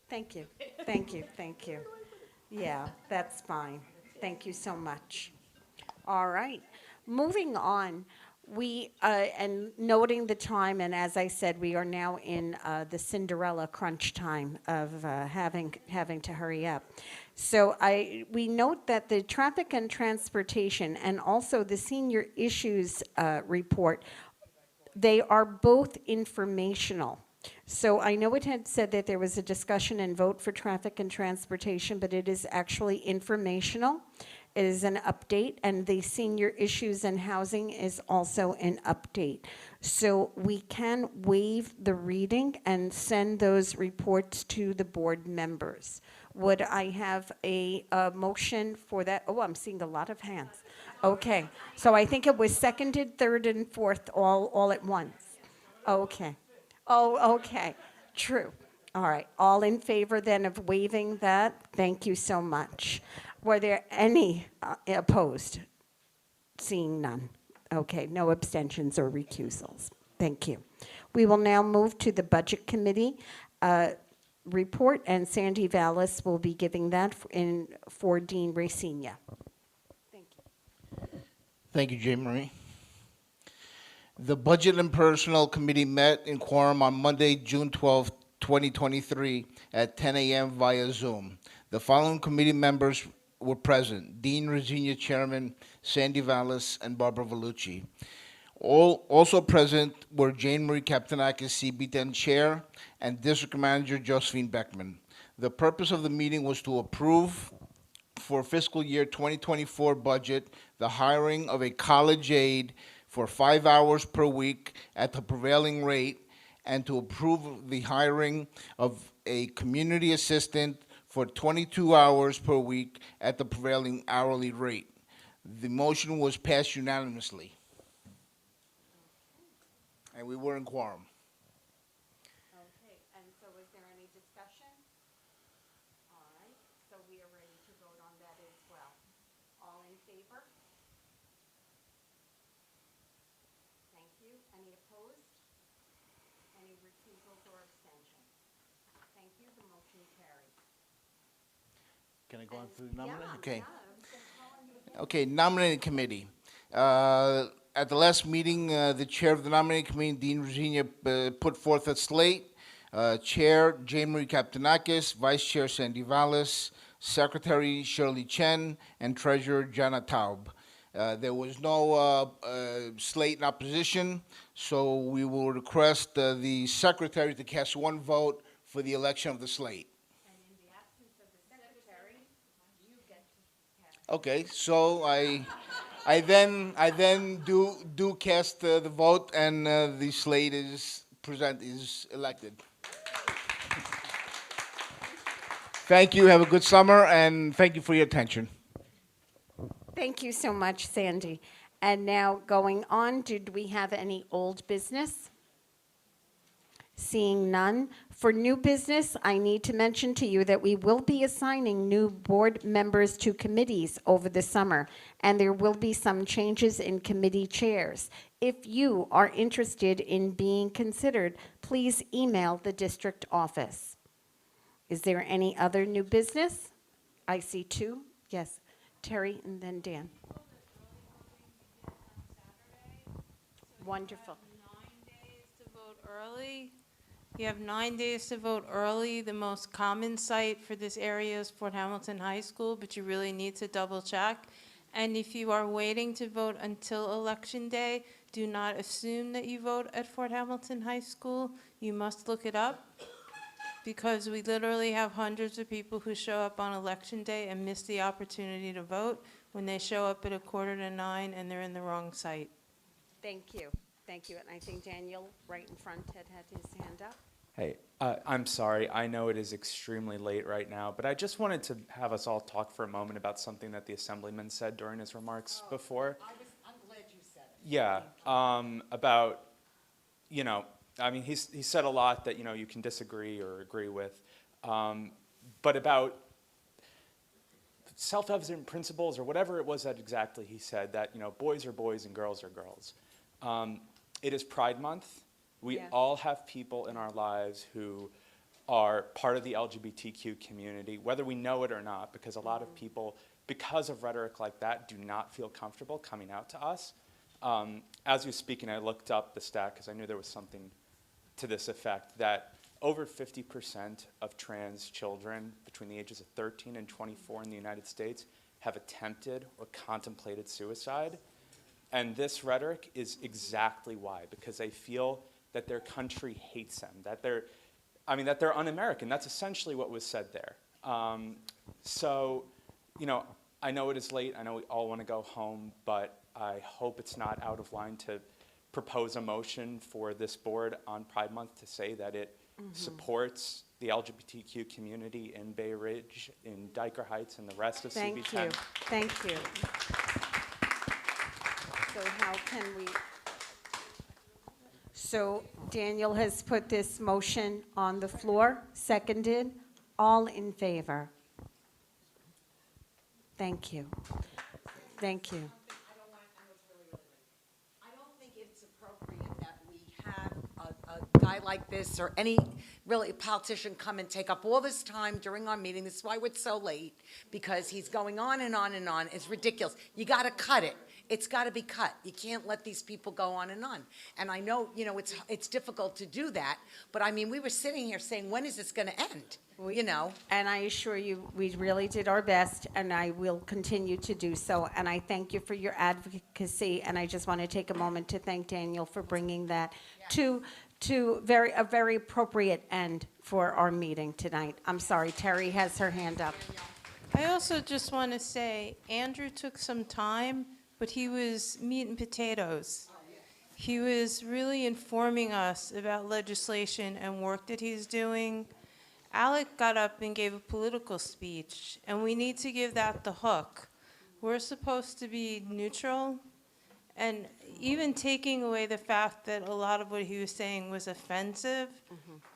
Thank you. Thank you. Thank you. Yeah, that's fine. Thank you so much. All right. Moving on, And noting the time, and as I said, we are now in the Cinderella crunch time of having to hurry up. So we note that the traffic and transportation and also the senior issues report, they are both informational. So I know it had said that there was a discussion and vote for traffic and transportation, but it is actually informational. It is an update, and the senior issues and housing is also an update. So we can waive the reading and send those reports to the board members. Would I have a motion for that? Oh, I'm seeing a lot of hands. Okay, so I think it was seconded, third, and fourth all at once. Okay. Oh, okay, true. All right, all in favor then of waiving that? Thank you so much. Were there any opposed? Seeing none. Okay, no abstentions or recusals. Thank you. We will now move to the Budget Committee report, and Sandy Vallis will be giving that for Dean Racina. Thank you. Thank you, Jane Marie. The Budget and Personnel Committee met in quorum on Monday, June 12, 2023 at 10 a.m. via Zoom. The following committee members were present: Dean Racina, Chairman, Sandy Vallis, and Barbara Vellucci. Also present were Jane Marie Kaptanakis, CB10 Chair, and District Manager Josephine Beckman. The purpose of the meeting was to approve for fiscal year 2024 budget the hiring of a college aide for 5 hours per week at the prevailing rate, and to approve the hiring of a community assistant for 22 hours per week at the prevailing hourly rate. The motion was passed unanimously. And we were in quorum. Okay, and so is there any discussion? All right, so we are ready to vote on that as well. All in favor? Thank you. Any opposed? Any recusals or abstentions? Thank you, the motion carries. Can I go on through the nominating? Yeah, Okay. yeah. Okay, nominating committee. At the last meeting, the chair of the nominating committee, Dean Racina, put forth a slate. Chair, Jane Marie Kaptanakis, Vice Chair, Sandy Vallis, Secretary, Shirley Chen, and Treasurer, Jana Taub. There was no slate in opposition, so we will request the secretary to cast one vote for the election of the slate. And in the absence of the secretary, you get to cast. Okay, so I then do cast the vote, and the slate is elected. Thank you. Have a good summer, and thank you for your attention. Thank you so much, Sandy. And now going on, did we have any old business? Seeing none. For new business, I need to mention to you that we will be assigning new board members to committees over the summer, and there will be some changes in committee chairs. If you are interested in being considered, please email the district office. Is there any other new business? I see two. Yes. Terry and then Dan. Wonderful. 9 days to vote early. You have 9 days to vote early. The most common site for this area is Fort Hamilton High School, but you really need to double check. And if you are waiting to vote until Election Day, do not assume that you vote at Fort Hamilton High School. You must look it up, because we literally have hundreds of people who show up on Election Day and miss the opportunity to vote when they show up at 8:45 and they're in the wrong site. Thank you. Thank you. And I think Daniel, right in front, had his hand up. Hey, I'm sorry. I know it is extremely late right now, but I just wanted to have us all talk for a moment about something that the Assemblyman said during his remarks before. I'm glad you said it. Yeah, about, I mean, he said a lot that, you can disagree or agree with, but about self-evident principles or whatever it was that exactly he said, that, boys are boys and girls are girls. It is Pride Month. We all have people in our lives who are part of the LGBTQ community, whether we know it or not, because a lot of people, because of rhetoric like that, do not feel comfortable coming out to us. As you were speaking, I looked up the stat because I knew there was something to this effect, that over 50% of trans children between the ages of 13 and 24 in the United States have attempted or contemplated suicide. And this rhetoric is exactly why, because they feel that their country hates them, that they're un-American. That's essentially what was said there. So, you know, I know it is late. I know we all want to go home, but I hope it's not out of line to propose a motion for this board on Pride Month to say that it supports the LGBTQ community in Bay Ridge, in Diker Heights, and the rest of Thank CB10. you, thank you. So how can we? So Daniel has put this motion on the floor, seconded. All in favor? Thank you. Thank you. I don't think it's appropriate that we have a guy like this or any really politician come and take up all this time during our meeting. This is why we're so late, because he's going on and on and on. It's ridiculous. You got to cut it. It's got to be cut. You can't let these people go on and on. And I know, you know, it's difficult to do that, but I mean, we were sitting here saying, when is this going to end? You know. And I assure you, we really did our best, and I will continue to do so. And I thank you for your advocacy, and I just want to take a moment to thank Daniel for bringing that to a very appropriate end for our meeting tonight. I'm sorry, Terry has her hand up. I also just want to say, Andrew took some time, but he was meat and potatoes. He was really informing us about legislation and work that he's doing. Alec got up and gave a political speech, and we need to give that the hook. We're supposed to be neutral, and even taking away the fact that a lot of what he was saying was offensive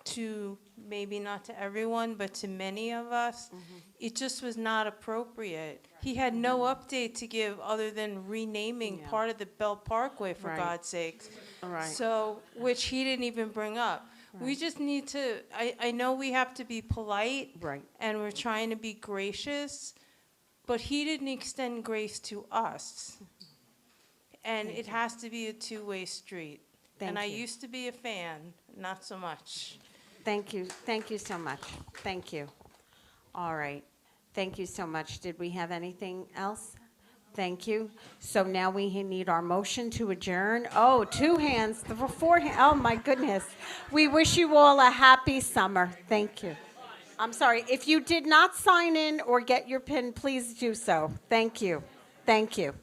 to maybe not to everyone, but to many of us, it just was not appropriate. He had no update to give other than renaming part of the Bell Parkway, for Right. God's sakes. Right. So, which he didn't even bring up. We just need to, I know we have to be polite. Right. And we're trying to be gracious, but he didn't extend grace to us. And it has to be a two-way street. And I Thank you. used to be a fan, not so much. Thank you so much. Thank you. All right, thank you so much. Did we have anything else? Thank you. So now we need our motion to adjourn. Oh, 2 hands, the 4 hands. Oh, my goodness. We wish you all a happy summer. Thank you. I'm sorry, if you did not sign in or get your pin, please do so. Thank you. Thank you.